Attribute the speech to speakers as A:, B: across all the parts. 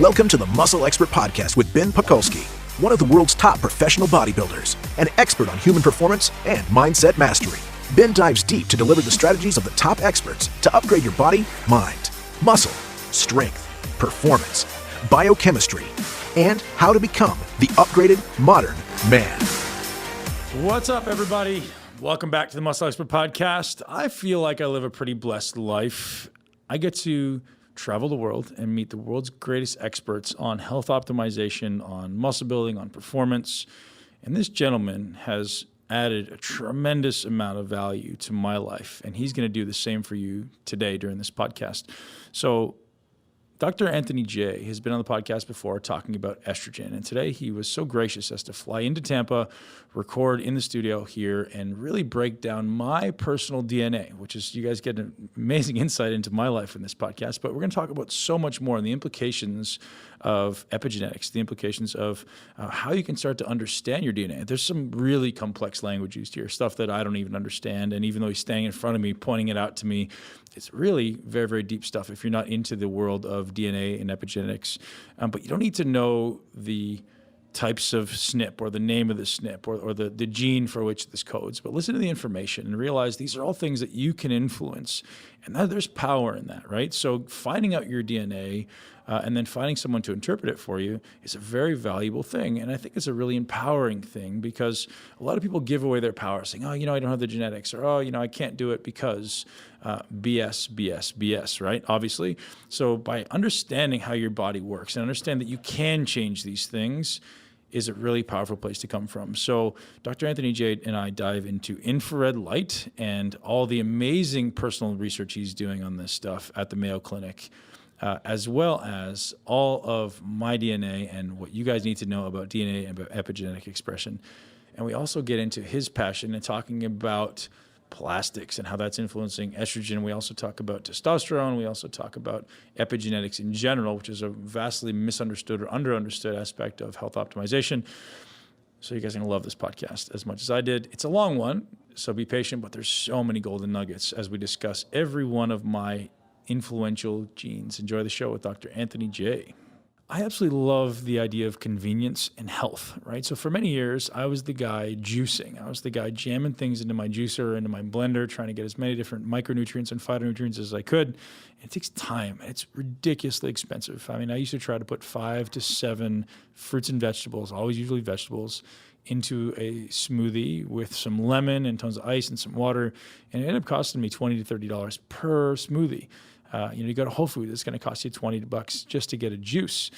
A: Welcome to the Muscle Expert Podcast with Ben Pakulski, one of the world's top professional bodybuilders, an expert on human performance and mindset mastery. Ben dives deep to deliver the strategies of the top experts to upgrade your body, mind, muscle, strength, performance, biochemistry, and how to become the upgraded modern man.
B: What's up, everybody? Welcome back to the Muscle Expert Podcast. I feel like I live a pretty blessed life. I get to travel the world and meet the world's greatest experts on health optimization, on muscle building, on performance. And this gentleman has added a tremendous amount of value to my life, and he's going to do the same for you today during this podcast. So Dr. Anthony J. has been on the podcast before talking about estrogen, and today he was so gracious as to fly into Tampa, record in the studio here, and really break down my personal DNA, which is, you guys get an amazing insight into my life in this podcast, but we're going to talk about so much more and the implications of epigenetics, the implications of how you can start to understand your DNA. There's some really complex language used here, stuff that I don't even understand, and even though he's standing in front of me, pointing it out to me, it's really very, very deep stuff if you're not into the world of DNA and epigenetics. But you don't need to know the types of SNP or the name of the SNP or the gene for which this codes. But listen to the information and realize these are all things that you can influence. And there's power in that, right? So finding out your DNA and then finding someone to interpret it for you is a very valuable thing. And I think it's a really empowering thing because a lot of people give away their power saying, oh, I don't have the genetics, or, oh, I can't do it because BS, right? Obviously. So by understanding how your body works and understand that you can change these things is a really powerful place to come from. So Dr. Anthony J. and I dive into infrared light and all the amazing personal research he's doing on this stuff at the Mayo Clinic, as well as all of my DNA and what you guys need to know about DNA and about epigenetic expression. And we also get into his passion and talking about plastics and how that's influencing estrogen. We also talk about testosterone. We also talk about epigenetics in general, which is a vastly misunderstood or underunderstood aspect of health optimization. So you guys are going to love this podcast as much as I did. It's a long one, so be patient, but there's so many golden nuggets as we discuss every one of my influential genes. Enjoy the show with Dr. Anthony J. I absolutely love the idea of convenience and health, right? So for many years, I was the guy juicing. I was the guy jamming things into my juicer, into my blender, trying to get as many different micronutrients and phytonutrients as I could. And it takes time, and it's ridiculously expensive. I mean, I used to try to put 5 to 7 fruits and vegetables, always usually vegetables, into a smoothie with some lemon and tons of ice and some water, and it ended up costing me $20 to $30 per smoothie. You go to Whole Foods, it's going to cost you $20 just to get a juice.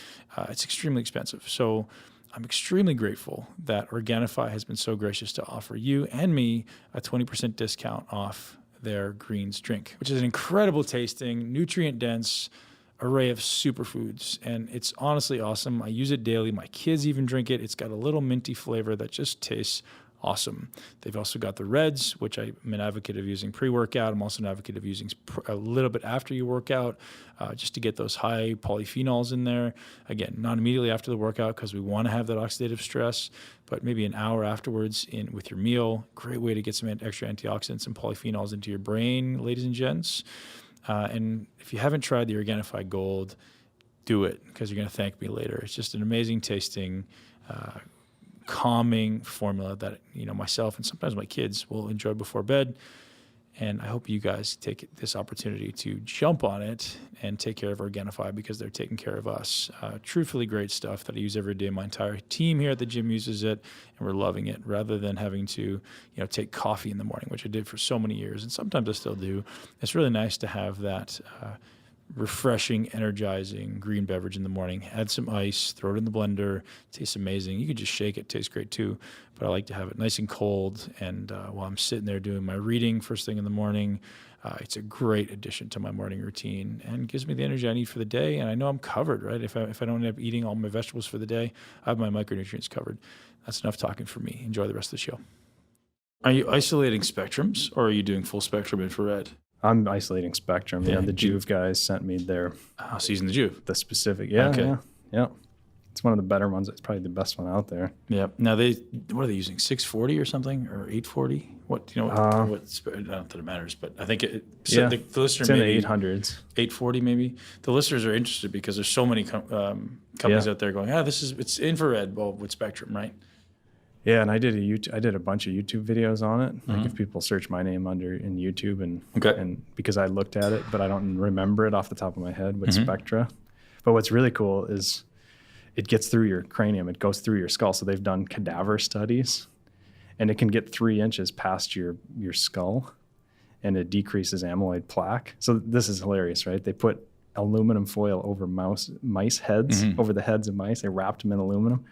B: It's extremely expensive. So I'm extremely grateful that Organifi has been so gracious to offer you and me a 20% discount off their greens drink, which is an incredible tasting, nutrient-dense array of superfoods. And it's honestly awesome. I use it daily. My kids even drink it. It's got a little minty flavor that just tastes awesome. They've also got the Reds, which I'm an advocate of using pre-workout. I'm also an advocate of using a little bit after you work out, just to get those high polyphenols in there. Again, not immediately after the workout because we want to have that oxidative stress, but maybe an hour afterwards with your meal. Great way to get some extra antioxidants and polyphenols into your brain, ladies and gents. And if you haven't tried the Organifi Gold, do it because you're going to thank me later. It's just an amazing tasting, calming formula that myself and sometimes my kids will enjoy before bed. And I hope you guys take this opportunity to jump on it and take care of Organifi because they're taking care of us. Truthfully great stuff that I use every day. My entire team here at the gym uses it, and we're loving it rather than having to take coffee in the morning, which I did for so many years, and sometimes I still do. It's really nice to have that refreshing, energizing green beverage in the morning. Add some ice, throw it in the blender. It tastes amazing. You could just shake it. Tastes great too. But I like to have it nice and cold. And while I'm sitting there doing my reading first thing in the morning, it's a great addition to my morning routine and gives me the energy I need for the day. And I know I'm covered, right? If I don't end up eating all my vegetables for the day, I have my micronutrients covered. That's enough talking for me. Enjoy the rest of the show. Are you isolating spectrums or are you doing full spectrum infrared?
C: I'm isolating spectrum. Yeah, the Juve guys sent me their
B: so using the Juve.
C: The specific.
B: Okay.
C: Yeah. It's one of the better ones. It's probably the best one out there.
B: Yeah. Now what are they using? 640 or something, or 840? What do you know? I don't know that it matters, but I think the listener
C: it's in
B: maybe
C: the 800s.
B: 840 maybe. The listeners are interested because there's so many companies out there going, it's infrared with spectrum, right?
C: Yeah, and I did a bunch of YouTube videos on it. Like if people search my name in YouTube and because I looked at it, but I don't remember it off the top of my head with spectra. But what's really cool is it gets through your cranium. It goes through your skull. So they've done cadaver studies, and it can get 3 inches past your skull, and it decreases amyloid plaque. So this is hilarious, right? They put aluminum foil over mice heads, over the heads of mice. They wrapped them in aluminum,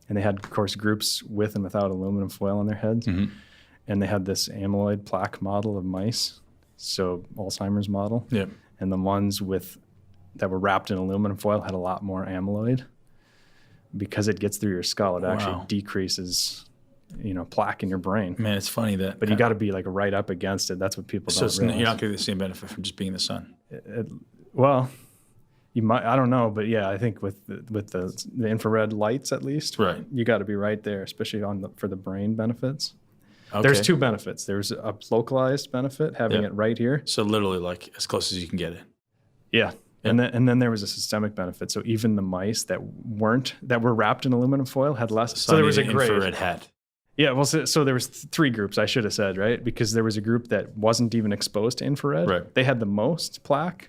C: and they had, of course, groups with and without aluminum foil on their heads. And they had this amyloid plaque model of mice, so Alzheimer's model.
B: Yep.
C: And the ones that were wrapped in aluminum foil had a lot more amyloid. Because it gets through your skull, it actually decreases, plaque in your brain.
B: Man, it's funny that.
C: But you got to be like right up against it. That's what people don't realize.
B: You're not getting the same benefit from just being in the sun.
C: Well, you might. I don't know, but yeah, I think with the infrared lights at least,
B: right? You
C: got to be right there, especially for the brain benefits.
B: Okay.
C: There's 2 benefits. There's a localized benefit, having it right here.
B: So literally, like as close as you can get it.
C: Yeah. And then there was a systemic benefit. So even the mice that were wrapped in aluminum foil had less. So there was a grade.
B: Infrared hat.
C: Yeah, well, so there was 3 groups, I should have said, right? Because there was a group that wasn't even exposed to infrared.
B: Right.
C: They had the most plaque.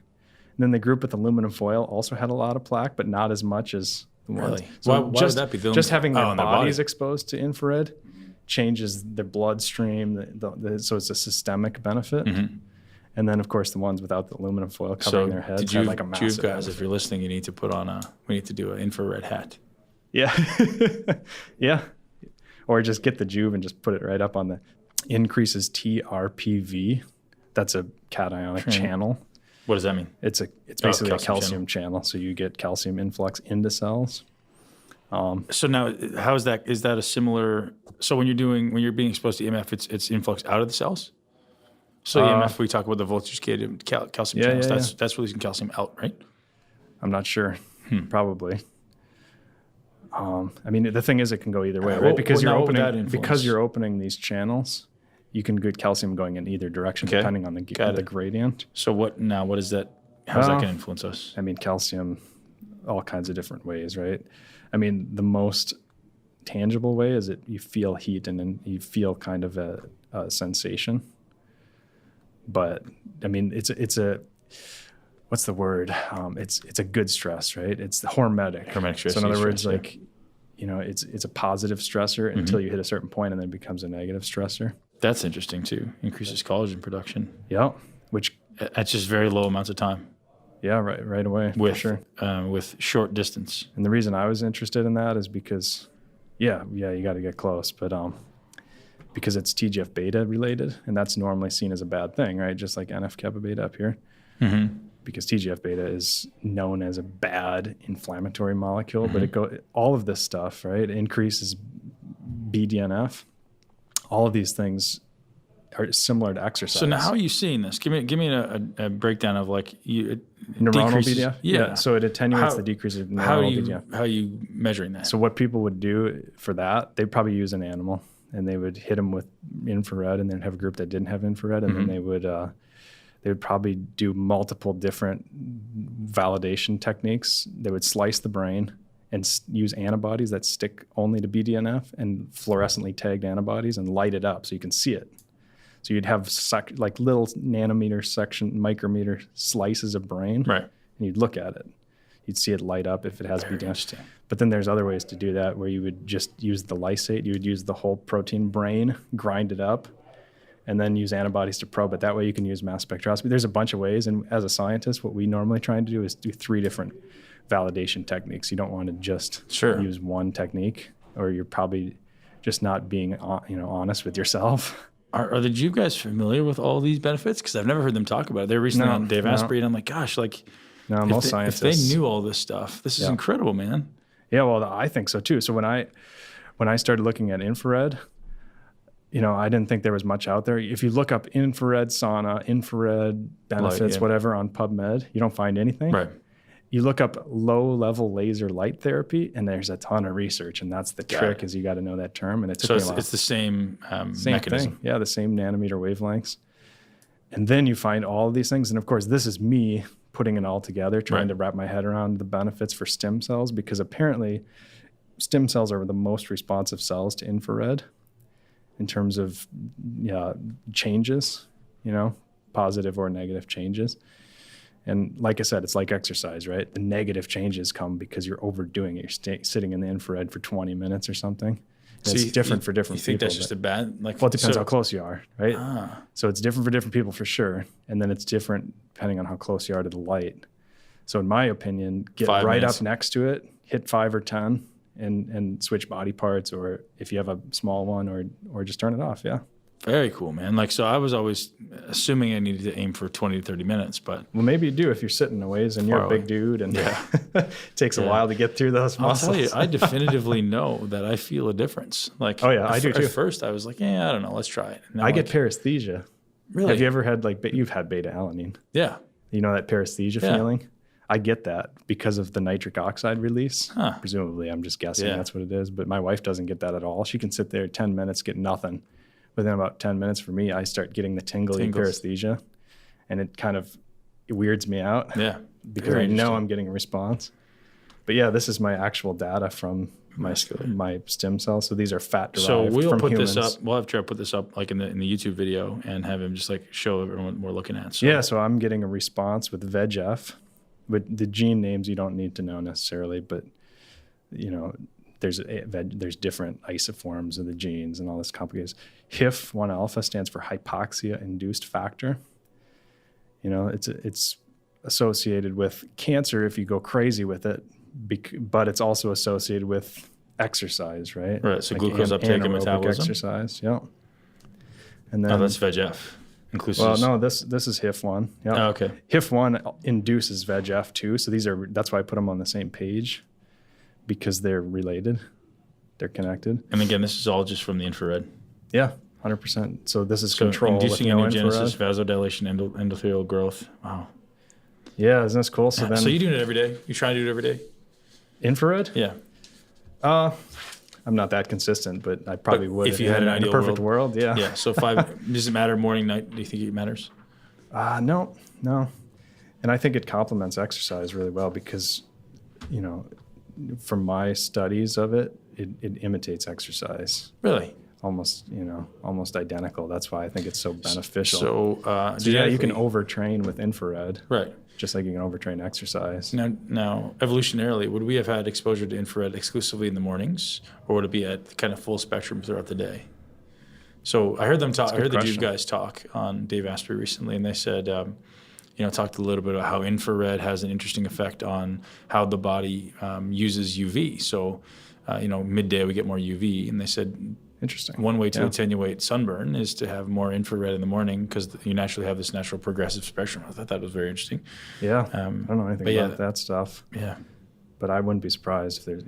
C: And then the group with aluminum foil also had a lot of plaque, but not as much as the ones.
B: Really? So why would that be?
C: Just having their bodies exposed to infrared changes their bloodstream. So it's a systemic benefit. And then, of course, the ones without the aluminum foil covering their heads had like a massive
B: guys,
C: benefit.
B: if you're listening, you need to we need to do an infrared hat.
C: Yeah. Yeah. Or just get the Juve and just put it right up on the increases TRPV. That's a cationic channel.
B: What does that mean?
C: It's basically a calcium channel. So you get calcium influx into cells.
B: So now, how is that? Is that a similar? So when you're being exposed to EMF, it's influx out of the cells. So EMF, we talk about the voltage-gated calcium channels. That's releasing calcium out, right?
C: I'm not sure. Probably. I mean, the thing is, it can go either way, right? Because you're opening these channels, you can get calcium going in either direction depending on the gradient.
B: So what is that? How's that going to influence us?
C: I mean, calcium, all kinds of different ways, right? I mean, the most tangible way is that you feel heat and then you feel kind of a sensation. But I mean, it's a what's the word? It's a good stress, right? It's the hormetic.
B: Hormetic stress.
C: So in other words, it's a positive stressor until you hit a certain point, and then it becomes a negative stressor.
B: That's interesting too. Increases collagen production.
C: Yeah, which
B: at just very low amounts of time.
C: Yeah, right away.
B: With
C: for sure.
B: With short distance.
C: And the reason I was interested in that is because, you got to get close, but because it's TGF beta related, and that's normally seen as a bad thing, right? Just like NF kappa beta up here. Because TGF beta is known as a bad inflammatory molecule, but all of this stuff, right, increases BDNF. All of these things are similar to exercise.
B: So now, how are you seeing this? Give me a breakdown of neuronal
C: BDNF. Yeah. So it attenuates the decrease of neuronal BDNF.
B: How are you measuring that?
C: So what people would do for that, they'd probably use an animal, and they would hit them with infrared, and then have a group that didn't have infrared, and then they would probably do multiple different validation techniques. They would slice the brain and use antibodies that stick only to BDNF and fluorescently tagged antibodies and light it up so you can see it. So you'd have like little micrometer slices of brain,
B: right?
C: And you'd look at it. You'd see it light up if it has BDNF. But then there's other ways to do that where you would just use the lysate. You would use the whole protein brain, grind it up, and then use antibodies to probe it. That way you can use mass spectroscopy. There's a bunch of ways. And as a scientist, what we normally try to do is do 3 different validation techniques. You don't want to just use one technique, or you're probably just not being honest with yourself.
B: Are the Jew guys familiar with all these benefits? Because I've never heard them talk about it. They're recently on Dave Asprey, and I'm like, gosh,
C: most scientists.
B: If they knew all this stuff, this is incredible, man.
C: Yeah, well, I think so too. So when I started looking at infrared, I didn't think there was much out there. If you look up infrared sauna, infrared benefits, whatever on PubMed, you don't find anything.
B: Right.
C: you look up low-level laser light therapy, and there's a ton of research, and that's the trick is you got to know that term. And it took me a while.
B: It's the same mechanism.
C: Thing. Yeah, the same nanometer wavelengths. And then you find all of these things. And of course, this is me putting it all together, trying to wrap my head around the benefits for stem cells, because apparently stem cells are the most responsive cells to infrared in terms of changes, positive or negative changes. And like I said, it's like exercise, right? The negative changes come because you're overdoing it. You're sitting in the infrared for 20 minutes or something. So it's different for different people.
B: You think that's just a bad...
C: Well, it depends how close you are, right? So it's different for different people for sure. And then it's different depending on how close you are to the light. So in my opinion, get right up next to it, hit 5 or 10, and switch body parts, or if you have a small one, or just turn it off,
B: Very cool, man. So I was always assuming I needed to aim for 20 to 30 minutes, but...
C: Well, maybe you do if you're sitting a ways and you're a big dude, and it takes a while to get through those muscles.
B: I'll tell you, I definitively know that I feel a difference. I do too. At first, I was like, I don't know, let's try it.
C: I get paresthesia.
B: Really?
C: Have you ever had, you've had beta-alanine?
B: Yeah.
C: You know that paresthesia feeling? I get that because of the nitric oxide release. Presumably, I'm just guessing that's what it is, but my wife doesn't get that at all. She can sit there 10 minutes, get nothing. Within about 10 minutes for me, I start getting the tingling paresthesia, and it kind of weirds me out.
B: Yeah.
C: Because I know I'm getting a response. But this is my actual data from my stem cells. So these are fat derived from humans.
B: So we'll this up. We'll have Trev put this up in the YouTube video and have him just show everyone what we're looking at.
C: So I'm getting a response with VEGF. With the gene names you don't need to know necessarily, but there's different isoforms of the genes and all this complicated. HIF-1 alpha stands for hypoxia-induced factor. It's associated with cancer if you go crazy with it, but it's also associated with exercise, right?
B: Right. So glucose uptake and metabolism.
C: Exercise, And then
B: that's VEGF. Inclusive.
C: Well, no, this is HIF-1. Yeah.
B: Oh, okay.
C: HIF-1 induces VEGF too, so that's why I put them on the same page, because they're related, they're connected.
B: And again, this is all just from the infrared.
C: Yeah, 100%. So this is control
B: inducing angiogenesis, vasodilation, endothelial growth. Wow.
C: Yeah, isn't this cool? So
B: you're doing it every day? You trying to do it every day?
C: Infrared?
B: Yeah.
C: I'm not that consistent, but I probably would
B: if you had an ideal
C: perfect world. Yeah.
B: Yeah. So 5. Does it matter morning, night? Do you think it matters?
C: No. And I think it complements exercise really well because, from my studies of it imitates exercise.
B: Really?
C: Almost identical. That's why I think it's so beneficial.
B: So
C: you can overtrain with infrared.
B: Right.
C: Just like you can overtrain exercise.
B: Now, evolutionarily, would we have had exposure to infrared exclusively in the mornings, or would it be at kind of full spectrum throughout the day? So I heard them talk. I heard the guys talk on Dave Asprey recently, and they said, talked a little bit about how infrared has an interesting effect on how the body uses UV. So, midday we get more UV, and they said,
C: interesting.
B: One way to attenuate sunburn is to have more infrared in the morning because you naturally have this natural progressive spectrum. I thought that was very interesting.
C: Yeah, I don't know anything about that stuff.
B: Yeah,
C: but I wouldn't be surprised if there's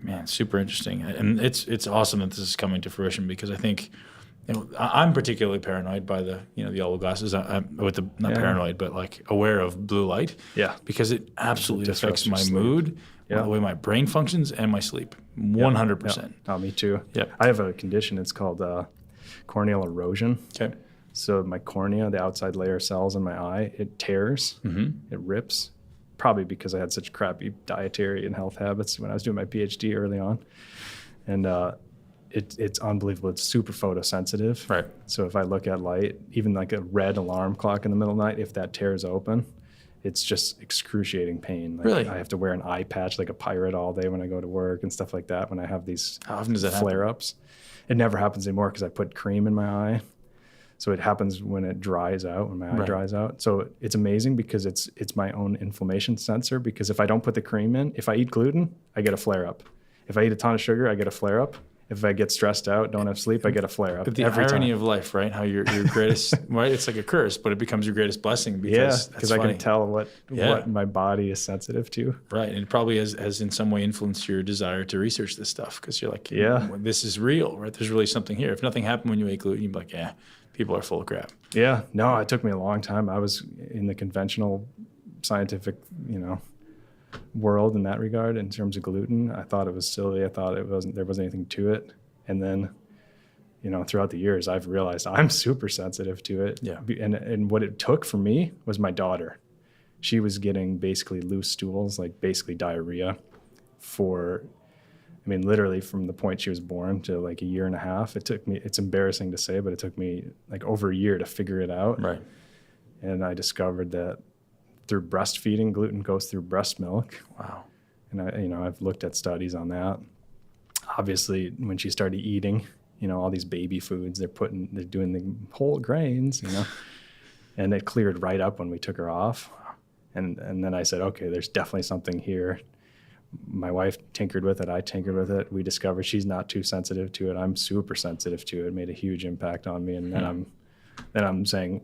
B: Man, super interesting, and it's awesome that this is coming to fruition because I think. I'm particularly paranoid by the yellow glasses. I'm with the not paranoid, but aware of blue light.
C: Yeah,
B: because it absolutely affects my mood, the way my brain functions, and my sleep. 100%.
C: Oh, me too.
B: Yeah,
C: I have a condition. It's called corneal erosion.
B: Okay.
C: So my cornea, the outside layer of cells in my eye, it tears, it rips. Probably because I had such crappy dietary and health habits when I was doing my PhD early on, and. It's unbelievable. It's super photosensitive.
B: Right.
C: So if I look at light, even like a red alarm clock in the middle of the night, if that tears open, it's just excruciating pain.
B: Really?
C: I have to wear an eye patch like a pirate all day when I go to work and stuff like that when I have these
B: How often does that
C: flare-ups. It never happens anymore because I put cream in my eye. So it happens when it dries out, when my eye dries out. So it's amazing because it's my own inflammation sensor, because if I don't put the cream in, if I eat gluten, I get a flare-up. If I eat a ton of sugar, I get a flare-up. If I get stressed out, don't have sleep, I get a flare-up.
B: But the irony of life, right? How your greatest, right? It's like a curse, but it becomes your greatest blessing because
C: I can tell what my body is sensitive to.
B: Right, and it probably has in some way influenced your desire to research this stuff because you're like, this is real, right? There's really something here. If nothing happened when you ate gluten, you'd be like, people are full of crap.
C: Yeah, no, it took me a long time. I was in the conventional scientific, world in that regard in terms of gluten. I thought it was silly. I thought there wasn't anything to it. And then, throughout the years, I've realized I'm super sensitive to it.
B: Yeah.
C: And what it took for me was my daughter. She was getting basically loose stools, like basically diarrhea literally from the point she was born to like a year and a half. It took me, it's embarrassing to say, but it took me like over a year to figure it out.
B: Right.
C: And I discovered that through breastfeeding, gluten goes through breast milk.
B: Wow.
C: And I've looked at studies on that. Obviously, when she started eating, all these baby foods, they're doing the whole grains, and it cleared right up when we took her off. And then I said, okay, there's definitely something here. My wife tinkered with it. I tinkered with it. We discovered she's not too sensitive to it. I'm super sensitive to it. It made a huge impact on me. And then I'm saying,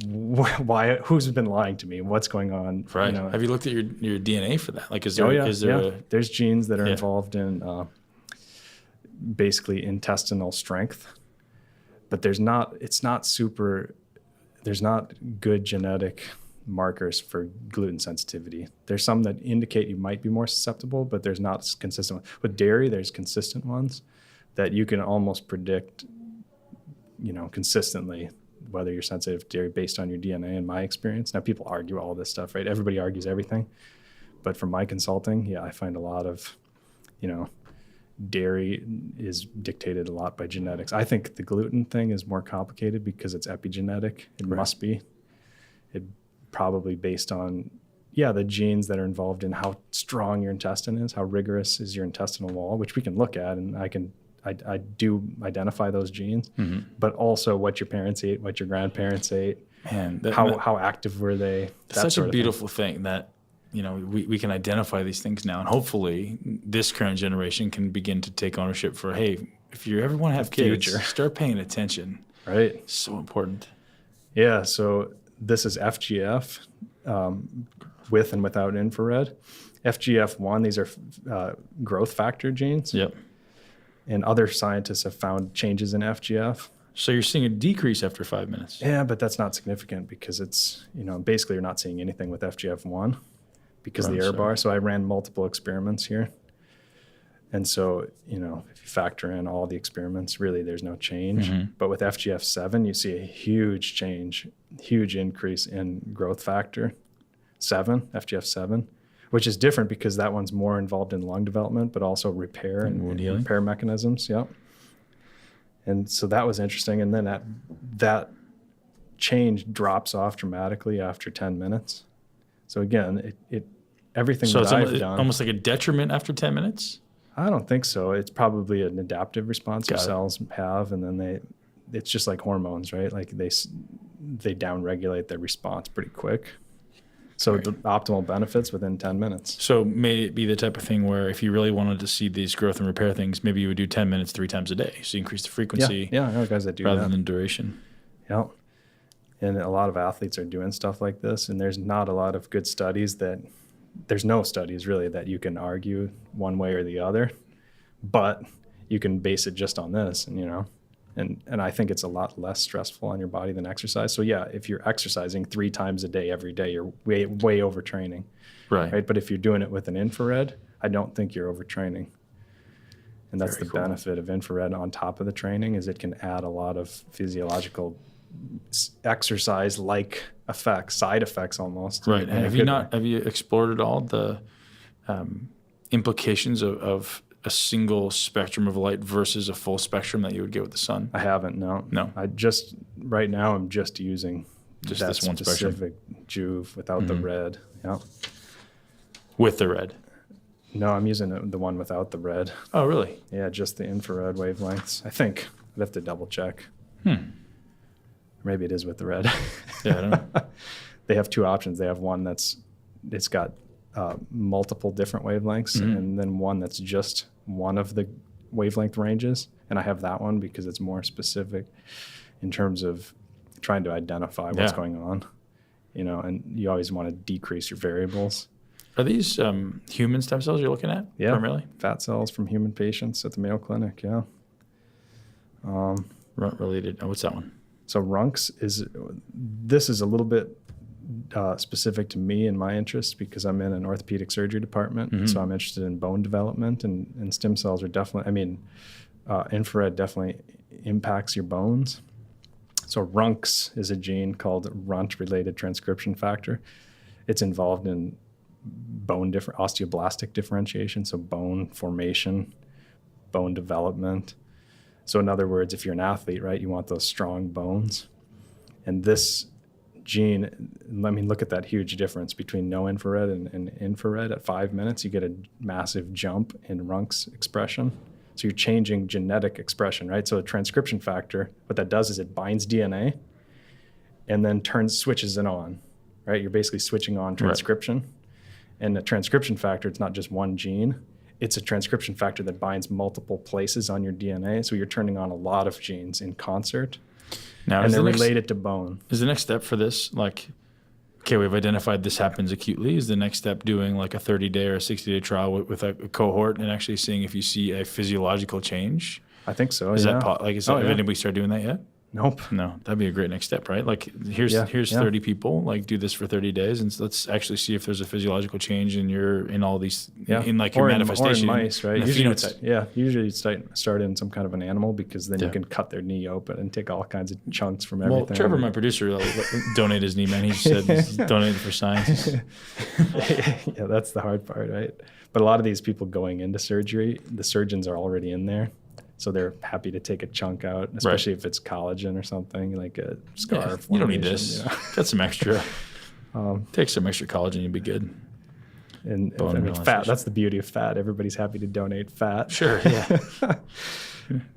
C: why? Who's been lying to me? What's going on?
B: Right. Have you looked at your DNA for that? Like, is there?
C: There's genes that are involved in basically intestinal strength, but there's not good genetic markers for gluten sensitivity. There's some that indicate you might be more susceptible, but there's not consistent. With dairy, there's consistent ones that you can almost predict, consistently whether you're sensitive to dairy based on your DNA, in my experience. Now, people argue all this stuff, right? Everybody argues everything. But from my consulting, I find a lot of, dairy is dictated a lot by genetics. I think the gluten thing is more complicated because it's epigenetic. It must be. It probably based on, the genes that are involved in how strong your intestine is, how rigorous is your intestinal wall, which we can look at, and I do identify those genes, but also what your parents ate, what your grandparents ate, and how active were they.
B: That's such a beautiful thing that, we can identify these things now, and hopefully this current generation can begin to take ownership for, hey, if you ever want to have kids, start paying attention.
C: Right.
B: It's so important.
C: Yeah. So this is FGF, with and without infrared. FGF1, these are growth factor genes.
B: Yep.
C: And other scientists have found changes in FGF.
B: So you're seeing a decrease after 5 minutes.
C: Yeah, but that's not significant because it's, basically you're not seeing anything with FGF1 because of the error bar. So I ran multiple experiments here. And so, if you factor in all the experiments, really there's no change. But with FGF7, you see a huge change, huge increase in growth factor 7, FGF7, which is different because that one's more involved in lung development, but also repair and repair mechanisms. Yep. And so that was interesting. And then that change drops off dramatically after 10 minutes. So again, everything that I've done.
B: Almost like a detriment after 10 minutes?
C: I don't think so. It's probably an adaptive response your cells have, and then it's just like hormones, right? Like they downregulate their response pretty quick. So the optimal benefits within 10 minutes.
B: So may it be the type of thing where if you really wanted to see these growth and repair things, maybe you would do 10 minutes 3 times a day. So you increase the frequency.
C: Yeah, I know guys that do
B: rather than duration.
C: Yeah. And a lot of athletes are doing stuff like this, and there's not a lot of good studies there's no studies really that you can argue one way or the other, but you can base it just on this, and I think it's a lot less stressful on your body than exercise. So if you're exercising 3 times a day every day, you're way overtraining, right? But if you're doing it with an infrared, I don't think you're overtraining. And that's the benefit of infrared on top of the training, is it can add a lot of physiological exercise-like effects, side effects almost.
B: Right. And have you explored at all the implications of a single spectrum of light versus a full spectrum that you would get with the sun?
C: I haven't, no. Right now I'm just using
B: just
C: that
B: this one
C: specific Juve without the red. Yeah.
B: With the red?
C: No, I'm using the one without the red.
B: Oh, really?
C: Yeah, just the infrared wavelengths. I think I'd have to double check. Maybe it is with the red.
B: Yeah, I don't know.
C: They have 2 options. They have one it's got multiple different wavelengths, and then one that's just one of the wavelength ranges. And I have that one because it's more specific in terms of trying to identify what's going on, and you always want to decrease your variables.
B: Are these human stem cells you're looking at primarily?
C: Fat cells from human patients at the Mayo Clinic,
B: Runt related. Oh, what's that one?
C: So RUNX this is a little bit specific to me and my interests because I'm in an orthopedic surgery department. So I'm interested in bone development, and stem cells are definitely, infrared definitely impacts your bones. So RUNX is a gene called runt-related transcription factor. It's involved in osteoblastic differentiation, so bone formation, bone development. So in other words, if you're an athlete, right, you want those strong bones. And this gene, look at that huge difference between no infrared and infrared. At 5 minutes, you get a massive jump in RUNX expression. So you're changing genetic expression, right? So a transcription factor, what that does is it binds DNA and then switches it on, right? You're basically switching on transcription. Right. And the transcription factor, it's not just one gene. It's a transcription factor that binds multiple places on your DNA. So you're turning on a lot of genes in concert. Now, and they're related to bone.
B: Is the next step for this, like, okay, we've identified this happens acutely. Is the next step doing like a 30-day or a 60-day trial with a cohort and actually seeing if you see a physiological change?
C: I think so.
B: Is that did we start doing that yet?
C: Nope.
B: No, that'd be a great next step, right? Like here's 30 people, like do this for 30 days, and let's actually see if there's a physiological change in all these in like your manifestation.
C: Or in mice, right? Usually start in some kind of an animal because then you can cut their knee open and take all kinds of chunks from everything.
B: Well, Trevor, my producer, donated his knee, man. He said he's donated for science.
C: Yeah, that's the hard part, right? But a lot of these people going into surgery, the surgeons are already in there. So they're happy to take a chunk out, especially if it's collagen or something, like a scar.
B: You don't need this. Got some extra. Take some extra collagen, you'll be good.
C: And fat, that's the beauty of fat. Everybody's happy to donate fat.
B: Sure, yeah.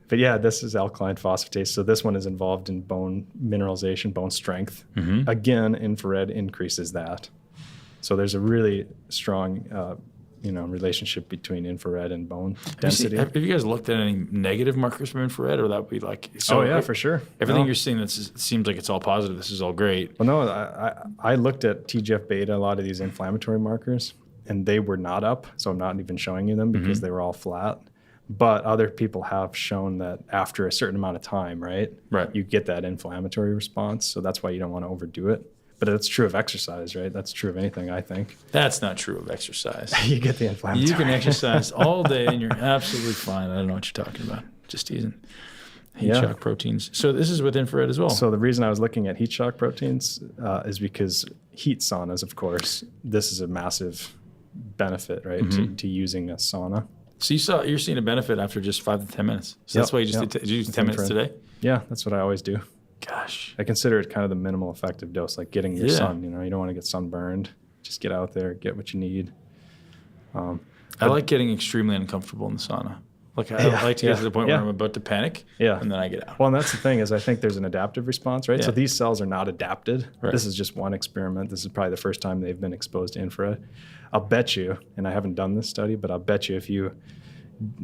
C: But yeah, this is alkaline phosphatase. So this one is involved in bone mineralization, bone strength. Mm-hmm. Again, infrared increases that. So there's a really strong relationship between infrared and bone density.
B: Have you guys looked at any negative markers from infrared, or that would be like?
C: For sure.
B: Everything you're seeing seems like it's all positive. This is all great.
C: Well, no, I looked at TGF-beta, a lot of these inflammatory markers, and they were not up. So I'm not even showing you them because they were all flat. But other people have shown that after a certain amount of time, right, you get that inflammatory response. So that's why you don't want to overdo it. But that's true of exercise, right? That's true of anything, I think.
B: That's not true of exercise.
C: You get the inflammatory.
B: You can exercise all day and you're absolutely fine. I don't know what you're talking about. Just teasing. Heat shock proteins. So this is with infrared as well.
C: So the reason I was looking at heat shock proteins is because heat saunas, of course, this is a massive benefit, right, to using a sauna.
B: So you're seeing a benefit after just 5 to 10 minutes. So that's why you just did you use 10 minutes today?
C: Yeah, that's what I always do.
B: Gosh.
C: I consider it kind of the minimal effective dose, like getting your sun. You don't want to get sunburned. Just get out there, get what you need.
B: I like getting extremely uncomfortable in the sauna. Like I like to get to the point where I'm about to panic, and then I get out.
C: Well, and that's the thing is I think there's an adaptive response, right? Yeah. So these cells are not adapted. Right. This is just one experiment. This is probably the first time they've been exposed to infrared. I'll bet you, and I haven't done this study, but I'll bet you if you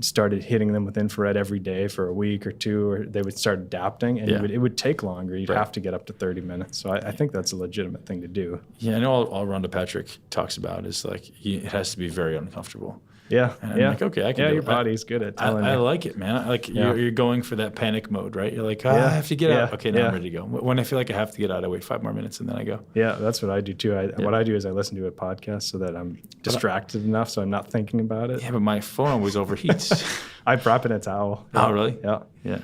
C: started hitting them with infrared every day for a week or two, or they would start adapting, and it would take longer. You'd have to get up to 30 minutes. So I think that's a legitimate thing to do.
B: Yeah, I know all Rhonda Patrick talks about is like it has to be very uncomfortable.
C: Yeah,
B: and I'm like, okay, I can do it.
C: Your body's good at telling you.
B: I like it, man. Like you're going for that panic mode, right? You're like, I have to get out. Okay, now I'm ready to go. When I feel like I have to get out, I wait 5 more minutes and then I go.
C: Yeah, that's what I do too. What I do is I listen to a podcast so that I'm distracted enough so I'm not thinking about it.
B: Yeah, but my phone always overheats.
C: I prop in a towel.
B: Oh, really?
C: Yeah.
B: Yeah.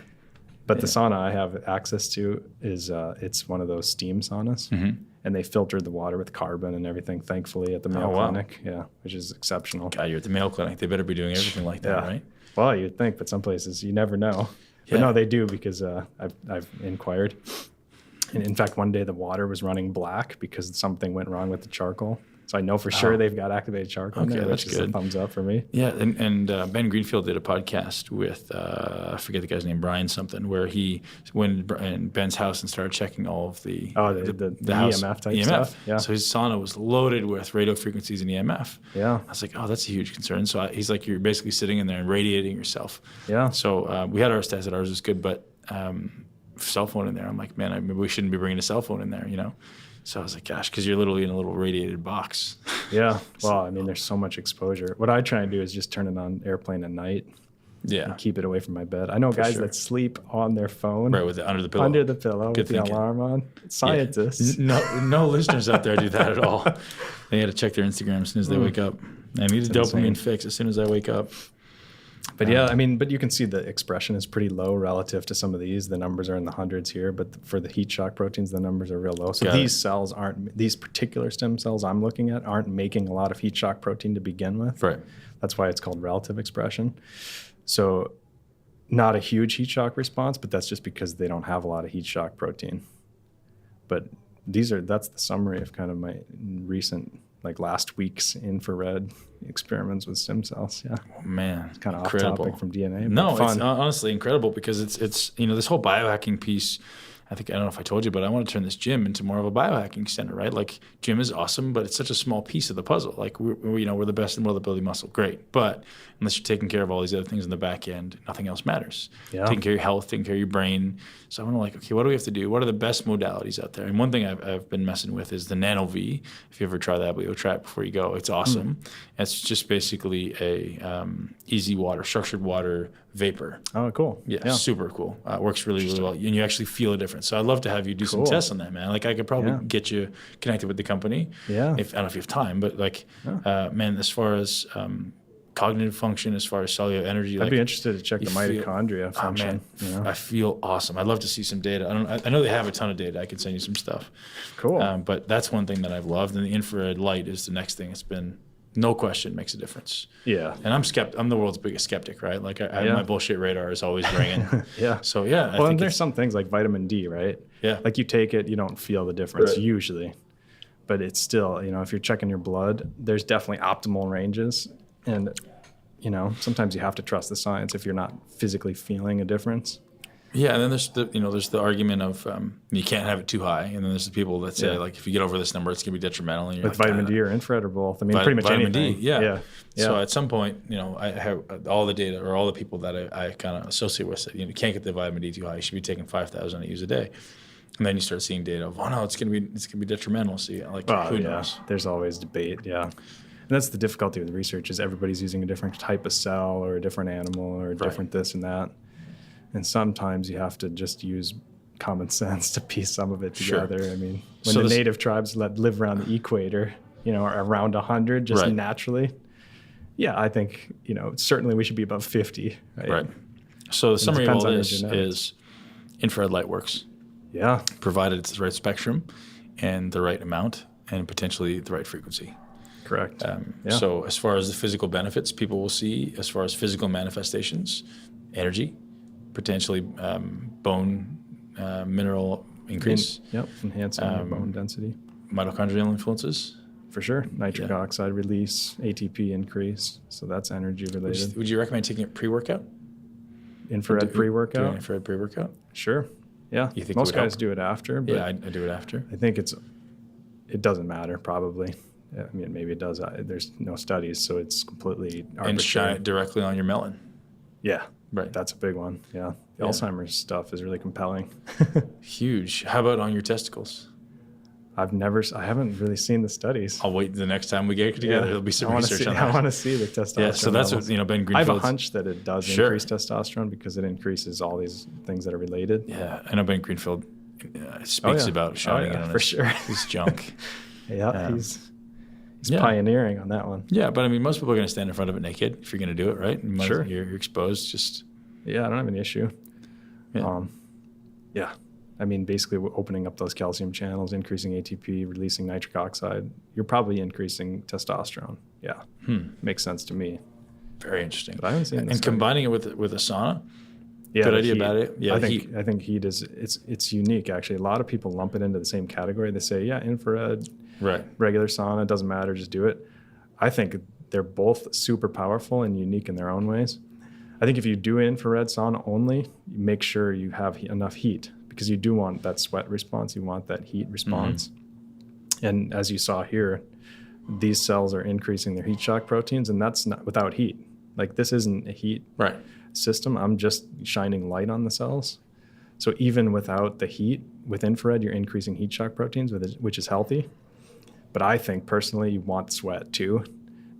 C: But the sauna I have access to is it's one of those steam saunas. Mm-hmm. And they filtered the water with carbon and everything, thankfully, at the Mayo Clinic. Yeah, which is exceptional.
B: God, you're at the Mayo Clinic. They better be doing everything like that, right?
C: Well, you'd think, but some places you never know. Yeah. But no, they do because I've inquired. And in fact, one day the water was running black because something went wrong with the charcoal. So I know for sure they've got activated charcoal. Okay,
B: that's good.
C: A thumbs up for me.
B: Yeah, and Ben Greenfield did a podcast with I forget the guy's name, Brian something, where he went in Ben's house and started checking all of the house,
C: EMF type stuff. Yeah.
B: So his sauna was loaded with radio frequencies and EMF.
C: Yeah.
B: I was like, oh, that's a huge concern. So he's like, you're basically sitting in there and radiating yourself.
C: Yeah.
B: So we had ours tested. Ours was good, but cell phone in there. I'm like, man, maybe we shouldn't be bringing a cell phone in there, So I was like, gosh, because you're literally in a little radiated box.
C: Yeah. Well, I mean, there's so much exposure. What I try and do is just turn it on airplane at night. and keep it away from my bed. I know guys that sleep on their phone.
B: Right, with it under the pillow.
C: Under the pillow with the alarm on. Scientists.
B: Yeah. No listeners out there do that at all. They got to check their Instagram as soon as they wake up. I need a dopamine fix as soon as I wake up.
C: But but you can see the expression is pretty low relative to some of these. The numbers are in the hundreds here, but for the heat shock proteins, the numbers are real low. So these particular stem cells I'm looking at aren't making a lot of heat shock protein to begin with.
B: Right.
C: That's why it's called relative expression. So not a huge heat shock response, but that's just because they don't have a lot of heat shock protein. But that's the summary of kind of my recent, like last week's infrared experiments with stem cells. Yeah.
B: Oh, man.
C: It's kind of off topic from DNA.
B: No,
C: fun.
B: It's honestly incredible because it's this whole biohacking piece. I don't know if I told you, but I want to turn this gym into more of a biohacking center, right? Like, gym is awesome, but it's such a small piece of the puzzle. Like, we're the best in the world at building muscle. Great. But unless you're taking care of all these other things in the back end, nothing else matters. Yeah. Taking care of your health, taking care of your brain. So I want to okay, what do we have to do? What are the best modalities out there? And one thing I've been messing with is the Nano V. If you ever try that, but you'll try it before you go. It's awesome. It's just basically a easy water, structured water vapor.
C: Oh, cool.
B: Yeah, super cool. Works really, really well. And you actually feel a difference. So I'd love to have you do some tests on that, man. Like, I could probably get you connected with the company. Yeah. I don't know if you have time, but man, as far as cognitive function, as far as cellular energy.
C: I'd be interested to check the mitochondria function.
B: Oh, man, I feel awesome. I'd love to see some data. I know they have a ton of data. I can send you some stuff.
C: Cool.
B: But that's one thing that I've loved. And the infrared light is the next thing. It's been, no question, makes a difference.
C: Yeah.
B: And I'm the world's biggest skeptic, right? Like, my bullshit radar is always ringing.
C: Yeah.
B: So, yeah.
C: Well, and there's some things like vitamin D, right?
B: Yeah.
C: Like, you take it, you don't feel the difference usually. But it's still, if you're checking your blood, there's definitely optimal ranges. And, sometimes you have to trust the science if you're not physically feeling a difference.
B: Yeah, and then there's the argument of you can't have it too high, and then there's the people that say like, if you get over this number, it's gonna be detrimental. And
C: with vitamin D or infrared or both. I mean, pretty much
B: vitamin
C: anything.
B: D, yeah. So at some point, I have all the data or all the people that I kind of associate with said, you can't get the vitamin D too high. You should be taking 5,000 IUs a day. And then you start seeing data of, no, it's gonna be detrimental. So who knows?
C: There's always debate. Yeah. And that's the difficulty with research is everybody's using a different type of cell or a different animal or a different this and that. And sometimes you have to just use common sense to piece some of it together. Sure. I mean, when the native tribes live around the equator, around 100 just naturally. Yeah, I think, certainly we should be above 50.
B: Right. So the summary of all this is infrared light works.
C: Yeah.
B: Provided it's the right spectrum and the right amount and potentially the right frequency.
C: Correct.
B: So as far as the physical benefits people will see, as far as physical manifestations, energy, potentially bone mineral increase.
C: Enhancing your bone density.
B: Mitochondrial influences.
C: For sure. Nitric oxide release, ATP increase. So that's energy related.
B: Would you recommend taking it pre-workout?
C: Infrared pre-workout?
B: Infrared pre-workout?
C: Sure. Yeah.
B: You think
C: most guys do it after. But
B: I do it after.
C: I think it doesn't matter probably. I mean, maybe it does. There's no studies, so it's completely arbitrary.
B: And shine it directly on your melon.
C: Yeah.
B: Right.
C: That's a big one. Yeah. The Alzheimer's stuff is really compelling.
B: Huge. How about on your testicles?
C: I haven't really seen the studies.
B: I'll wait the next time we get together. There'll be some research on that.
C: I want to see the testosterone.
B: Yeah, so that's what, Ben Greenfield.
C: I have a hunch that it does increase testosterone because it increases all these things that are related.
B: Yeah, I know Ben Greenfield speaks about shining it on his junk.
C: Yeah, he's pioneering on that one.
B: Yeah, but I mean, most people are going to stand in front of it naked if you're going to do it, right? Sure. You're exposed.
C: I don't have any issue. Yeah. I mean, basically opening up those calcium channels, increasing ATP, releasing nitric oxide, you're probably increasing testosterone. Yeah. Makes sense to me.
B: Very interesting.
C: But I haven't seen this.
B: And combining it with a sauna. Yeah, good idea about it. Yeah,
C: I think heat is it's unique actually. A lot of people lump it into the same category. They say, infrared, regular sauna, doesn't matter, just do it. I think they're both super powerful and unique in their own ways. I think if you do infrared sauna only, make sure you have enough heat because you do want that sweat response. You want that heat response. Mm-hmm. And as you saw here, these cells are increasing their heat shock proteins, and that's not without heat. Like, this isn't a heat system. I'm just shining light on the cells. So even without the heat, with infrared, you're increasing heat shock proteins, which is healthy. But I think personally you want sweat too,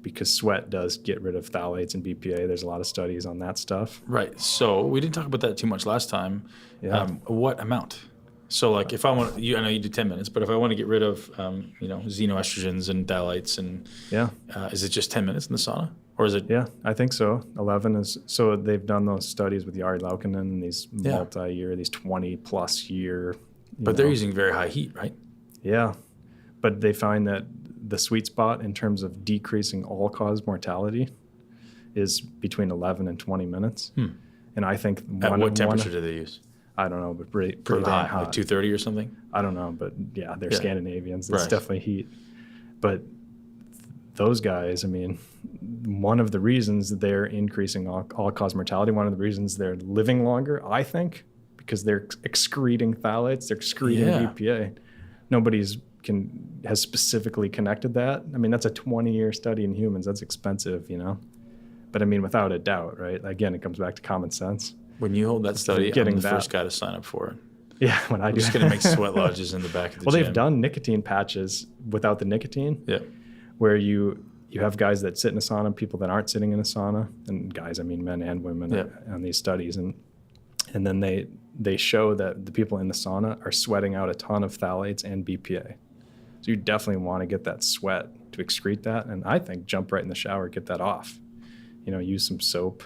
C: because sweat does get rid of phthalates and BPA. There's a lot of studies on that stuff.
B: Right. So we didn't talk about that too much last time.
C: Yeah.
B: What amount? So like if I want, I know you did 10 minutes, but if I want to get rid of, xenoestrogens and phthalates and is it just 10 minutes in the sauna? Or is it?
C: Yeah, I think so. 11 is, so they've done those studies with Jari Laukkanen and these multi-year, these 20 plus year.
B: But they're using very high heat, right?
C: Yeah. But they find that the sweet spot in terms of decreasing all-cause mortality is between 11 and 20 minutes. And I think
B: at what temperature do they use?
C: I don't know, but pretty
B: high,
C: hot.
B: like 230 or something?
C: I don't know, but yeah, they're Scandinavians. It's definitely heat. But those guys, I mean, one of the reasons they're increasing all-cause mortality, one of the reasons they're living longer, I think, because they're excreting phthalates, they're excreting BPA. Has specifically connected that. I mean, that's a 20-year study in humans. That's expensive, But I mean, without a doubt, right? Again, it comes back to common sense.
B: When you hold that study, I'm the first guy to sign up for it.
C: Yeah, when I do.
B: I'm just going to make sweat lodges in the back of the gym.
C: Well, they've done nicotine patches without the nicotine. Yeah. Where you have guys that sit in a sauna, people that aren't sitting in a sauna, and guys, I mean men and women on these studies, and then they show that the people in the sauna are sweating out a ton of phthalates and BPA. So you definitely want to get that sweat to excrete that, and I think jump right in the shower, get that off. Use some soap,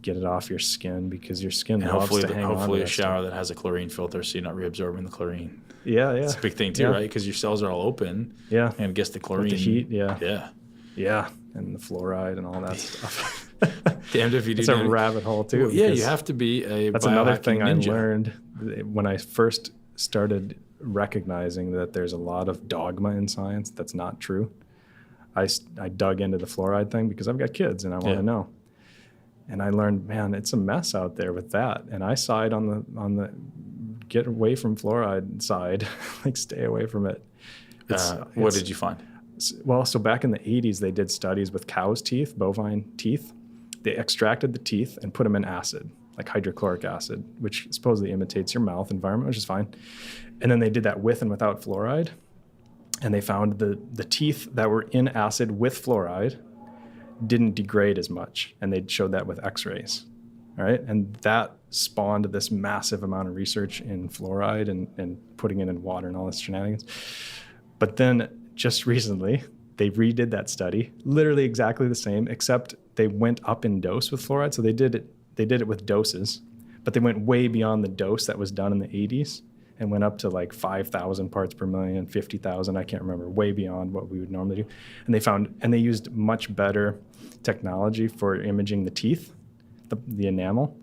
C: get it off your skin because your skin loves to hang on.
B: Hopefully a shower that has a chlorine filter so you're not reabsorbing the chlorine.
C: Yeah.
B: It's a big thing too, right? Because your cells are all open. Yeah. And it gets the chlorine.
C: With the heat,
B: Yeah.
C: And the fluoride and all that stuff.
B: Damned if you do.
C: It's a rabbit hole too.
B: Well, you have to be a
C: That's another thing
B: ninja.
C: I learned when I first started recognizing that there's a lot of dogma in science that's not true. I dug into the fluoride thing because I've got kids and I want to know. And I learned, man, it's a mess out there with that. And I side on the get away from fluoride side, like stay away from it.
B: What did you find?
C: Well, so back in the 80s, they did studies with cows' teeth, bovine teeth. They extracted the teeth and put them in acid, like hydrochloric acid, which supposedly imitates your mouth environment, which is fine. And then they did that with and without fluoride. And they found the teeth that were in acid with fluoride didn't degrade as much. And they showed that with x-rays, all right? And that spawned this massive amount of research in fluoride and putting it in water and all this shenanigans. But then just recently, they redid that study, literally exactly the same, except they went up in dose with fluoride. So they did it with doses, but they went way beyond the dose that was done in the 80s. And went up to like 5,000 parts per million, 50,000, I can't remember, way beyond what we would normally do. And they used much better technology for imaging the teeth, the enamel.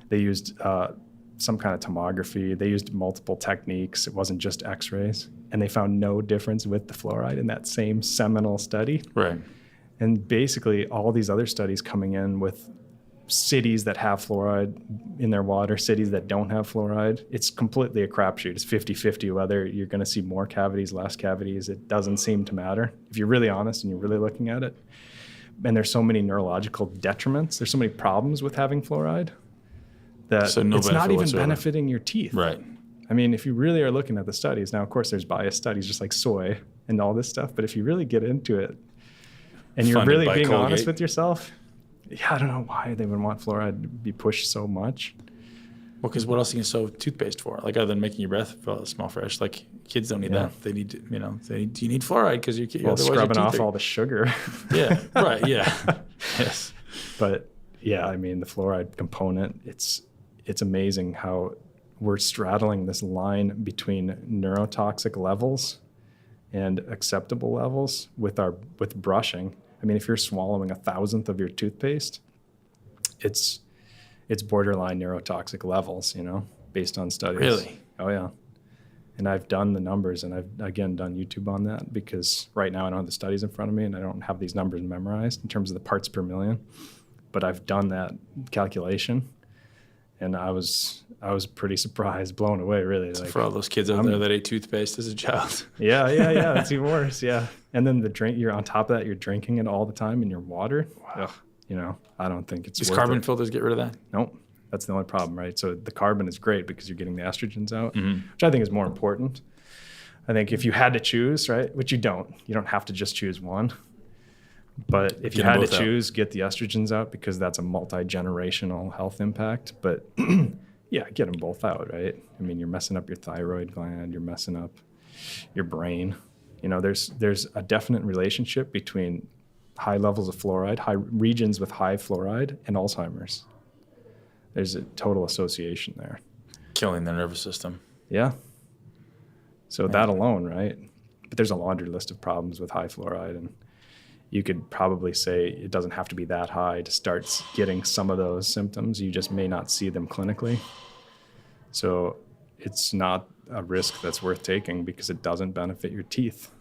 C: They used some kind of tomography. They used multiple techniques. It wasn't just x-rays. And they found no difference with the fluoride in that same seminal study.
B: Right.
C: And basically all these other studies coming in with cities that have fluoride in their water, cities that don't have fluoride, it's completely a crapshoot. It's 50-50 whether you're going to see more cavities, less cavities. It doesn't seem to matter if you're really honest and you're really looking at it. And there's so many neurological detriments. There's so many problems with having fluoride that it's not even benefiting your teeth.
B: Right.
C: I mean, if you really are looking at the studies, now, of course, there's biased studies just like soy and all this stuff. But if you really get into it and you're really being honest with yourself, I don't know why they would want fluoride to be pushed so much.
B: Well, because what else are you going to sew toothpaste for? Like, other than making your breath smell fresh, like kids don't need that. They need, you need fluoride because you're
C: scrubbing off all the sugar.
B: Yeah, right. Yeah. Yes.
C: But yeah, I mean, the fluoride component, it's amazing how we're straddling this line between neurotoxic levels and acceptable levels with brushing. I mean, if you're swallowing 1,000th of your toothpaste, it's borderline neurotoxic levels, based on studies.
B: Really?
C: Oh, yeah. And I've done the numbers, and I've, again, done YouTube on that because right now I don't have the studies in front of me, and I don't have these numbers memorized in terms of the parts per million. But I've done that calculation, and I was pretty surprised, blown away, really.
B: So for all those kids out there that ate toothpaste as a child.
C: Yeah. It's even worse, yeah. And then you're on top of that, you're drinking it all the time in your water. Wow. Ugh, I don't think it's worth it.
B: Does carbon filters get rid of that?
C: Nope. That's the only problem, right? So the carbon is great because you're getting the estrogens out, which I think is more important. I think if you had to choose, right, which you don't have to just choose one. But if you had to choose, get the estrogens out because that's a multi-generational health impact. But yeah, get them both out, right? I mean, you're messing up your thyroid gland, you're messing up your brain. You know, there's a definite relationship between high levels of fluoride, high regions with high fluoride, and Alzheimer's. There's a total association there.
B: Killing the nervous system.
C: Yeah. So that alone, right? But there's a laundry list of problems with high fluoride, and you could probably say it doesn't have to be that high to start getting some of those symptoms. You just may not see them clinically. So it's not a risk that's worth taking because it doesn't benefit your teeth.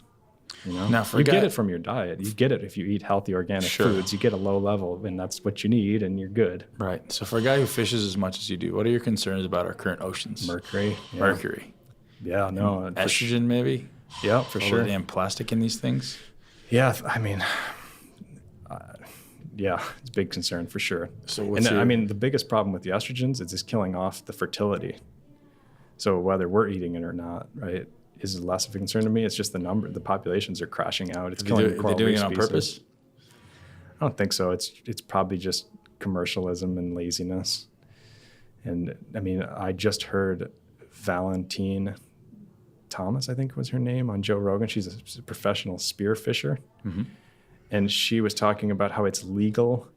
C: You know,
B: now
C: you get it from your diet. You get it if you eat healthy organic foods. You get a low level, and that's what you need, and you're good.
B: Right. So for a guy who fishes as much as you do, what are your concerns about our current oceans?
C: Mercury. Yeah.
B: Mercury.
C: Yeah, no.
B: Estrogen, maybe?
C: Yeah, for sure.
B: All the damn plastic in these things?
C: Yeah, I mean, yeah, it's a big concern for sure.
B: So
C: I mean, the biggest problem with the estrogens is just killing off the fertility. So whether we're eating it or not, right, is less of a concern to me. It's just the populations are crashing out. It's killing the coral reef species. Are they doing it on purpose? I don't think so. It's probably just commercialism and laziness. And I mean, I just heard Valentine Thomas, I think was her name, on Joe Rogan. She's a professional spearfisher. Mm-hmm. And she was talking about how it's legal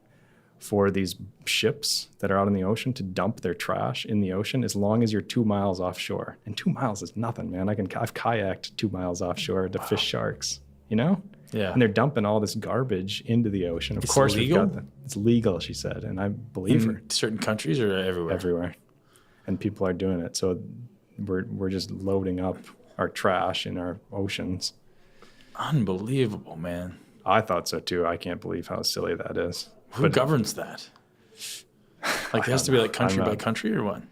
C: for these ships that are out in the ocean to dump their trash in the ocean as long as you're 2 miles offshore. And 2 miles is nothing, man. I've kayaked 2 miles offshore to fish sharks, you know?
B: Yeah.
C: And they're dumping all this garbage into the ocean. Of
B: it's
C: course,
B: legal?
C: It's legal, she said. And I believe her.
B: In certain countries or everywhere?
C: Everywhere. And people are doing it. So we're just loading up our trash in our oceans.
B: Unbelievable, man.
C: I thought so too. I can't believe how silly that is.
B: Who governs that? Like, it has to be like country by country or what?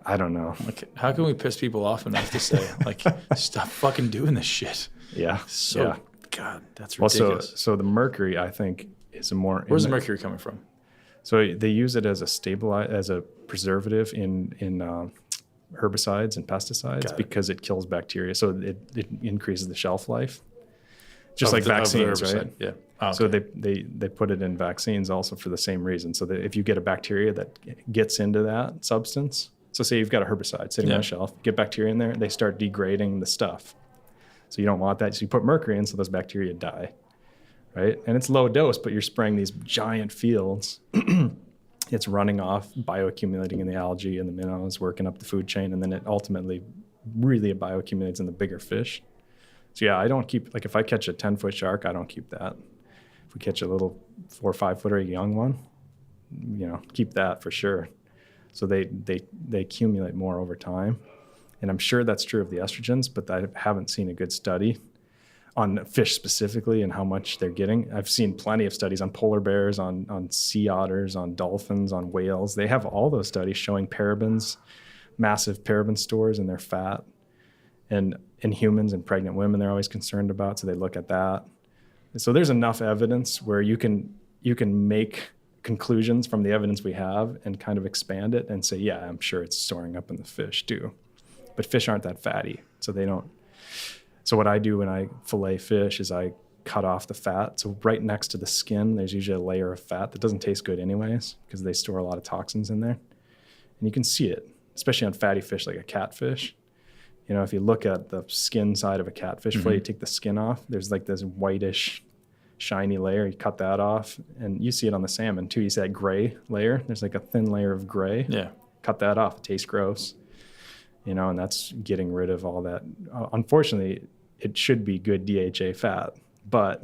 C: I don't know.
B: Like, how can we piss people off enough to say, like, stop fucking doing this shit?
C: Yeah.
B: God, that's ridiculous.
C: Well, so the mercury, I think, is a more...
B: Where's the mercury coming from?
C: So they use it as a preservative in herbicides and pesticides because it kills bacteria. So it increases the shelf life. Just like vaccines, right?
B: Yeah. Oh, okay.
C: So they put it in vaccines also for the same reason. So that if you get a bacteria that gets into that substance, so say you've got a herbicide sitting on a shelf, get bacteria in there, they start degrading the stuff. So you don't want that. So you put mercury in so those bacteria die, right? And it's low dose, but you're spraying these giant fields. It's running off, bioaccumulating in the algae and the minnows, working up the food chain, and then it ultimately really bioaccumulates in the bigger fish. So yeah, I don't keep, like if I catch a 10-foot shark, I don't keep that. If we catch a little 4 or 5 footer young one, you know, keep that for sure. So they accumulate more over time. And I'm sure that's true of the estrogens, but I haven't seen a good study on fish specifically and how much they're getting. I've seen plenty of studies on polar bears, on sea otters, on dolphins, on whales. They have all those studies showing parabens, massive paraben stores in their fat. And in humans and pregnant women, they're always concerned about, so they look at that. So there's enough evidence where you can make conclusions from the evidence we have and kind of expand it and say, yeah, I'm sure it's storing up in the fish too. But fish aren't that fatty, so they don't. So what I do when I fillet fish is I cut off the fat. So right next to the skin, there's usually a layer of fat that doesn't taste good anyways because they store a lot of toxins in there. And you can see it, especially on fatty fish like a catfish. You know, if you look at the skin side of a catfish fillet, you take the skin off, there's like this whitish, shiny layer. You cut that off, and you see it on the salmon too. You see that gray layer. There's like a thin layer of gray.
B: Yeah.
C: Cut that off. It tastes gross. You know, and that's getting rid of all that. Unfortunately, it should be good DHA fat, but,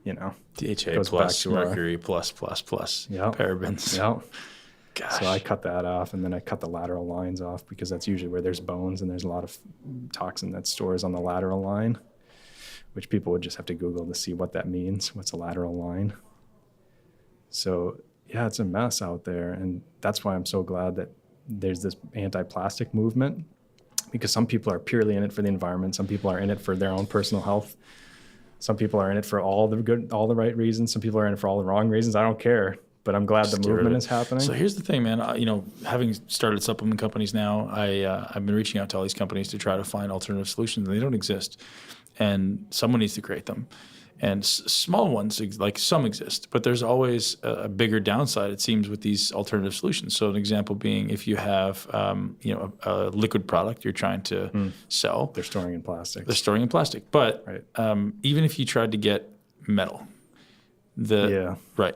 C: you know.
B: DHA plus mercury plus parabens.
C: Yep.
B: Gosh.
C: So I cut that off, and then I cut the lateral lines off because that's usually where there's bones and there's a lot of toxin that stores on the lateral line, which people would just have to Google to see what that means. What's a lateral line? So, yeah, it's a mess out there, and that's why I'm so glad that there's this anti-plastic movement, because some people are purely in it for the environment. Some people are in it for their own personal health. Some people are in it for all the right reasons. Some people are in it for all the wrong reasons. I don't care. But I'm glad the movement is happening.
B: So here's the thing, man. You know, having started supplement companies now, I've been reaching out to all these companies to try to find alternative solutions, and they don't exist. And someone needs to create them. And small ones, like some exist, but there's always a bigger downside, it seems, with these alternative solutions. So an example being, if you have, a liquid product you're trying to sell.
C: They're storing in plastic.
B: But
C: right.
B: Even if you tried to get metal, right.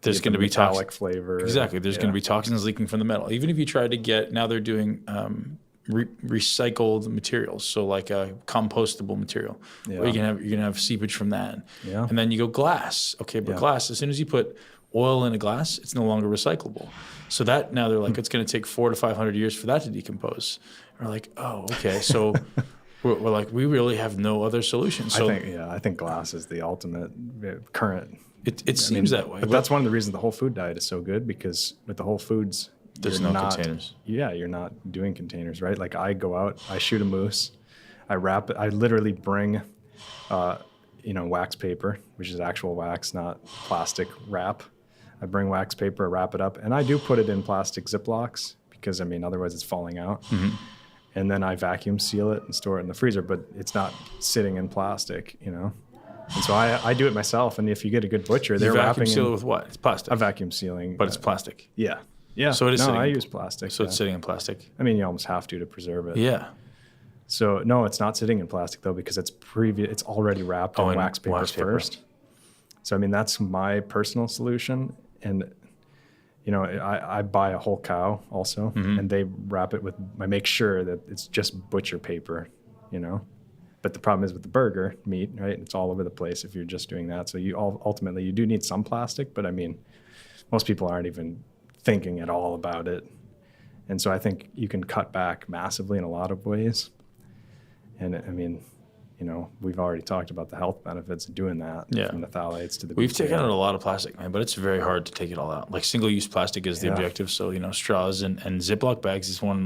B: There's going to be
C: metallic flavor.
B: Exactly. There's going to be toxins leaking from the metal. Even if you tried to get, now they're doing recycled materials, so like a compostable material, where you're gonna have seepage from that. And then you go glass. Okay, but glass, as soon as you put oil in a glass, it's no longer recyclable. So that now they're like, it's going to take 400 to 500 years for that to decompose. And we're like, oh, okay. So we're like, we really have no other solution. So
C: I think glass is the ultimate current.
B: It seems that way.
C: But that's one of the reasons the whole food diet is so good, because with the whole foods,
B: there's no containers.
C: Yeah, you're not doing containers, right? Like I go out, I shoot a moose, I wrap it. I literally bring, wax paper, which is actual wax, not plastic wrap. I bring wax paper, wrap it up, and I do put it in plastic Ziplocs because, otherwise it's falling out. Mm-hmm. And then I vacuum seal it and store it in the freezer, but it's not sitting in plastic, And so I do it myself. And if you get a good butcher, they're wrapping.
B: You vacuum seal it with what? It's plastic.
C: A vacuum sealing.
B: But it's plastic.
C: Yeah. Yeah.
B: So it is
C: I use plastic.
B: So it's sitting in plastic.
C: You almost have to preserve it.
B: Yeah.
C: So no, it's not sitting in plastic though, because it's already wrapped in wax paper first. So that's my personal solution. And I buy a whole cow also, and they wrap it with. I make sure that it's just butcher paper, But the problem is with the burger meat, right? It's all over the place if you're just doing that. So ultimately you do need some plastic, but most people aren't even thinking at all about it. And so I think you can cut back massively in a lot of ways. And we've already talked about the health benefits of doing that, from the phthalates to the
B: We've taken out a lot of plastic, man, but it's very hard to take it all out. Like single-use plastic is the objective. So, straws and Ziploc bags is one,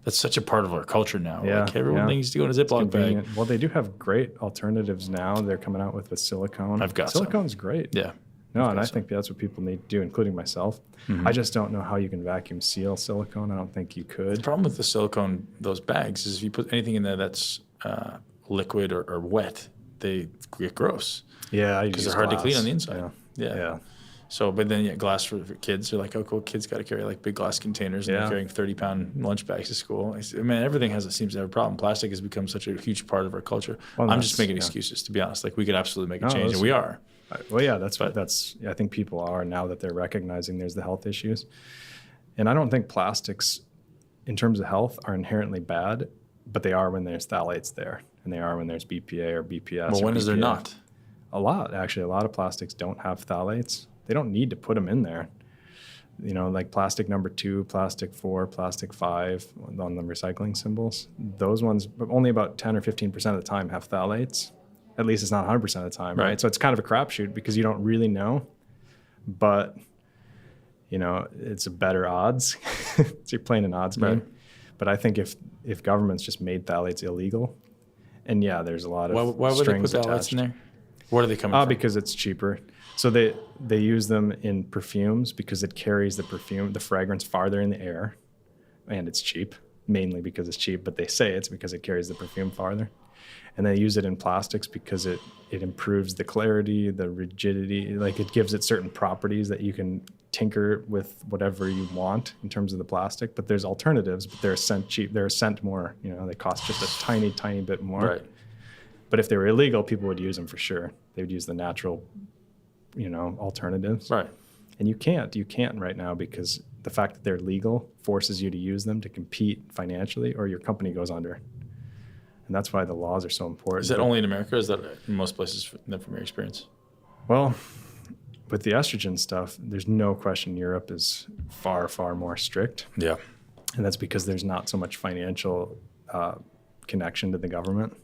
B: that's such a part of our culture now.
C: Yeah,
B: everyone needs to go in a Ziploc bag.
C: Well, they do have great alternatives now. They're coming out with silicone.
B: I've got
C: Silicone's great.
B: Yeah.
C: No, and I think that's what people need to do, including myself. Mm-hmm. I just don't know how you can vacuum seal silicone. I don't think you could.
B: The problem with the silicone, those bags, is if you put anything in there that's liquid or wet, they get gross.
C: Yeah,
B: because they're hard to clean on the inside.
C: Yeah.
B: So, but then glass for kids. They're like, oh, cool. Kids got to carry big glass containers, and they're carrying 30-pound lunch bags to school. Everything seems to have a problem. Plastic has become such a huge part of our culture. Well, I'm just making excuses, to be honest. We could absolutely make a change, and we are.
C: Well, yeah, I think people are, now that they're recognizing there's the health issues. And I don't think plastics, in terms of health, are inherently bad, but they are when there's phthalates there, and they are when there's BPA or BPS.
B: Well, when is there not?
C: A lot, actually. A lot of plastics don't have phthalates. They don't need to put them in there. Like plastic number 2, plastic 4, plastic 5 on the recycling symbols. Those ones, only about 10 or 15% of the time have phthalates. At least it's not 100% of the time, right? So it's kind of a crapshoot because you don't really know, but it's a better odds. So you're playing an odds game. But I think if governments just made phthalates illegal, and there's a lot of
B: why would they put phthalates in there? Where are they coming from?
C: Because it's cheaper. So they use them in perfumes because it carries the fragrance farther in the air, and it's cheap, mainly because it's cheap. But they say it's because it carries the perfume farther. And they use it in plastics because it improves the clarity, the rigidity, it gives it certain properties that you can tinker with whatever you want in terms of the plastic. But there's alternatives, but they're a cent cheap. They're a cent more. They cost just a tiny, tiny bit more.
B: Right.
C: But if they were illegal, people would use them for sure. They would use the natural, alternatives.
B: Right.
C: And you can't right now because the fact that they're legal forces you to use them to compete financially, or your company goes under. And that's why the laws are so important.
B: Is that only in America, or is that in most places from your experience?
C: Well, with the estrogen stuff, there's no question Europe is far, far more strict.
B: Yeah.
C: And that's because there's not so much financial connection to the government.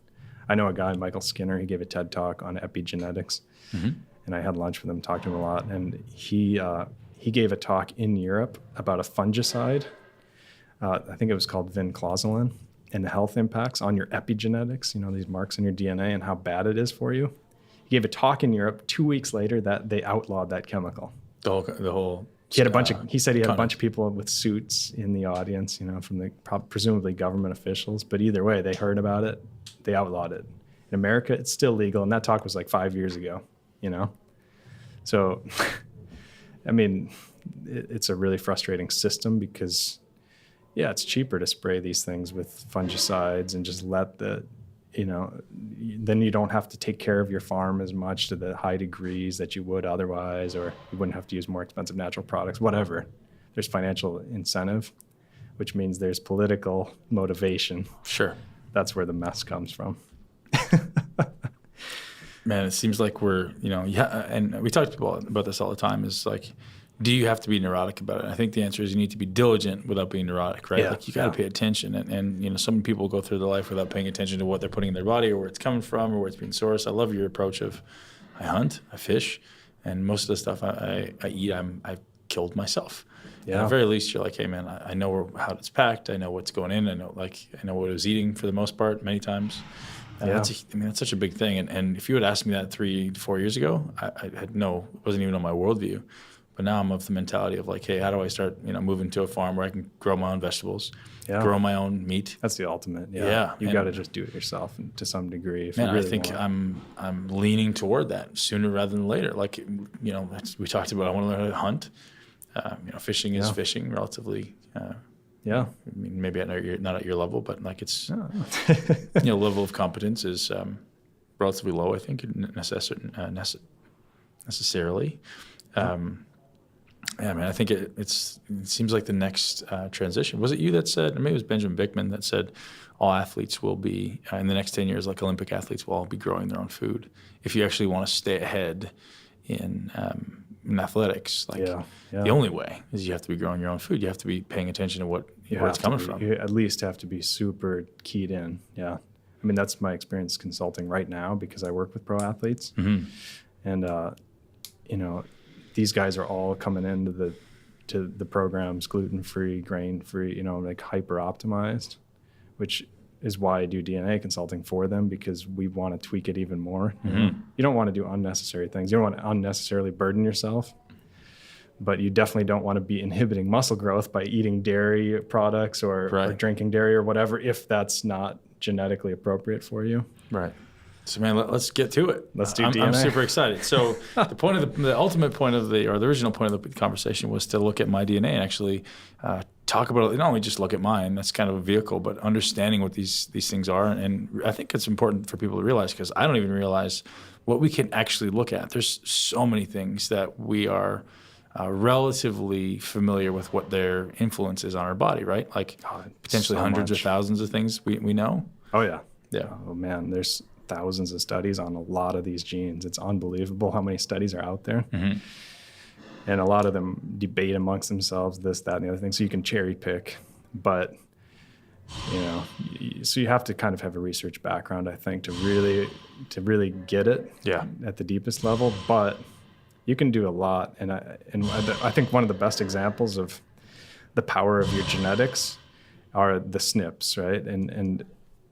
C: I know a guy, Michael Skinner, he gave a TED Talk on epigenetics. Mm-hmm. And I had lunch with him, talked to him a lot. And he gave a talk in Europe about a fungicide. I think it was called vinclozolin. And the health impacts on your epigenetics, these marks in your DNA, and how bad it is for you. He gave a talk in Europe 2 weeks later that they outlawed that chemical.
B: The whole.
C: He had he said he had a bunch of people with suits in the audience, from the presumably government officials. But either way, they heard about it, they outlawed it, In America, it's still legal. And that talk was like 5 years ago, you know? So, I mean, it's a really frustrating system because, yeah, it's cheaper to spray these things with fungicides and just let then you don't have to take care of your farm as much to the high degrees that you would otherwise, or you wouldn't have to use more expensive natural products, whatever. There's financial incentive, which means there's political motivation.
B: Sure.
C: That's where the mess comes from.
B: Man, it seems like we're, and we talk to people about this all the time, is like, do you have to be neurotic about it? I think the answer is you need to be diligent without being neurotic, right?
C: Yeah,
B: like you got to pay attention. And some people go through their life without paying attention to what they're putting in their body or where it's coming from or where it's being sourced. I love your approach of I hunt, I fish, and most of the stuff I eat, I've killed myself. Yeah. At the very least, you're like, hey, man, I know how it's packed. I know what's going in. I know what I was eating for the most part many times. That's such a big thing. And if you had asked me that 3 to 4 years ago, I wasn't even on my worldview. But now I'm of the mentality of like, hey, how do I start, moving to a farm where I can grow my own vegetables, grow my own meat?
C: That's the ultimate. Yeah. You got to just do it yourself to some degree. If you really
B: I think I'm leaning toward that sooner rather than later. Like, we talked about, I want to learn how to hunt. Fishing is fishing relatively. I mean, maybe not at your level, but like it's, level of competence is relatively low, I think, necessarily. Yeah, man, I think it seems like the next transition. Was it you that said, or maybe it was Benjamin Bickman that said, all athletes will be, in the next 10 years, like Olympic athletes will all be growing their own food. If you actually want to stay ahead in athletics, the only way is you have to be growing your own food. You have to be paying attention to where it's coming from.
C: You at least have to be super keyed in. Yeah. I mean, that's my experience consulting right now because I work with pro athletes. Mm-hmm. And, these guys are all coming into the programs gluten-free, grain-free, like hyper-optimized, which is why I do DNA consulting for them because we want to tweak it even more. Mm-hmm. You don't want to do unnecessary things. You don't want to unnecessarily burden yourself, but you definitely don't want to be inhibiting muscle growth by eating dairy products or drinking dairy or whatever if that's not genetically appropriate for you.
B: Right. So, man, let's get to it.
C: Let's do DNA.
B: I'm super excited. So the ultimate point of the original point of the conversation was to look at my DNA and actually talk about it. Not only just look at mine, that's kind of a vehicle, but understanding what these things are. And I think it's important for people to realize because I don't even realize what we can actually look at. There's so many things that we are relatively familiar with what their influence is on our body, right? Like potentially hundreds or thousands of things we know.
C: Oh, yeah.
B: Yeah.
C: Oh, man, there's thousands of studies on a lot of these genes. It's unbelievable how many studies are out there. Mm-hmm. And a lot of them debate amongst themselves, this, that, and the other thing. So you can cherry pick. But, so you have to kind of have a research background, I think, to really get it at the deepest level. But you can do a lot. And I think one of the best examples of the power of your genetics are the SNPs, right?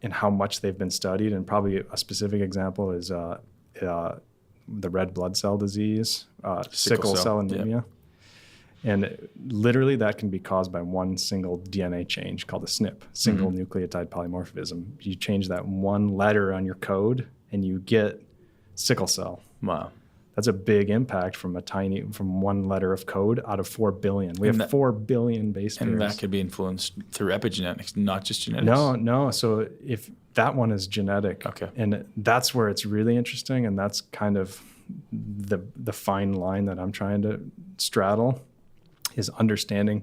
C: And how much they've been studied. And probably a specific example is the red blood cell disease, sickle cell anemia. Yeah. And literally that can be caused by one single DNA change called a SNP, single nucleotide polymorphism. You change that one letter on your code and you get sickle cell.
B: Wow.
C: That's a big impact from one letter of code out of 4 billion. We have 4 billion base pairs.
B: And that could be influenced through epigenetics, not just genetics.
C: No. So if that one is genetic, and that's where it's really interesting, and that's kind of the fine line that I'm trying to straddle, is understanding.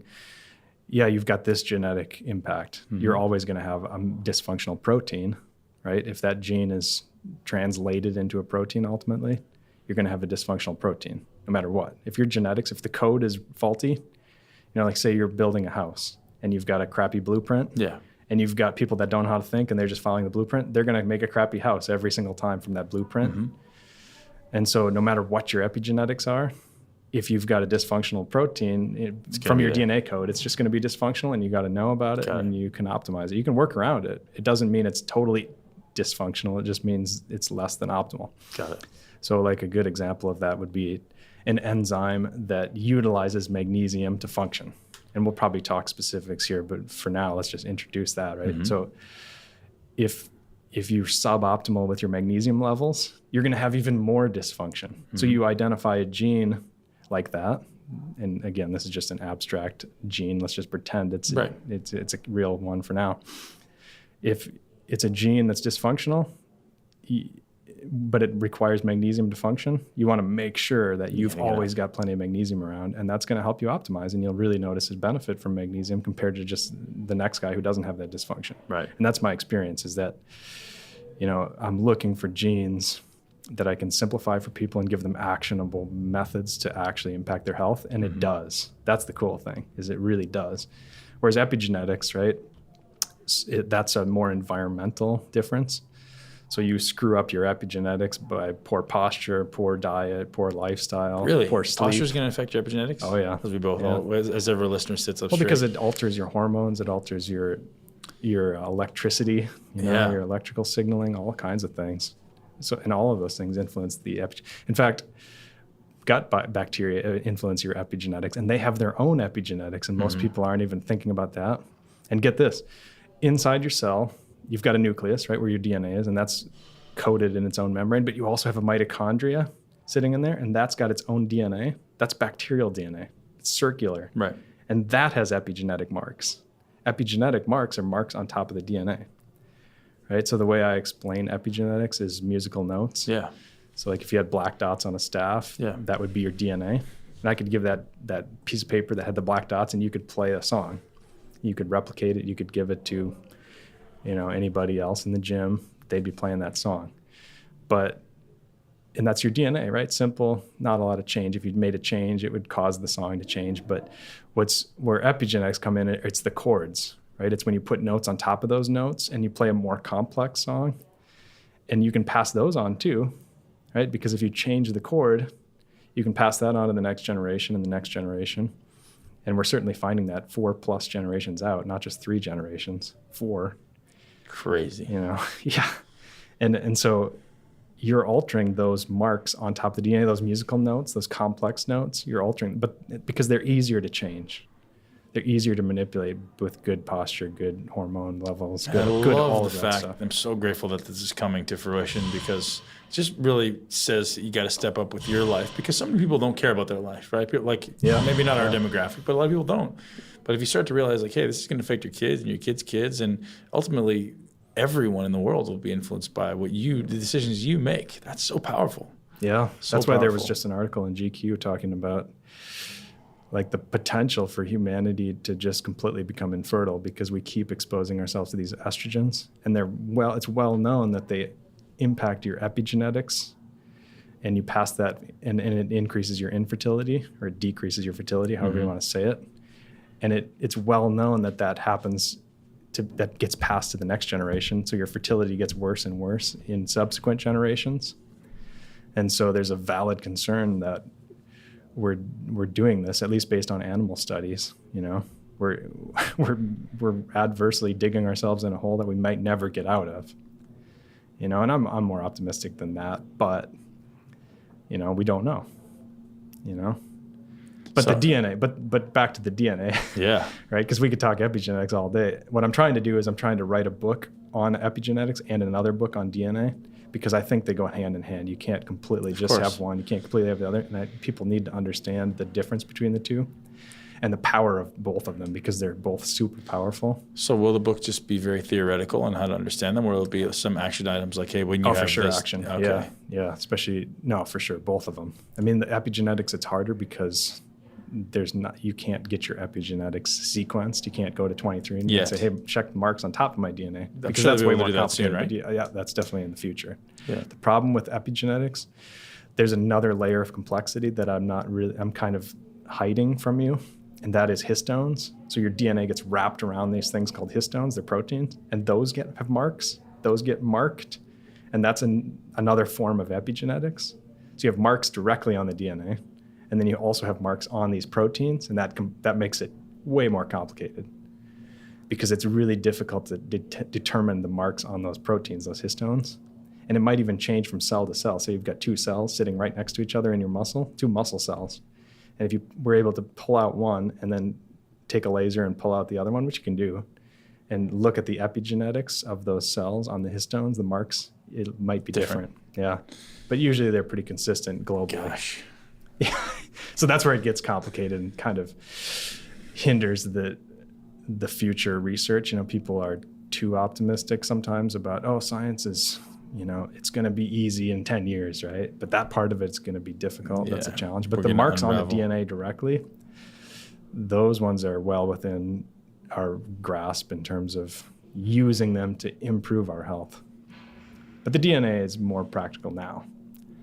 C: Yeah, you've got this genetic impact. Mm-hmm. You're always going to have a dysfunctional protein, right? If that gene is translated into a protein ultimately, you're going to have a dysfunctional protein no matter what. If your genetics, if the code is faulty, like say you're building a house and you've got a crappy blueprint and you've got people that don't know how to think and they're just following the blueprint, they're going to make a crappy house every single time from that blueprint. Mm-hmm. And so no matter what your epigenetics are, if you've got a dysfunctional protein from your DNA code, it's just going to be dysfunctional and you got to know about it and you can optimize it. You can work around it. It doesn't mean it's totally dysfunctional. It just means it's less than optimal.
B: Got it.
C: So like a good example of that would be an enzyme that utilizes magnesium to function. And we'll probably talk specifics here, but for now, let's just introduce that, right? Mm-hmm. So if if you're suboptimal with your magnesium levels, you're going to have even more dysfunction. So you identify a gene like that. And again, this is just an abstract gene. Let's just pretend it's a real one for now. If it's a gene that's dysfunctional, but it requires magnesium to function, you want to make sure that you've always got plenty of magnesium around, and that's going to help you optimize, and you'll really notice his benefit from magnesium compared to just the next guy who doesn't have that dysfunction.
B: Right.
C: And that's my experience, is that, I'm looking for genes that I can simplify for people and give them actionable methods to actually impact their health, and it does. That's the cool thing, is it really does. Whereas epigenetics, right, that's a more environmental difference. So you screw up your epigenetics by poor posture, poor diet, poor lifestyle,
B: really?
C: Poor sleep.
B: Posture's going to affect your epigenetics?
C: Oh, yeah.
B: Because we both, as every listener sits up straight.
C: Well, because it alters your hormones, it alters your electricity, your electrical signaling, all kinds of things. So, and all of those things influence the In fact, gut bacteria influence your epigenetics, and they have their own epigenetics, and most people aren't even thinking about that. And get this, inside your cell, you've got a nucleus, right, where your DNA is, and that's coated in its own membrane, but you also have a mitochondria sitting in there, and that's got its own DNA. That's bacterial DNA. It's circular.
B: Right.
C: And that has epigenetic marks. Epigenetic marks are marks on top of the DNA, right? So the way I explain epigenetics is musical notes.
B: Yeah.
C: So like if you had black dots on a staff, that would be your DNA. And I could give that piece of paper that had the black dots, and you could play a song. You could replicate it. You could give it to anybody else in the gym, they'd be playing that song. And that's your DNA, right? Simple, not a lot of change. If you'd made a change, it would cause the song to change. But where epigenetics come in, it's the chords, right? It's when you put notes on top of those notes and you play a more complex song, and you can pass those on too, right? Because if you change the chord, you can pass that on to the next generation and the next generation. And we're certainly finding that 4+ generations out, not just 3 generations, 4.
B: Crazy.
C: Yeah. And so you're altering those marks on top of the DNA, those musical notes, those complex notes, you're altering, but because they're easier to change. They're easier to manipulate with good posture, good hormone levels, good all of that stuff.
B: I'm so grateful that this is coming to fruition, because it just really says that you got to step up with your life, because some people don't care about their life, right? People maybe not our demographic, but a lot of people don't. But if you start to realize, like, hey, this is going to affect your kids and your kids' kids, and ultimately everyone in the world will be influenced by the decisions you make. That's so powerful.
C: Yeah, that's why there was just an article in GQ talking about like the potential for humanity to just completely become infertile because we keep exposing ourselves to these estrogens, and it's well known that they impact your epigenetics, and you pass that, and it increases your infertility, or it decreases your fertility, however you want to say it. And it's well known that happens, that gets passed to the next generation. So your fertility gets worse and worse in subsequent generations. And so there's a valid concern that we're doing this, at least based on animal studies. We're adversely digging ourselves in a hole that we might never get out of. And I'm more optimistic than that, but we don't know. But the DNA, but back to the DNA. Yeah. Right? Because we could talk epigenetics all day. What I'm trying to do is I'm trying to write a book on epigenetics and another book on DNA, because I think they go hand in hand. You can't completely just have one. You can't completely have the other. And people need to understand the difference between the two and the power of both of them, because they're both super powerful.
B: So will the book just be very theoretical on how to understand them, or will it be some action items like, hey, when you have
C: for sure,
B: this,
C: action. Okay. Yeah, for sure, both of them. I mean, the epigenetics, it's harder because you can't get your epigenetics sequenced. You can't go to 23 and say, hey, check the marks on top of my DNA. Because that's way more complicated. Right? Yeah, that's definitely in the future. Yeah. The problem with epigenetics, there's another layer of complexity that I'm kind of hiding from you, and that is histones. So your DNA gets wrapped around these things called histones, they're proteins, and those have marks. Those get marked, and that's another form of epigenetics. So you have marks directly on the DNA, and then you also have marks on these proteins, and that makes it way more complicated, because it's really difficult to determine the marks on those proteins, those histones. And it might even change from cell to cell. So you've got 2 cells sitting right next to each other in your muscle, 2 muscle cells. And if you were able to pull out one and then take a laser and pull out the other one, which you can do, and look at the epigenetics of those cells on the histones, the marks, it might be different. Yeah. But usually they're pretty consistent globally.
B: Gosh.
C: Yeah. So that's where it gets complicated and kind of hinders the future research. People are too optimistic sometimes about, science is, it's going to be easy in 10 years, right? But that part of it's going to be difficult. Yeah. That's a challenge. But the marks on the DNA directly, those ones are well within our grasp in terms of using them to improve our health. But the DNA is more practical now.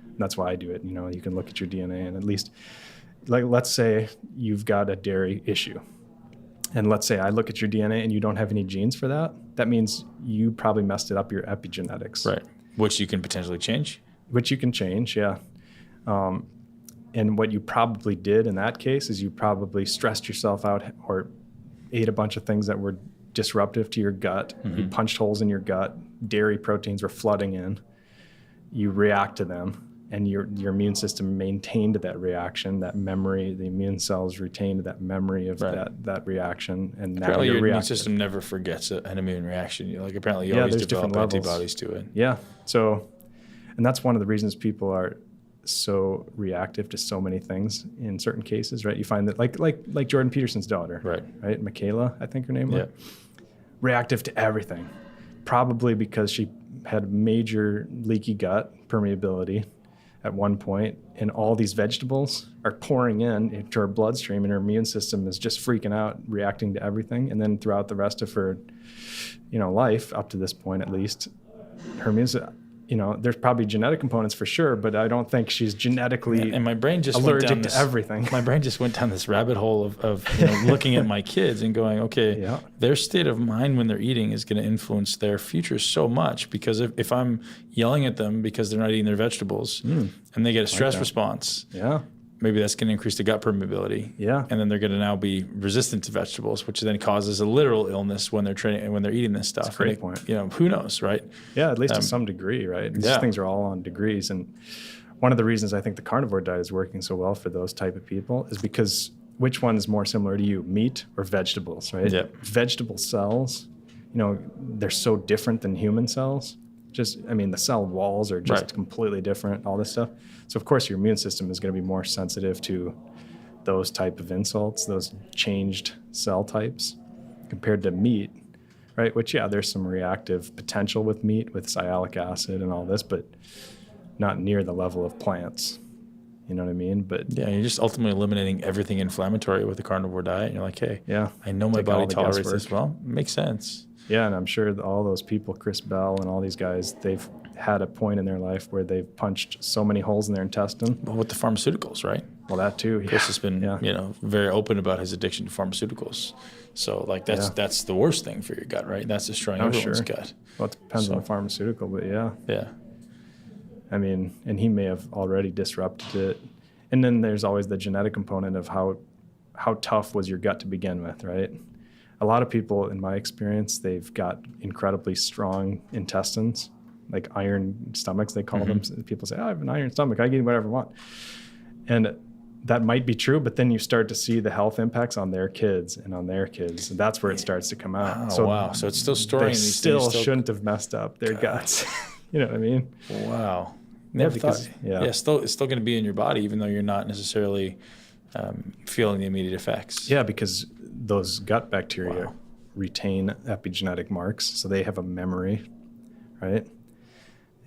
C: And that's why I do it. You can look at your DNA and at least, like, let's say you've got a dairy issue. And let's say I look at your DNA and you don't have any genes for that. That means you probably messed it up your epigenetics.
B: Right. Which you can potentially change.
C: Which you can change, yeah. And what you probably did in that case is you probably stressed yourself out or ate a bunch of things that were disruptive to your gut. Mm-hmm. You punched holes in your gut. Dairy proteins were flooding in. You react to them. And your immune system maintained that reaction, that memory. The immune cells retained that memory of that reaction. And
B: apparently your immune system never forgets an immune reaction. Apparently you always develop antibodies to it.
C: Yeah. So, and that's one of the reasons people are so reactive to so many things in certain cases, right? You find that like Jordan Peterson's daughter, right? Michaela, I think her name was. Reactive to everything, probably because she had major leaky gut permeability at one point, and all these vegetables are pouring into her bloodstream, and her immune system is just freaking out, reacting to everything. And then throughout the rest of her, life, up to this point at least, her immune system, there's probably genetic components for sure, but I don't think she's genetically
B: and my brain just
C: allergic
B: went down
C: to everything.
B: My brain just went down this rabbit hole of looking at my kids and going, okay, their state of mind when they're eating is going to influence their future so much, because if I'm yelling at them because they're not eating their vegetables and they get a stress response, maybe that's going to increase the gut permeability. Yeah. And then they're going to now be resistant to vegetables, which then causes a literal illness when they're eating this stuff.
C: That's a great point.
B: Who knows, right?
C: Yeah, at least to some degree, right? These things are all on degrees. And one of the reasons I think the carnivore diet is working so well for those type of people is because which one is more similar to you, meat or vegetables, right? Yeah. Vegetable cells, they're so different than human cells. The cell walls are just completely different, all this stuff. So, of course, your immune system is going to be more sensitive to those type of insults, those changed cell types, compared to meat, right? Which, there's some reactive potential with meat, with sialic acid and all this, but not near the level of plants. You know what I mean? But
B: you're just ultimately eliminating everything inflammatory with the carnivore diet. And you're like, hey, I know my body tolerates this well. Makes sense.
C: Yeah, and I'm sure all those people, Chris Bell and all these guys, they've had a point in their life where they've punched so many holes in their intestine.
B: Well, with the pharmaceuticals, right?
C: Well, that too.
B: Chris has been, very open about his addiction to pharmaceuticals. So, that's the worst thing for your gut, right? That's destroying everyone's gut.
C: Well, it depends on the pharmaceutical, but yeah. And he may have already disrupted it. And then there's always the genetic component of how tough was your gut to begin with, right? A lot of people, in my experience, they've got incredibly strong intestines, like iron stomachs, they call them. People say, I have an iron stomach, I can eat whatever I want. And that might be true, but then you start to see the health impacts on their kids and on their kids. And that's where it starts to come out.
B: Oh, wow. So it's still storing these things.
C: They still shouldn't have messed up their guts. You know what I mean?
B: Wow. Never thought. It's still going to be in your body, even though you're not necessarily feeling the immediate effects.
C: Yeah, because those gut bacteria retain epigenetic marks, so they have a memory, right?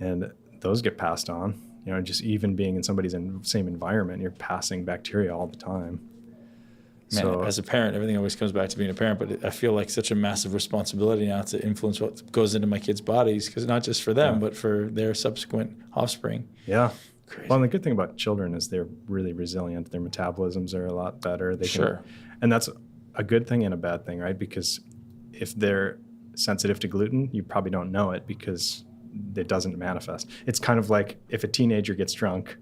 C: And those get passed on. Just even being in somebody's same environment, you're passing bacteria all the time.
B: Man, so, as a parent, everything always comes back to being a parent, but I feel like such a massive responsibility now to influence what goes into my kids' bodies, because not just for them, but for their subsequent offspring. Yeah. Crazy. Well, and the good thing about children is they're really resilient. Their metabolisms are a lot better. And that's a good thing and a bad thing, right? Because if they're sensitive to gluten, you probably don't know it because it doesn't manifest. It's kind of like if a teenager gets drunk,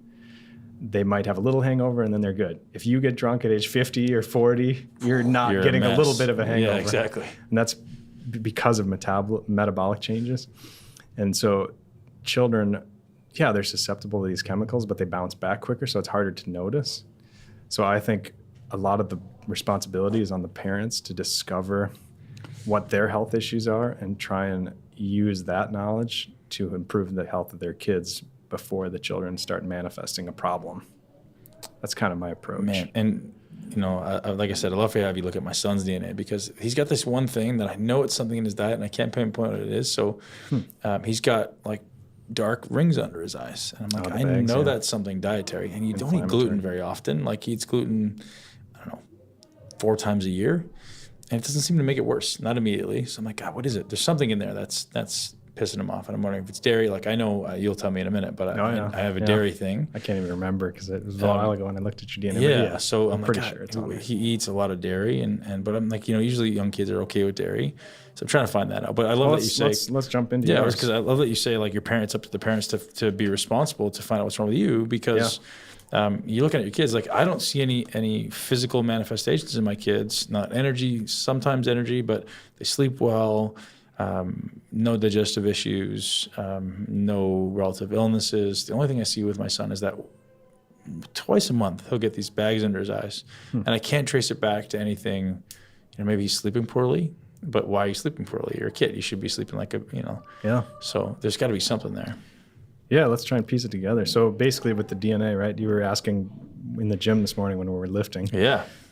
B: they might have a little hangover and then they're good. If you get drunk at age 50 or 40, you're getting a little bit of a hangover. Yeah, exactly. And that's because of metabolic changes. And so children, they're susceptible to these chemicals, but they bounce back quicker, so it's harder to notice. So I think a lot of the responsibility is on the parents to discover
C: what their health issues are and try and use that knowledge to improve the health of their kids before the children start manifesting a problem. That's kind of my approach.
B: Man, and like I said, I love to have you look at my son's DNA, because he's got this one thing that I know it's something in his diet and I can't pinpoint what it is. So he's got like dark rings under his eyes. And I'm like, I know that's something dietary. And you don't eat gluten very often. Like he eats gluten, I don't know, 4 times a year. And it doesn't seem to make it worse, not immediately. So I'm like, God, what is it? There's something in there that's pissing him off. And I'm wondering if it's dairy. Like I know you'll tell me in a minute, but I have a dairy thing.
C: I can't even remember because it was a while ago when I looked at your DNA.
B: Yeah, so I'm
C: pretty
B: like,
C: sure it's on there.
B: He eats a lot of dairy, but I'm like, usually young kids are okay with dairy. So I'm trying to find that out. But I love that you say.
C: Let's jump into yours.
B: Because I love that you say like it's up to the parents to be responsible to find out what's wrong with you, because you look at your kids, like I don't see any physical manifestations in my kids, not sometimes energy, but they sleep well, no digestive issues, no relative illnesses. The only thing I see with my son is that twice a month he'll get these bags under his eyes, and I can't trace it back to anything. Maybe he's sleeping poorly, but why are you sleeping poorly? You're a kid. You should be sleeping like
C: Yeah.
B: So there's got to be something there.
C: Yeah, let's try and piece it together. So basically with the DNA, right, you were asking in the gym this morning when we were lifting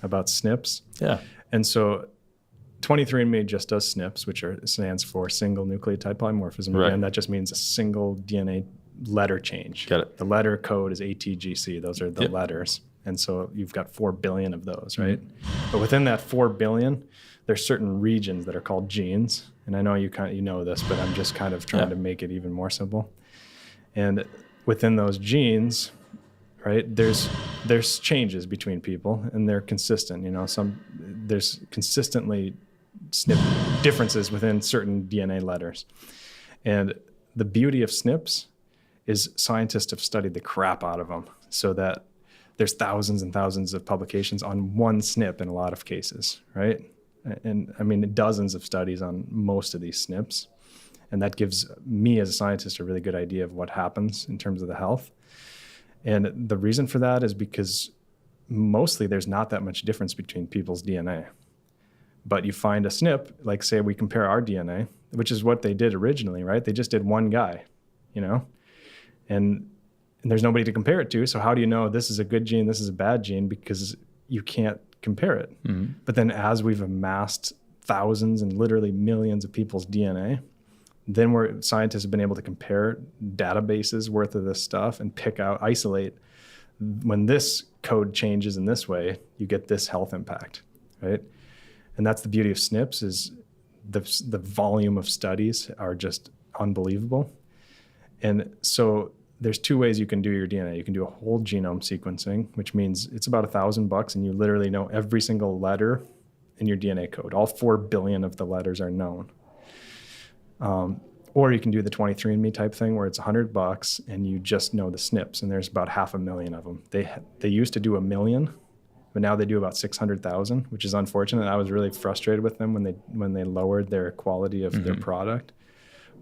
C: about SNPs.
B: Yeah.
C: And so 23andMe just does SNPs, which stands for single nucleotide polymorphism.
B: Right.
C: And that just means a single DNA letter change.
B: Got it.
C: The letter code is ATGC. Those are the letters. And so you've got 4 billion of those, right? But within that 4 billion, there's certain regions that are called genes. And I know you know this, but I'm just kind of trying to make it even more simple. And within those genes, right, there's changes between people, and they're consistent. There's consistently SNP differences within certain DNA letters. And the beauty of SNPs is scientists have studied the crap out of them, so that there's thousands and thousands of publications on one SNP in a lot of cases, right? And I mean, dozens of studies on most of these SNPs. And that gives me as a scientist a really good idea of what happens in terms of the health. And the reason for that is because mostly there's not that much difference between people's DNA. But you find a SNP, like say we compare our DNA, which is what they did originally, right? They just did one guy, and there's nobody to compare it to. So how do you know this is a good gene, this is a bad gene? Because you can't compare it. Mm-hmm. But then as we've amassed thousands and literally millions of people's DNA, then scientists have been able to compare databases worth of this stuff and isolate when this code changes in this way, you get this health impact, right? And that's the beauty of SNPs is the volume of studies are just unbelievable. And so there's 2 ways you can do your DNA. You can do a whole genome sequencing, which means it's about $1,000 and you literally know every single letter in your DNA code. All 4 billion of the letters are known. Or you can do the 23andMe type thing where it's $100 and you just know the SNPs, and there's about 500,000 of them. They used to do 1 million, but now they do about 600,000, which is unfortunate. I was really frustrated with them when they lowered their quality of their product.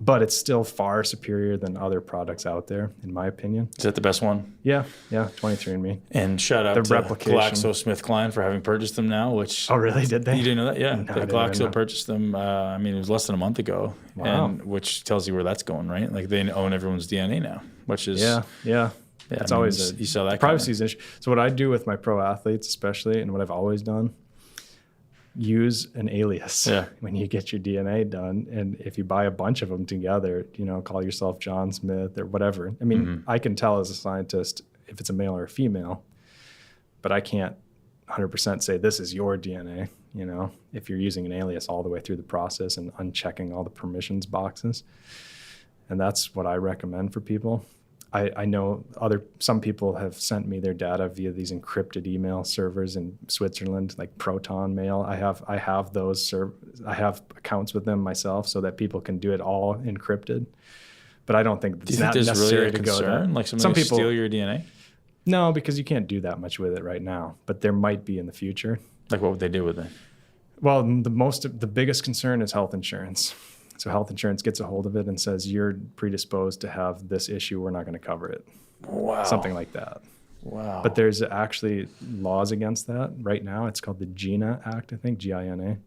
C: But it's still far superior than other products out there, in my opinion.
B: Is that the best one?
C: Yeah, 23andMe.
B: And shout out to GlaxoSmithKline for having purchased them now, which...
C: Oh, really? Did they?
B: You didn't know that? Yeah.
C: No,
B: Glaxo purchased them, it was less than a month ago.
C: Wow.
B: And which tells you where that's going, right? Like they own everyone's DNA now, which is...
C: Yeah. It's always
B: you saw that
C: privacy is an issue. So what I do with my pro athletes especially, and what I've always done, use an alias when you get your DNA done. And if you buy a bunch of them together, call yourself John Smith or whatever. I mean, I can tell as a scientist if it's a male or a female, but I can't 100% say this is your DNA, if you're using an alias all the way through the process and unchecking all the permissions boxes. And that's what I recommend for people. I know some people have sent me their data via these encrypted email servers in Switzerland, like Proton Mail. I have those I have accounts with them myself so that people can do it all encrypted. But I don't think it's not necessary to go there.
B: Like some people steal your DNA?
C: No, because you can't do that much with it right now. But there might be in the future.
B: Like what would they do with it?
C: Well, the biggest concern is health insurance. So health insurance gets a hold of it and says, you're predisposed to have this issue. We're not going to cover it.
B: Wow.
C: Something like that.
B: Wow.
C: But there's actually laws against that right now. It's called the GINA Act, I think, GINA.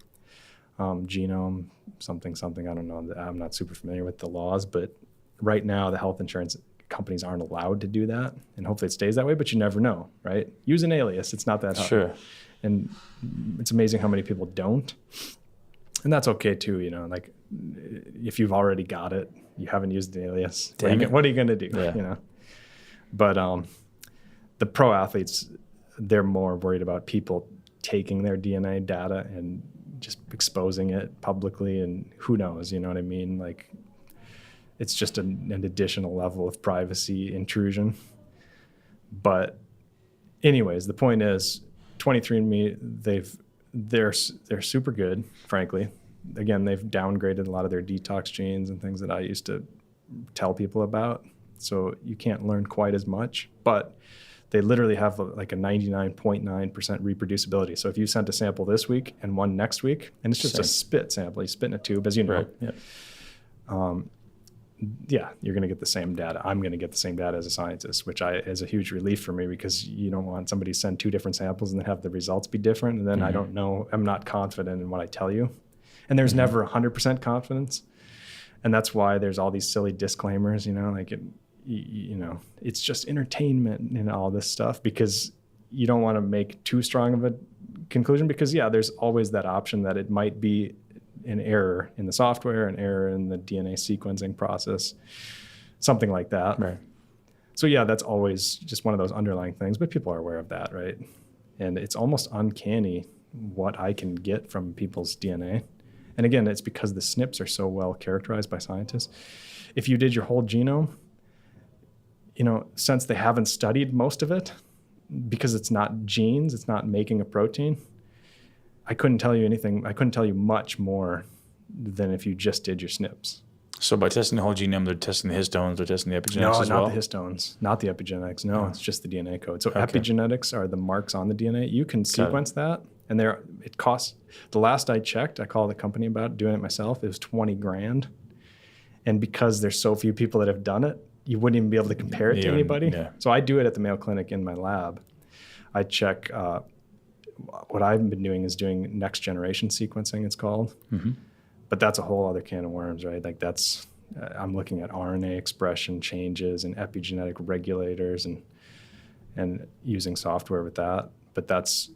C: genome, something. I don't know. I'm not super familiar with the laws, but right now the health insurance companies aren't allowed to do that. And hopefully it stays that way, but you never know, right? Use an alias. It's not that hard.
B: Sure.
C: And it's amazing how many people don't. And that's okay too, like if you've already got it, you haven't used an alias, what are you going to do?
B: Yeah.
C: But the pro athletes, they're more worried about people taking their DNA data and just exposing it publicly, and who knows, you know what I mean? Like, it's just an additional level of privacy intrusion. But anyways, the point is 23andMe, they're super good, frankly. Again, they've downgraded a lot of their detox genes and things that I used to tell people about. So you can't learn quite as much, but they literally have like a 99.9% reproducibility. So if you sent a sample this week and one next week, and it's just a spit sample, you spit in a tube, as you know.
B: Right.
C: Yeah. You're going to get the same data. I'm going to get the same data as a scientist, which is a huge relief for me, because you don't want somebody to send two different samples and then have the results be different. And then I don't know, I'm not confident in what I tell you. And there's never 100% confidence. And that's why there's all these silly disclaimers, like it's just entertainment and all this stuff, because you don't want to make too strong of a conclusion, because there's always that option that it might be an error in the software, an error in the DNA sequencing process, something like that.
B: Right.
C: So that's always just one of those underlying things, but people are aware of that, right? And it's almost uncanny what I can get from people's DNA. And again, it's because the SNPs are so well characterized by scientists. If you did your whole genome, since they haven't studied most of it, because it's not genes, it's not making a protein, I couldn't tell you anything. I couldn't tell you much more than if you just did your SNPs.
B: So by testing the whole genome, they're testing the histones, they're testing the epigenetics as well?
C: No, not the histones, not the epigenetics. No, it's just the DNA code. So epigenetics are the marks on the DNA. You can sequence that, and it costs, the last I checked, I called the company about doing it myself, it was $20,000. And because there's so few people that have done it, you wouldn't even be able to compare it to anybody. Yeah. So I do it at the Mayo Clinic in my lab. I check, what I've been doing is doing next generation sequencing, it's called. Mm-hmm. But that's a whole other can of worms, right? Like I'm looking at RNA expression changes and epigenetic regulators and using software with that. But that's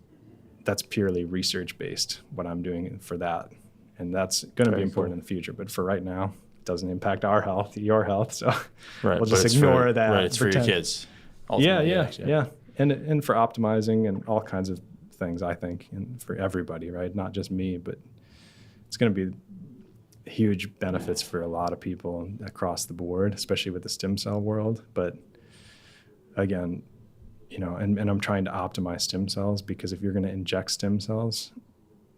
C: purely research based, what I'm doing for that. And that's going to be important in the future. But for right now, it doesn't impact our health, your health. So we'll just ignore that.
B: Right, it's for your kids.
C: Yeah. And for optimizing and all kinds of things, I think, and for everybody, right? Not just me, but it's going to be huge benefits for a lot of people across the board, especially with the stem cell world. But again, and I'm trying to optimize stem cells, because if you're going to inject stem cells,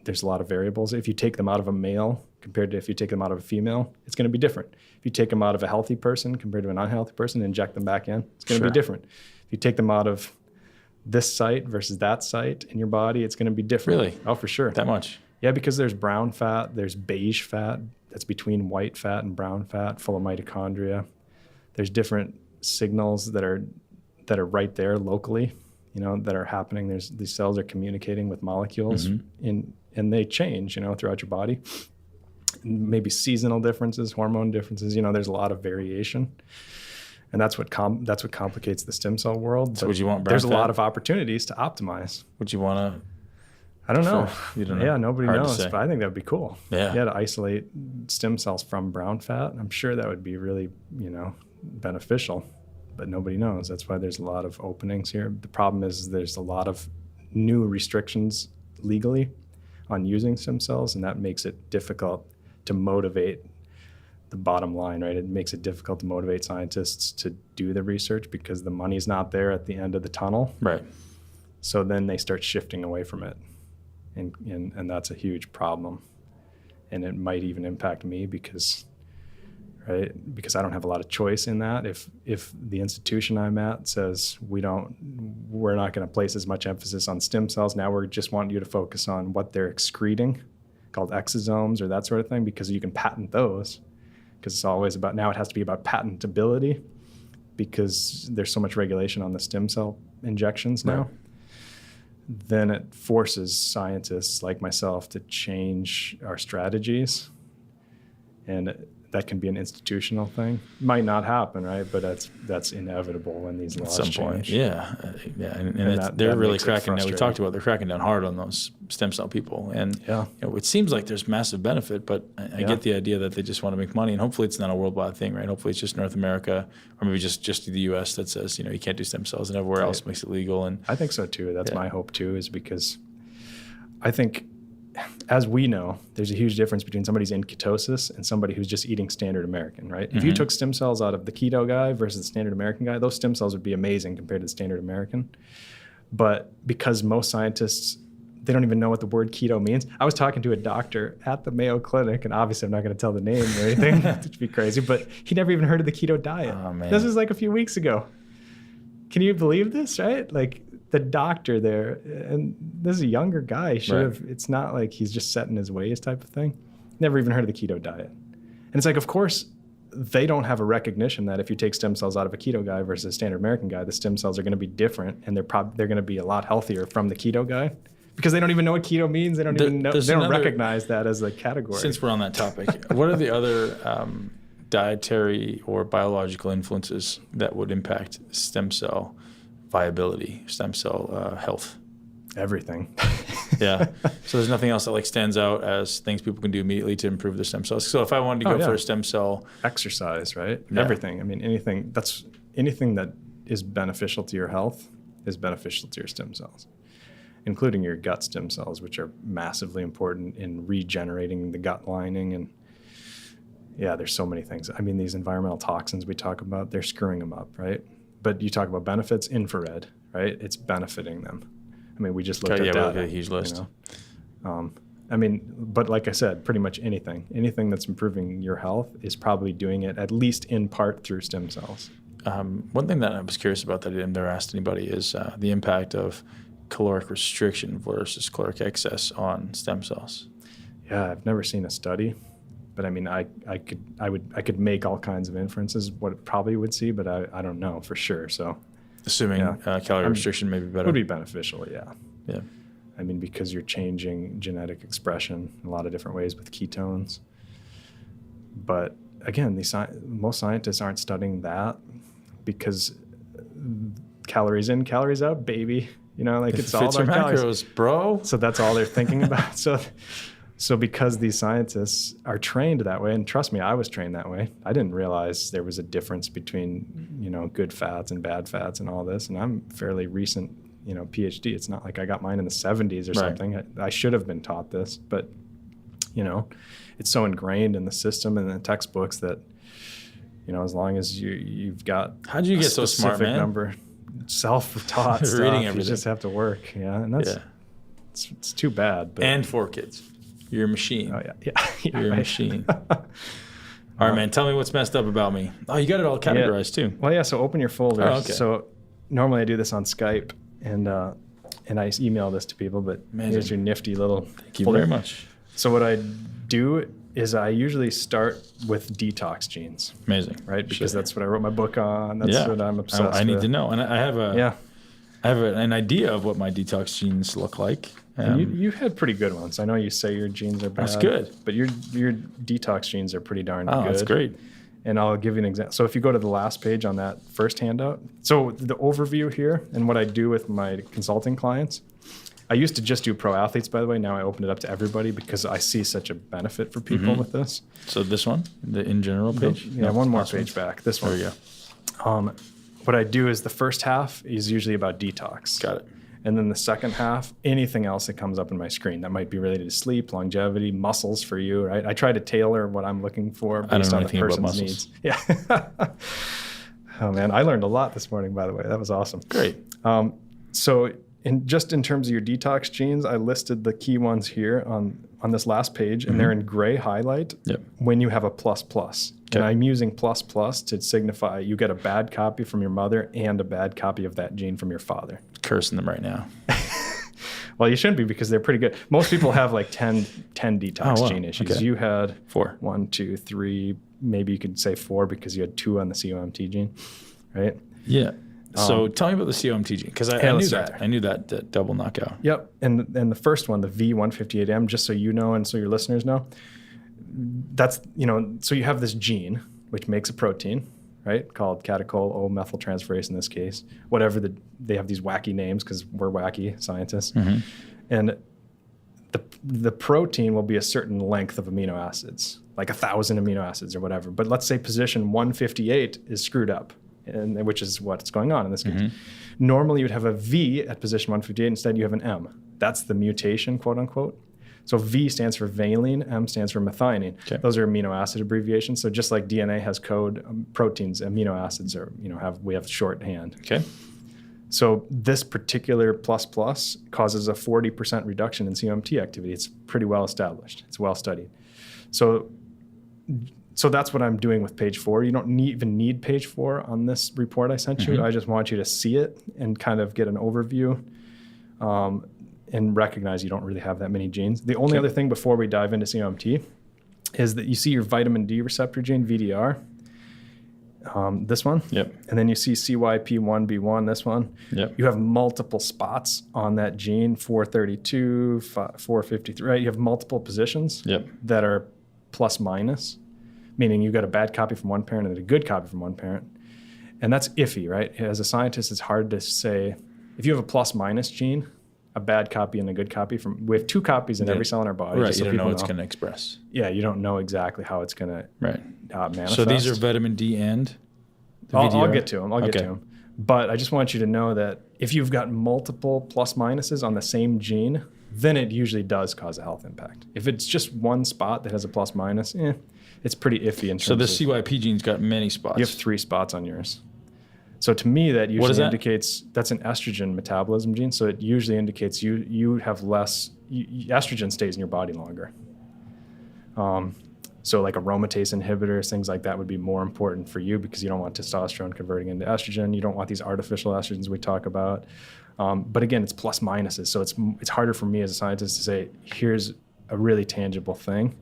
C: there's a lot of variables. If you take them out of a male compared to if you take them out of a female, it's going to be different. If you take them out of a healthy person compared to an unhealthy person and inject them back in, it's going to be different. If you take them out of this site versus that site in your body, it's going to be different.
B: Really?
C: Oh, for sure.
B: That much?
C: Yeah, because there's brown fat, there's beige fat that's between white fat and brown fat, full of mitochondria. There's different signals that are right there locally, that are happening. These cells are communicating with molecules, and they change, throughout your body. Maybe seasonal differences, hormone differences. There's a lot of variation. And that's what complicates the stem cell world.
B: So would you want brown
C: There's
B: fat?
C: A lot of opportunities to optimize.
B: Would you want to?
C: I don't know.
B: You don't know.
C: Yeah, nobody
B: Hard
C: knows, but I think that would be cool.
B: Yeah.
C: To isolate stem cells from brown fat. I'm sure that would be really, beneficial, but nobody knows. That's why there's a lot of openings here. The problem is there's a lot of new restrictions legally on using stem cells, and that makes it difficult to motivate the bottom line, right? It makes it difficult to motivate scientists to do the research because the money's not there at the end of the tunnel.
B: Right.
C: So then they start shifting away from it. And that's a huge problem. And it might even impact me because I don't have a lot of choice in that. If the institution I'm at says we're not going to place as much emphasis on stem cells, now we just want you to focus on what they're excreting, called exosomes or that sort of thing, because you can patent those. Because it's always about, now it has to be about patentability because there's so much regulation on the stem cell injections now. then it forces scientists like myself to change our strategies. And that can be an institutional thing. Might not happen, right? But that's inevitable when these laws change. At some point,
B: yeah. And they're really cracking down. We talked about they're cracking down hard on those stem cell people. And it seems like there's massive benefit, but I get the idea that they just want to make money. And hopefully it's not a worldwide thing, right? Hopefully it's just North America or maybe just the U.S. that says, you can't do stem cells, and everywhere else makes it legal. And
C: I think so too. That's my hope too, is because I think, as we know, there's a huge difference between somebody who's in ketosis and somebody who's just eating standard American, right? If you took stem cells out of the keto guy versus the standard American guy, those stem cells would be amazing compared to the standard American. But because most scientists, they don't even know what the word keto means. I was talking to a doctor at the Mayo Clinic, and obviously I'm not going to tell the name or anything, which would be crazy, but he never even heard of the keto diet.
B: Oh, man.
C: This was like a few weeks ago. Can you believe this, right? Like, the doctor there, and this is a younger guy, it's not like he's just set in his ways type of thing. Never even heard of the keto diet. And it's like, of course, they don't have a recognition that if you take stem cells out of a keto guy versus a standard American guy, the stem cells are going to be different, and they're going to be a lot healthier from the keto guy, because they don't even know what keto means. They don't even know. They don't recognize that as a category.
B: Since we're on that topic, what are the other dietary or biological influences that would impact stem cell viability, stem cell health?
C: Everything.
B: Yeah. So there's nothing else that stands out as things people can do immediately to improve their stem cells. So if I wanted to go for a stem cell,
C: exercise, right? Yeah. Everything. I mean, anything that is beneficial to your health is beneficial to your stem cells, including your gut stem cells, which are massively important in regenerating the gut lining. And there's so many things. I mean, these environmental toxins we talk about, they're screwing them up, right? But you talk about benefits, infrared, right? It's benefiting them. I mean, we just looked at data.
B: A huge list.
C: I mean, but like I said, pretty much anything that's improving your health is probably doing it at least in part through stem cells.
B: One thing that I was curious about that I never asked anybody is the impact of caloric restriction versus caloric excess on stem cells.
C: Yeah, I've never seen a study. But I mean, I could make all kinds of inferences what it probably would see, but I don't know for sure. So,
B: assuming calorie restriction may be better,
C: would be beneficial.
B: Yeah.
C: I mean, because you're changing genetic expression in a lot of different ways with ketones. But again, most scientists aren't studying that because calories in, calories out, baby. It's all about calories,
B: bro.
C: So that's all they're thinking about. So because these scientists are trained that way, and trust me, I was trained that way. I didn't realize there was a difference between, good fats and bad fats and all this. And I'm fairly recent, PhD. It's not like I got mine in the 70s or something. I should have been taught this, but, it's so ingrained in the system and the textbooks that, as long as you've got
B: how'd you get so smart, man?
C: Number, self-taught stuff.
B: Reading everything.
C: You just have to work. Yeah. And that's it's too bad. But,
B: and 4 kids. You're a machine.
C: Oh, yeah.
B: You're a machine. All right, man. Tell me what's messed up about me. Oh, you got it all categorized too.
C: Well, so open your folder.
B: Oh, okay.
C: So normally I do this on Skype, and I email this to people, but here's your nifty little
B: Thank you very much.
C: So what I do is I usually start with detox genes.
B: Amazing.
C: Right? Because that's what I wrote my book on. That's what I'm obsessed with.
B: I need to know. And I have an idea of what my detox genes look like.
C: And you had pretty good ones. I know you say your genes are bad.
B: That's good.
C: But your detox genes are pretty darn good.
B: Oh, that's great.
C: And I'll give you an example. So if you go to the last page on that first handout, so the overview here and what I do with my consulting clients, I used to just do pro athletes, by the way. Now I open it up to everybody because I see such a benefit for people with this.
B: So this one, the in general page?
C: One more page back. This one.
B: There you go.
C: What I do is the first half is usually about detox.
B: Got it.
C: And then the second half, anything else that comes up in my screen that might be related to sleep, longevity, muscles for you, right? I try to tailor what I'm looking for based on the person's needs. Yeah. Oh man, I learned a lot this morning, by the way. That was awesome.
B: Great.
C: So in terms of your detox genes, I listed the key ones here on this last page, and they're in gray highlight when you have a plus. Okay. And I'm using plus to signify you get a bad copy from your mother and a bad copy of that gene from your father.
B: Cursing them right now.
C: Well, you shouldn't be because they're pretty good. Most people have like 10 detox gene issues. Okay. You had
B: 4.
C: 1, 2, 3, maybe you could say 4 because you had 2 on the COMT gene, right?
B: Yeah. So tell me about the COMT gene, because I knew that. I knew that double knockout.
C: Yep. And the first one, the V158M, just so you know and so your listeners know, that's, so you have this gene, which makes a protein, right, called catechol O-methyltransferase in this case. Whatever, they have these wacky names because we're wacky scientists. Mm-hmm. And the protein will be a certain length of amino acids, like 1,000 amino acids or whatever. But let's say position 158 is screwed up, which is what's going on in this case. Mm-hmm. Normally you'd have a V at position 158. Instead you have an M. That's the mutation, quote unquote. So V stands for valine, M stands for methionine. Okay. Those are amino acid abbreviations. So just like DNA has code, proteins, amino acids are, we have shorthand.
B: Okay.
C: So this particular plus causes a 40% reduction in COMT activity. It's pretty well established. It's well studied. So that's what I'm doing with page 4. You don't even need page 4 on this report I sent you. I just want you to see it and kind of get an overview and recognize you don't really have that many genes. The only other thing before we dive into COMT is that you see your vitamin D receptor gene, VDR, this one.
B: Yep.
C: And then you see CYP1B1, this one.
B: Yep.
C: You have multiple spots on that gene, 432, 453, right? You have multiple positions that are plus minus, meaning you got a bad copy from one parent and a good copy from one parent. And that's iffy, right? As a scientist, it's hard to say, if you have a plus minus gene, a bad copy and a good copy we have 2 copies in every cell in our body.
B: Right, you don't know it's going to express.
C: Yeah, you don't know exactly how it's going to manifest.
B: So these are vitamin D and the
C: VDR? I'll get to them. Get to them. But I just want you to know that if you've got multiple plus minuses on the same gene, then it usually does cause a health impact. If it's just one spot that has a plus minus, it's pretty iffy in terms of...
B: So the CYP gene's got many spots.
C: You have 3 spots on yours. So to me, that usually indicates that's an estrogen metabolism gene. So it usually indicates you have less, estrogen stays in your body longer. So like aromatase inhibitors, things like that would be more important for you because you don't want testosterone converting into estrogen. You don't want these artificial estrogens we talk about. But again, it's plus minuses. So it's harder for me as a scientist to say, here's a really tangible thing.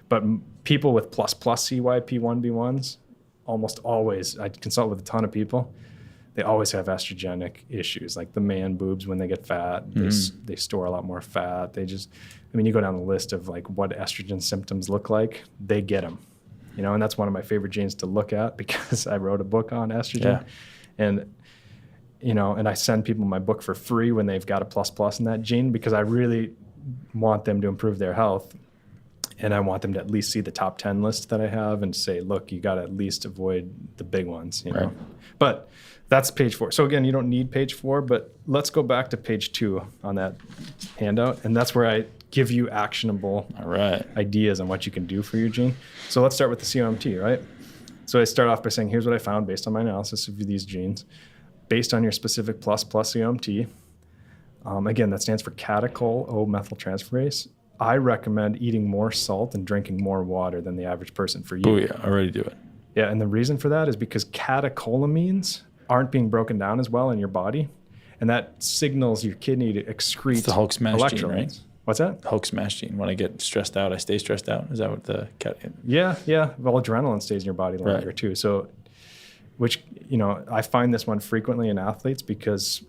C: But people with plus CYP1B1s, almost always, I consult with a ton of people, they always have estrogenic issues, like the man boobs when they get fat, they store a lot more fat. You go down the list of like what estrogen symptoms look like, they get them, and that's one of my favorite genes to look at because I wrote a book on estrogen. And I send people my book for free when they've got a plus in that gene because I really want them to improve their health. And I want them to at least see the top 10 list that I have and say, look, you got to at least avoid the big ones,
B: Right.
C: But that's page 4. So again, you don't need page 4, but let's go back to page 2 on that handout. And that's where I give you actionable ideas on what you can do for your gene. So let's start with the COMT, right? So I start off by saying, here's what I found based on my analysis of these genes. Based on your specific plus COMT, again, that stands for catechol O-methyltransferase. I recommend eating more salt and drinking more water than the average person for you.
B: Oh yeah, I already do it.
C: Yeah, and the reason for that is because catecholamines aren't being broken down as well in your body, and that signals your kidney to excrete
B: it's the Hulk smash gene, right?
C: What's that?
B: Hulk smash gene. When I get stressed out, I stay stressed out. Is that what the cat?
C: Yeah. Well, adrenaline stays in your body longer too. So, which I find this one frequently in athletes because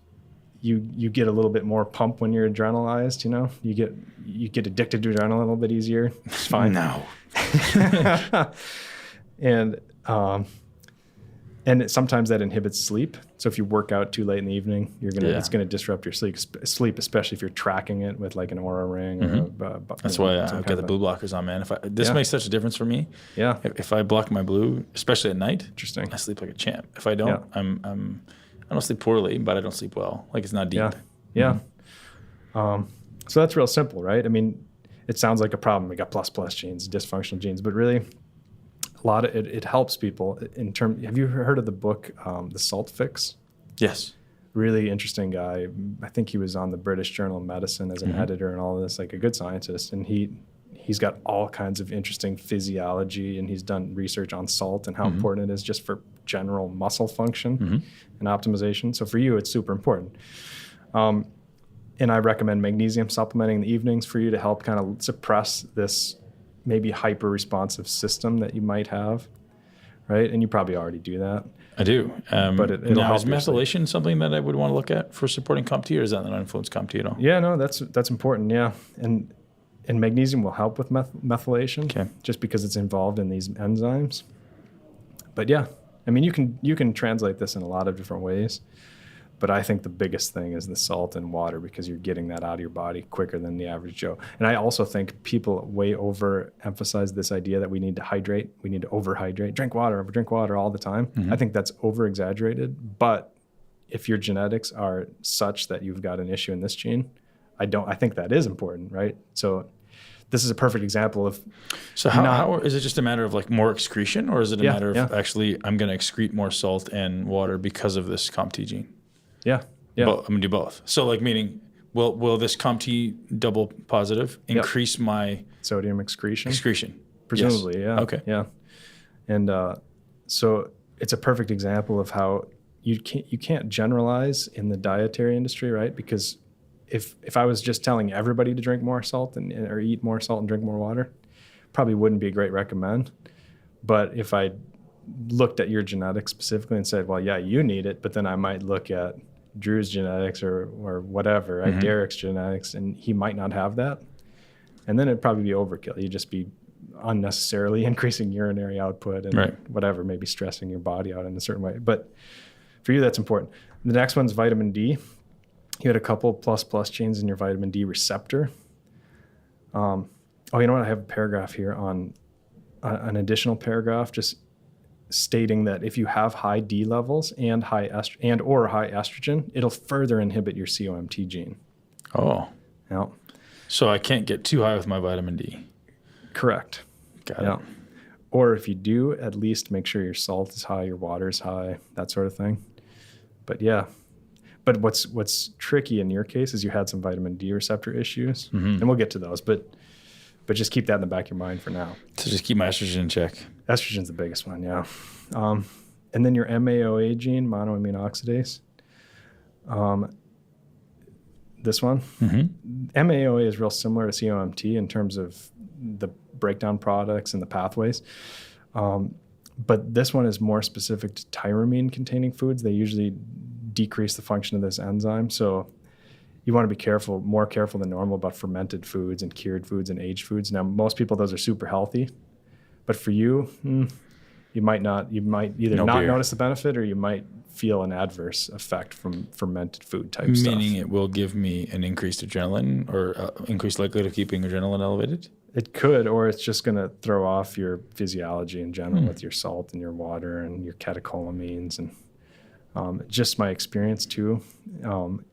C: you get a little bit more pump when you're adrenalized. You get addicted to adrenaline a little bit easier. It's fine.
B: No.
C: And sometimes that inhibits sleep. So if you work out too late in the evening, it's gonna disrupt your sleep, especially if you're tracking it with like an Oura ring.
B: That's why I've got the blue blockers on, man. This makes such a difference for me.
C: Yeah.
B: If I block my blue, especially at night,
C: interesting,
B: I sleep like a champ. If I don't, I don't sleep poorly, but I don't sleep well. Like it's not deep.
C: Yeah. So that's real simple, right? I mean, it sounds like a problem. We got plus genes, dysfunctional genes, but really, a lot of it helps people in terms. Have you heard of the book, The Salt Fix?
B: Yes.
C: Really interesting guy. I think he was on the British Journal of Medicine as an editor and all of this, like a good scientist. And he's got all kinds of interesting physiology, and he's done research on salt and how important it is just for general muscle function and optimization. So for you, it's super important. And I recommend magnesium supplementing in the evenings for you to help kind of suppress this maybe hyper-responsive system that you might have. right? And you probably already do that.
B: I do.
C: But it'll
B: now,
C: help
B: is methylation something that I would want to look at for supporting CompT, or is that not influence CompT at all?
C: Yeah, no, that's important. Yeah, and magnesium will help with methylation, just because it's involved in these enzymes. But yeah, I mean, you can translate this in a lot of different ways. But I think the biggest thing is the salt and water, because you're getting that out of your body quicker than the average Joe. And I also think people way overemphasize this idea that we need to hydrate, we need to overhydrate, drink water all the time. Mm-hmm. I think that's over-exaggerated. But if your genetics are such that you've got an issue in this gene, I think that is important, right? So this is a perfect example of.
B: So how is it just a matter of like more excretion, or is it a matter of actually I'm going to excrete more salt and water because of this CompT gene?
C: Yeah.
B: I'm going to do both. So like meaning, will this CompT double positive increase my
C: sodium excretion?
B: Yes.
C: Presumably, yeah.
B: Okay.
C: Yeah. And so it's a perfect example of how you can't generalize in the dietary industry, right? Because if I was just telling everybody to drink more salt or eat more salt and drink more water, probably wouldn't be a great recommend. But if I looked at your genetics specifically and said, well, yeah, you need it, but then I might look at Drew's genetics or whatever, right? Derek's genetics, and he might not have that. And then it'd probably be overkill. You'd just be unnecessarily increasing urinary output and whatever, maybe stressing your body out in a certain way. But for you, that's important. The next one's vitamin D. You had a couple plus genes in your vitamin D receptor. You know what? I have a paragraph here on an additional paragraph just stating that if you have high D levels and high estrogen, it'll further inhibit your COMT gene.
B: Oh.
C: Yeah.
B: So I can't get too high with my vitamin D.
C: Correct.
B: Got it.
C: Or if you do, at least make sure your salt is high, your water is high, that sort of thing. But yeah. But what's tricky in your case is you had some vitamin D receptor issues, and we'll get to those. But just keep that in the back of your mind for now.
B: So just keep my estrogen in check.
C: Estrogen's the biggest one, yeah. And then your MAOA gene, monoamine oxidase. This one, MAOA is real similar to COMT in terms of the breakdown products and the pathways. But this one is more specific to tyramine-containing foods. They usually decrease the function of this enzyme. So you want to be more careful than normal about fermented foods and cured foods and aged foods. Now, most people, those are super healthy. But for you, you might either not notice the benefit, or you might feel an adverse effect from fermented food type stuff.
B: Meaning it will give me an increased adrenaline or increased likelihood of keeping adrenaline elevated?
C: It could, or it's just going to throw off your physiology in general with your salt and your water and your catecholamines. And just my experience too, I'm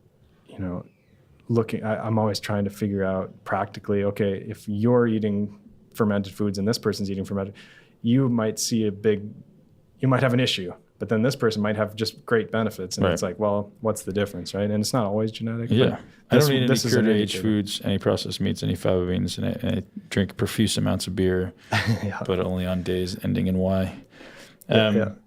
C: always trying to figure out practically, okay, if you're eating fermented foods and this person's eating fermented, you might have an issue, but then this person might have just great benefits. And it's like, well, what's the difference, right? And it's not always genetic.
B: Yeah. I don't eat any cured aged foods, any processed meats, any fava beans, and I drink profuse amounts of beer, but only on days ending in Y. So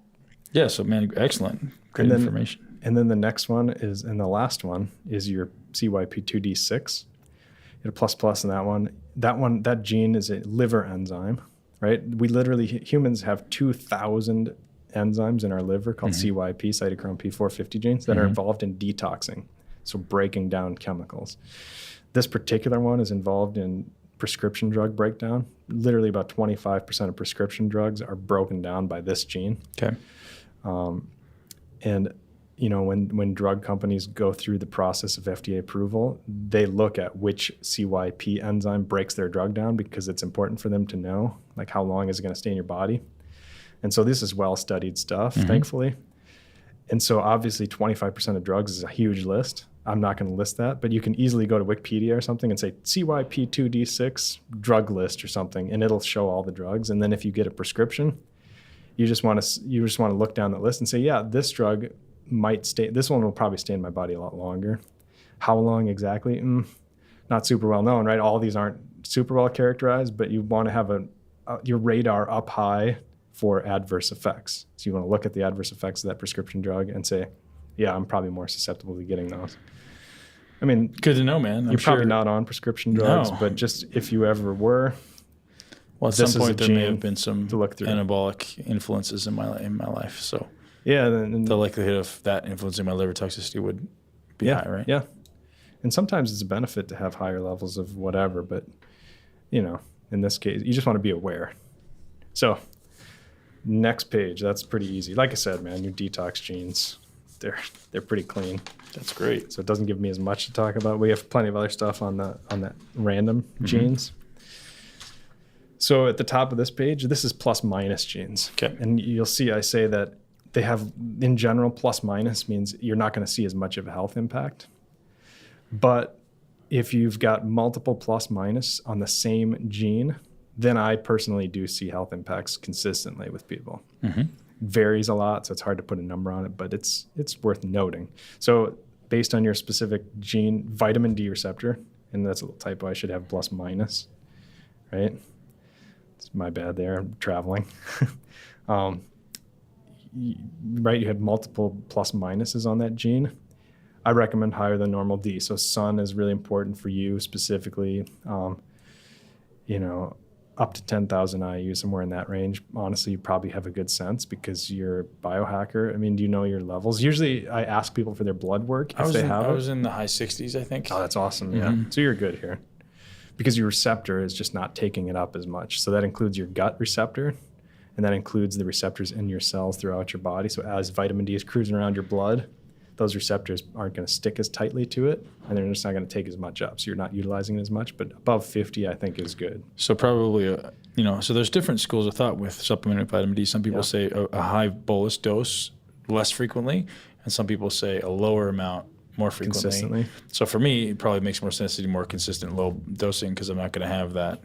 B: man, excellent. Great information.
C: And then the next one and the last one is your CYP2D6. You had a plus in that one. That gene is a liver enzyme, right? Humans have 2,000 enzymes in our liver called CYP, cytochrome P450 genes, that are involved in detoxing, so breaking down chemicals. This particular one is involved in prescription drug breakdown. Literally about 25% of prescription drugs are broken down by this gene.
B: Okay.
C: And when drug companies go through the process of FDA approval, they look at which CYP enzyme breaks their drug down, because it's important for them to know, like, how long is it going to stay in your body. And so this is well-studied stuff, thankfully. And so obviously 25% of drugs is a huge list. I'm not going to list that, but you can easily go to Wikipedia or something and say CYP2D6 drug list or something, and it'll show all the drugs. And then if you get a prescription, you just want to look down that list and say, yeah, this drug this one will probably stay in my body a lot longer. How long exactly? Not super well known, right? All these aren't super well characterized, but you want to have your radar up high for adverse effects. So you want to look at the adverse effects of that prescription drug and say, yeah, I'm probably more susceptible to getting those. I mean,
B: good to know, man.
C: You're probably not on prescription drugs, but just if you ever were,
B: Well, at some point there may have been some anabolic influences in my life. So
C: yeah,
B: the likelihood of that influencing my liver toxicity would be high, right?
C: Yeah. And sometimes it's a benefit to have higher levels of whatever, but in this case, you just want to be aware. So next page, that's pretty easy. Like I said, man, your detox genes, they're pretty clean.
B: That's great.
C: So it doesn't give me as much to talk about. We have plenty of other stuff on that random genes. So at the top of this page, this is plus minus genes.
B: Okay.
C: And you'll see I say that they have, in general, plus minus means you're not going to see as much of a health impact. But if you've got multiple plus minus on the same gene, then I personally do see health impacts consistently with people. Varies a lot, so it's hard to put a number on it, but it's worth noting. So based on your specific gene, vitamin D receptor, and that's a little typo, I should have plus minus, right? It's my bad there, I'm traveling. Right, you had multiple plus minuses on that gene. I recommend higher than normal D. So sun is really important for you specifically. Up to 10,000 IU, somewhere in that range. Honestly, you probably have a good sense because you're a biohacker. I mean, do you know your levels? Usually I ask people for their blood work if they have it.
B: I was in the high 60s, I think.
C: Oh, that's awesome. Yeah. So you're good here because your receptor is just not taking it up as much. So that includes your gut receptor, and that includes the receptors in your cells throughout your body. So as vitamin D is cruising around your blood, those receptors aren't going to stick as tightly to it, and they're just not going to take as much up. So you're not utilizing it as much, but above 50, I think, is good.
B: So probably, so there's different schools of thought with supplementing with vitamin D. Some people say a high bolus dose less frequently, and some people say a lower amount more frequently.
C: Consistently.
B: So for me, it probably makes more sense to do more consistent low dosing because I'm not going to have that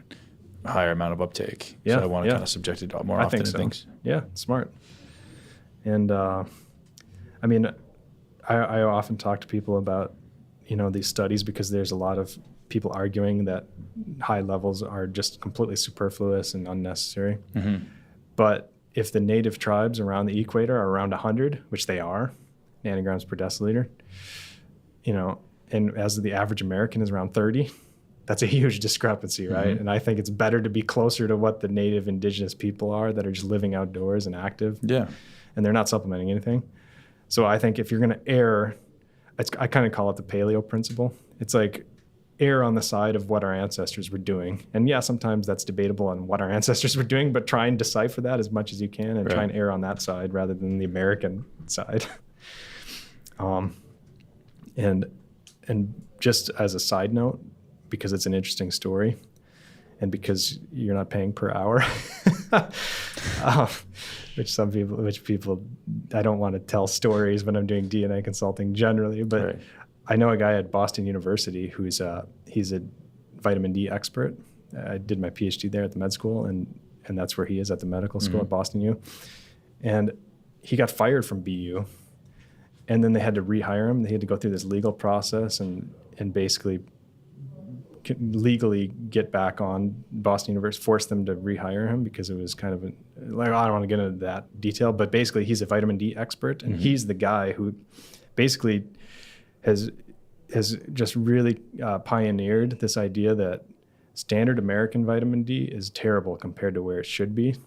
B: higher amount of uptake.
C: Yeah,
B: so I want to kind of subject it more often to things.
C: Yeah, smart. And I often talk to people about, these studies because there's a lot of people arguing that high levels are just completely superfluous and unnecessary. But if the native tribes around the equator are around 100, which they are, nanograms per deciliter, and as the average American is around 30, that's a huge discrepancy, right? And I think it's better to be closer to what the native indigenous people are that are just living outdoors and active.
B: Yeah.
C: And they're not supplementing anything. So I think if you're going to err, I kind of call it the paleo principle. It's like err on the side of what our ancestors were doing. And yeah, sometimes that's debatable on what our ancestors were doing, but try and decipher that as much as you can and try and err on that side rather than the American side. And just as a side note, because it's an interesting story and because you're not paying per hour, which people, I don't want to tell stories when I'm doing DNA consulting generally, but I know a guy at Boston University who's he's a vitamin D expert. I did my PhD there at the med school, and that's where he is at the medical school at Boston U. And he got fired from BU, and then they had to rehire him. They had to go through this legal process and basically legally get back on Boston University, force them to rehire him because it was kind of I don't want to get into that detail, but basically he's a vitamin D expert, and he's the guy who basically has just really pioneered this idea that standard American vitamin D is terrible compared to where it should be,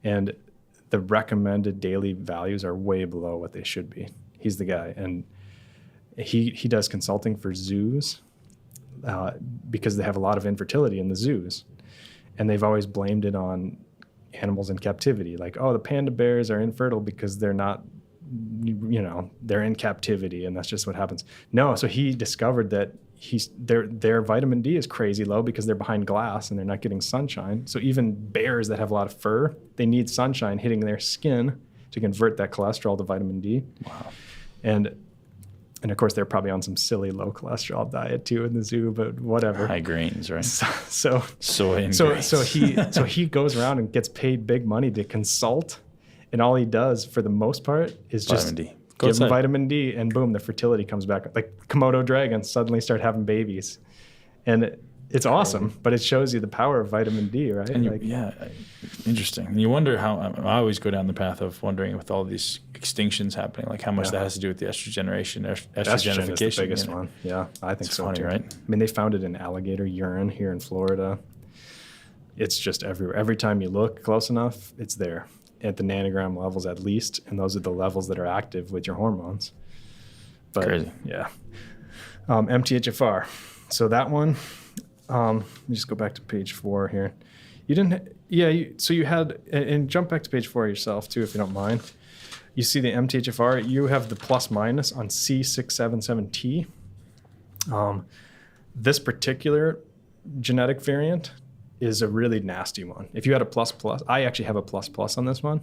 C: and the recommended daily values are way below what they should be. He's the guy, and he does consulting for zoos because they have a lot of infertility in the zoos, and they've always blamed it on animals in captivity, like, oh, the panda bears are infertile because they're not, they're in captivity, and that's just what happens. No, so he discovered that their vitamin D is crazy low because they're behind glass and they're not getting sunshine. So even bears that have a lot of fur, they need sunshine hitting their skin to convert that cholesterol to vitamin D. Wow. And of course, they're probably on some silly low cholesterol diet too in the zoo, but whatever.
B: High grains, right?
C: So
B: soy and grains.
C: So he goes around and gets paid big money to consult, and all he does for the most part is just give them vitamin D, and boom, the fertility comes back. Like Komodo dragons suddenly start having babies, and it's awesome. But it shows you the power of vitamin D, right?
B: And interesting. And you wonder how. I always go down the path of wondering with all these extinctions happening, like how much that has to do with the estrogenification.
C: Estrogen is the biggest one. Yeah, I think so
B: funny,
C: too.
B: Right?
C: I mean, they found it in alligator urine here in Florida. It's just everywhere. Every time you look close enough, it's there at the nanogram levels at least. And those are the levels that are active with your hormones. But
B: crazy.
C: Yeah. MTHFR. So that one, let me just go back to page 4 here. You didn't, so you had, and jump back to page 4 yourself too, if you don't mind. You see the MTHFR, you have the plus minus on C677T. This particular genetic variant is a really nasty one. If you had a plus, I actually have a plus on this one.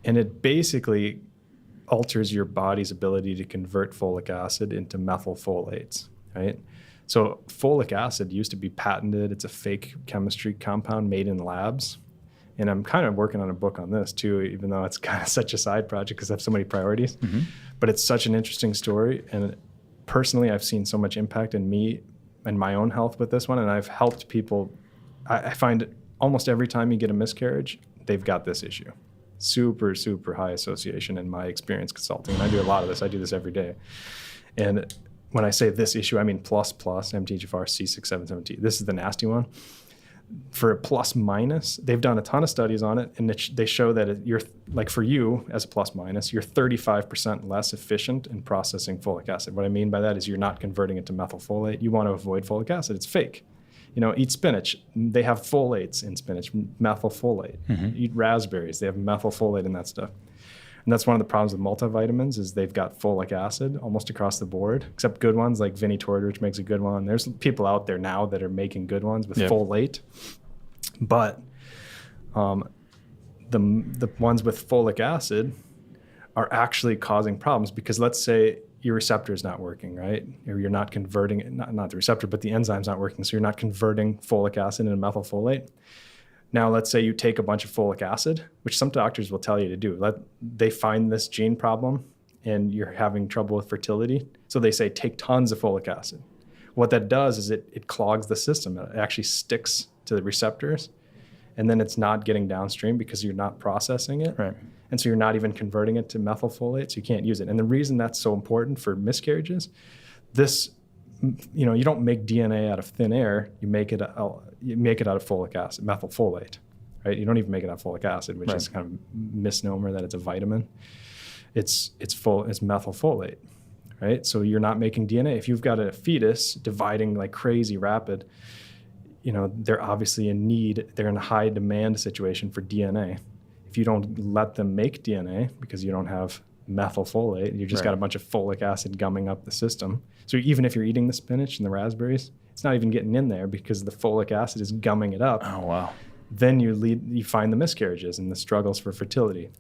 C: And it basically alters your body's ability to convert folic acid into methylfolates, right? So folic acid used to be patented. It's a fake chemistry compound made in labs. And I'm kind of working on a book on this too, even though it's kind of such a side project because I have so many priorities. Mm-hmm. But it's such an interesting story. And personally, I've seen so much impact in me and my own health with this one. And I've helped people. I find almost every time you get a miscarriage, they've got this issue. Super, super high association in my experience consulting. And I do a lot of this. I do this every day. And when I say this issue, I mean plus, MTHFR, C677T. This is the nasty one. For a plus minus, they've done a ton of studies on it, and they show that you're, like for you as a plus minus, you're 35% less efficient in processing folic acid. What I mean by that is you're not converting it to methylfolate. You want to avoid folic acid. It's fake. Eat spinach. They have folates in spinach, methylfolate. Mm-hmm. Eat raspberries. They have methylfolate in that stuff. And that's one of the problems with multivitamins is they've got folic acid almost across the board, except good ones like Vinnie Torridge makes a good one. There's people out there now that are making good ones with folate. But the ones with folic acid are actually causing problems because let's say your receptor is not working, right? Or you're not converting it, not the receptor, but the enzyme's not working. So you're not converting folic acid into methylfolate. Now, let's say you take a bunch of folic acid, which some doctors will tell you to do. They find this gene problem and you're having trouble with fertility. So they say, take tons of folic acid. What that does is it clogs the system. It actually sticks to the receptors and then it's not getting downstream because you're not processing it.
B: Right.
C: And so you're not even converting it to methylfolate, so you can't use it. And the reason that's so important for miscarriages, you don't make DNA out of thin air. You make it out of folic acid, methylfolate, right? You don't even make it out of folic acid, which is kind of a misnomer that it's a vitamin. It's methylfolate, right? So you're not making DNA. If you've got a fetus dividing like crazy rapid, they're obviously in need. They're in a high demand situation for DNA. If you don't let them make DNA because you don't have methylfolate, you just got a bunch of folic acid gumming up the system. So even if you're eating the spinach and the raspberries, it's not even getting in there because the folic acid is gumming it up.
B: Oh, wow.
C: Then you find the miscarriages and the struggles for fertility.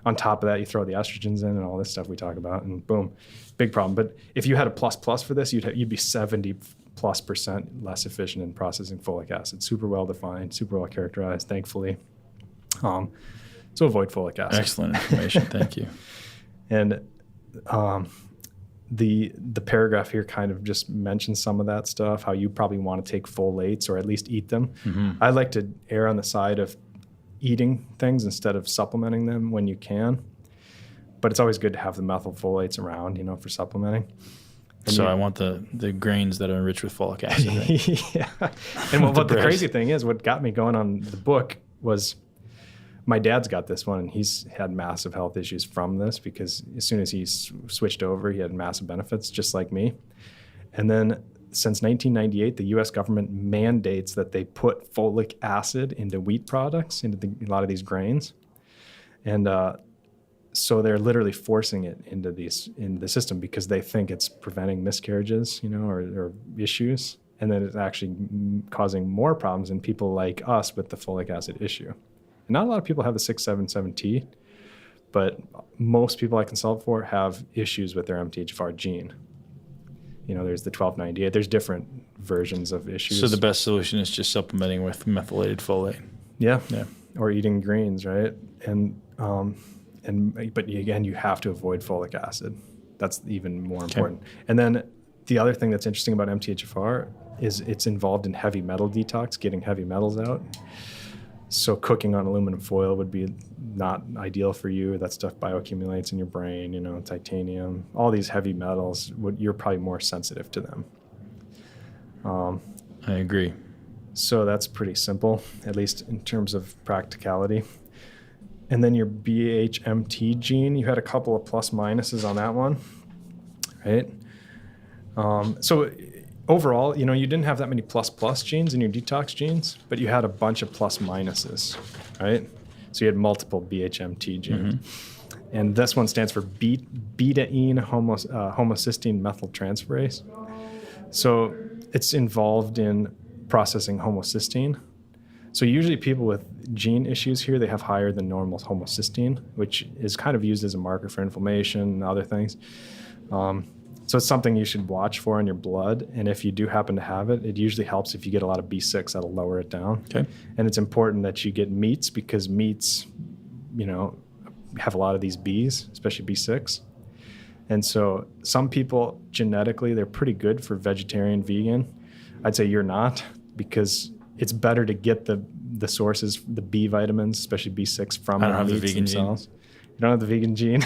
C: On top of that, you throw the estrogens in and all this stuff we talk about, and boom, big problem. But if you had a plus for this, you'd be 70+% less efficient in processing folic acid. Super well defined, super well characterized, thankfully. So avoid folic acid.
B: Excellent information. Thank you.
C: And the paragraph here kind of just mentions some of that stuff, how you probably want to take folates or at least eat them. Mm-hmm. I like to err on the side of eating things instead of supplementing them when you can. But it's always good to have the methylfolates around, for supplementing. And
B: I want the grains that are rich with folic acid. Right?
C: Yeah. And what the crazy thing is, what got me going on the book was my dad's got this one, and he's had massive health issues from this because as soon as he switched over, he had massive benefits, just like me. And then since 1998, the U.S. government mandates that they put folic acid into wheat products, into a lot of these grains. And so they're literally forcing it in the system because they think it's preventing miscarriages, or issues. And then it's actually causing more problems in people like us with the folic acid issue. Not a lot of people have the 677T, but most people I consult for have issues with their MTHFR gene. There's the 1298. There's different versions of issues.
B: So the best solution is just supplementing with methylated folate.
C: Yeah. Or eating greens, right? But again, you have to avoid folic acid. That's even more important. And then the other thing that's interesting about MTHFR is it's involved in heavy metal detox, getting heavy metals out. So cooking on aluminum foil would be not ideal for you. That stuff bioaccumulates in your brain, titanium, all these heavy metals, you're probably more sensitive to them.
B: I agree.
C: So that's pretty simple, at least in terms of practicality. And then your BHMT gene, you had a couple of plus minuses on that one, right? So overall, you didn't have that many plus genes in your detox genes, but you had a bunch of plus minuses, right? So you had multiple BHMT genes. Mm-hmm. And this one stands for betaine homocysteine methyltransferase. So it's involved in processing homocysteine. So usually people with gene issues here, they have higher than normal homocysteine, which is kind of used as a marker for inflammation and other things. So it's something you should watch for in your blood. And if you do happen to have it, it usually helps if you get a lot of B6, that'll lower it down. Okay. And it's important that you get meats because meats, have a lot of these Bs, especially B6. And so some people genetically, they're pretty good for vegetarian, vegan. I'd say you're not, because it's better to get the sources, the B vitamins, especially B6 from the meats themselves. You don't have the vegan gene.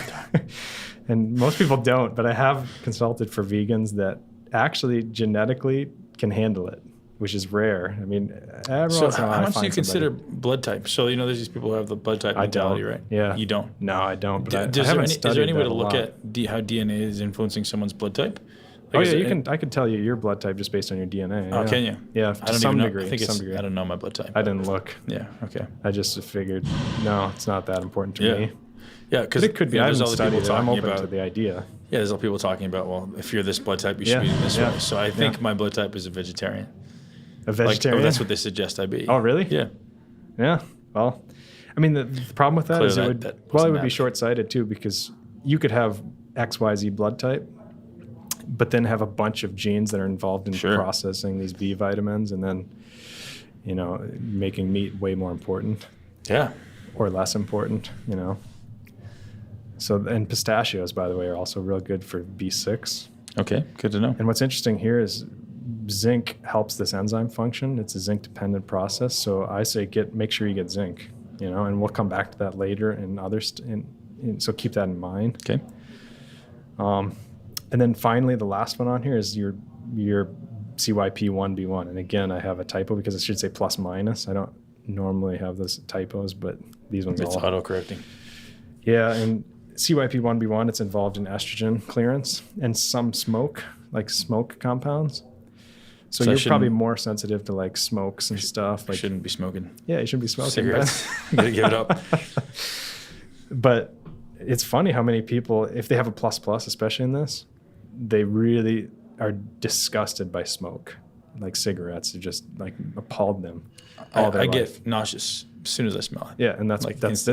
C: And most people don't, but I have consulted for vegans that actually genetically can handle it, which is rare. I mean,
B: so how much do you consider blood type? So, there's these people who have the blood type mentality, right?
C: Yeah.
B: You don't?
C: No, I don't. But
B: is there any way to look at how DNA is influencing someone's blood type?
C: I could tell you your blood type just based on your DNA.
B: Oh, can you?
C: Yeah, to some degree.
B: I don't know my blood type.
C: I didn't look.
B: Yeah, okay.
C: I just figured, no, it's not that important to me.
B: Yeah, because
C: it could be. I haven't studied it. I'm open
B: about,
C: to the idea.
B: Yeah, there's all people talking about, well, if you're this blood type, you should be this way. So I think my blood type is a vegetarian.
C: A vegetarian?
B: That's what they suggest I be.
C: Oh, really?
B: Yeah.
C: Yeah. Well, I mean, the problem with that is it would be short-sighted too, because you could have XYZ blood type, but then have a bunch of genes that are involved in processing these B vitamins and then, making meat way more important.
B: Yeah.
C: Or less important, So, and pistachios, by the way, are also real good for B6.
B: Okay, good to know.
C: And what's interesting here is zinc helps this enzyme function. It's a zinc-dependent process. So I say make sure you get zinc, and we'll come back to that later and others. So keep that in mind.
B: Okay.
C: And then finally, the last one on here is your CYP1B1. And again, I have a typo because it should say plus minus. I don't normally have those typos, but these ones
B: it's auto-correcting.
C: Yeah, and CYP1B1, it's involved in estrogen clearance and some smoke compounds. So you're probably more sensitive to like smokes and stuff. Like
B: shouldn't be smoking.
C: Yeah, you shouldn't be smoking.
B: Cigarettes. You gotta give it up.
C: But it's funny how many people, if they have a plus, especially in this, they really are disgusted by smoke. Like cigarettes, it just like appalled them.
B: I get nauseous as soon as I smell it.
C: Yeah, and that's what's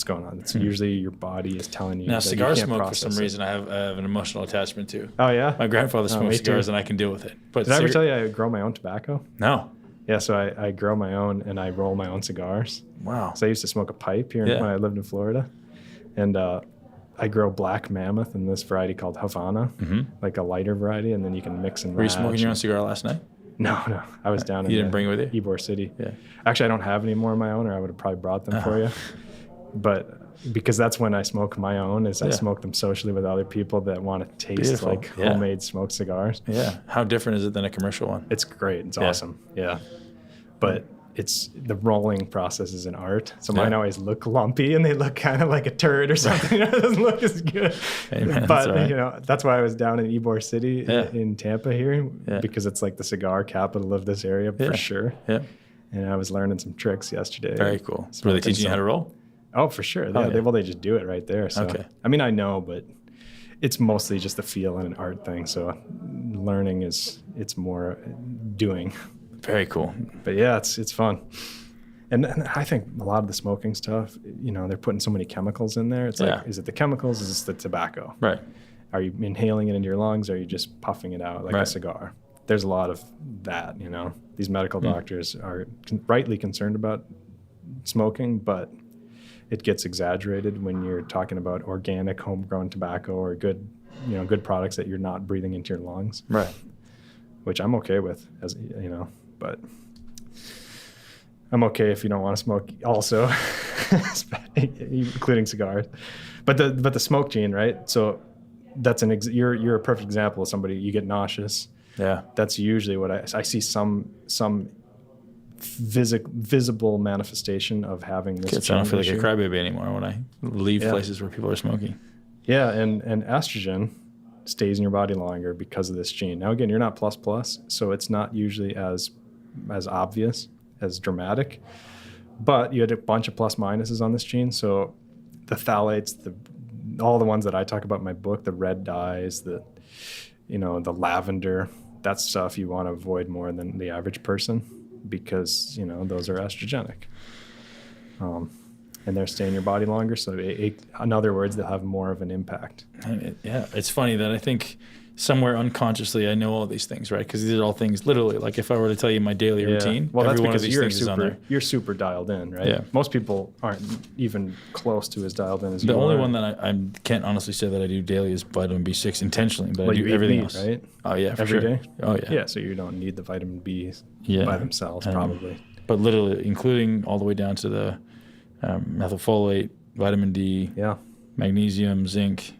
C: going on. It's usually your body is telling you.
B: Now,
C: that
B: cigar
C: you can't
B: smoke for some
C: process
B: reason I have an emotional attachment to.
C: Oh yeah,
B: my grandfather smoked cigars and I can deal with it. But
C: did I ever tell you I grow my own tobacco?
B: No.
C: Yeah, so I grow my own and I roll my own cigars.
B: Wow.
C: So I used to smoke a pipe here when I lived in Florida, and I grow Black Mammoth in this variety called Havana, like a lighter variety, and then you can mix and match.
B: Were you smoking your own cigar last night?
C: No. I was down in
B: You didn't bring it with you?
C: Ybor City.
B: Yeah.
C: Actually, I don't have any more of my own, or I would have probably brought them for you. But because that's when I smoke my own, I smoke them socially with other people that want to taste like homemade smoked cigars.
B: Yeah. How different is it than a commercial one?
C: It's great. It's awesome. Yeah. But it's the rolling process is an art. So mine always look lumpy and they look kind of like a turd or something. It doesn't look as good. Hey, man, but that's why I was down in Ybor City in Tampa here because it's like the cigar capital of this area for sure. Yeah. And I was learning some tricks yesterday.
B: Very cool. Were they teaching you how to roll?
C: Oh, for sure. They just do it right there. So I mean, I know, but it's mostly just a feel and an art thing. So learning it's more doing.
B: Very cool.
C: But yeah, it's fun. And I think a lot of the smoking stuff, they're putting so many chemicals in there. It's like, is it the chemicals? Is it the tobacco?
B: Right.
C: Are you inhaling it into your lungs? Or are you just puffing it out like a cigar? There's a lot of that, These medical doctors are rightly concerned about smoking, but it gets exaggerated when you're talking about organic homegrown tobacco or good products that you're not breathing into your lungs.
B: Right.
C: Which I'm okay with, but I'm okay if you don't want to smoke also, including cigars. But the smoke gene, right? So that's you're a perfect example of somebody, you get nauseous.
B: Yeah.
C: That's usually what I see some visible manifestation of having this.
B: Kids, I don't feel like a crybaby anymore when I leave places where people are smoking.
C: Yeah, and estrogen stays in your body longer because of this gene. Now, again, you're not plus, so it's not usually as obvious, as dramatic, but you had a bunch of plus minuses on this gene. So the phthalates, all the ones that I talk about in my book, the red dyes, the lavender, that stuff you want to avoid more than the average person because, those are estrogenic. And they're staying in your body longer. So in other words, they'll have more of an impact.
B: Yeah, it's funny that I think somewhere unconsciously I know all these things, right? Because these are all things literally, like if I were to tell you my daily routine,
C: well,
B: every
C: that's
B: one of
C: because
B: these things is on there.
C: You're super dialed in, right?
B: Yeah.
C: Most people aren't even close to as dialed in as you are.
B: The only one that I can't honestly say that I do daily is vitamin B6 intentionally, but I do everything else.
C: Right?
B: Oh, yeah, for
C: every
B: sure.
C: day?
B: Oh, yeah.
C: Yeah, so you don't need the vitamin Bs by themselves, probably.
B: But literally, including all the way down to the methylfolate, vitamin D, magnesium, zinc,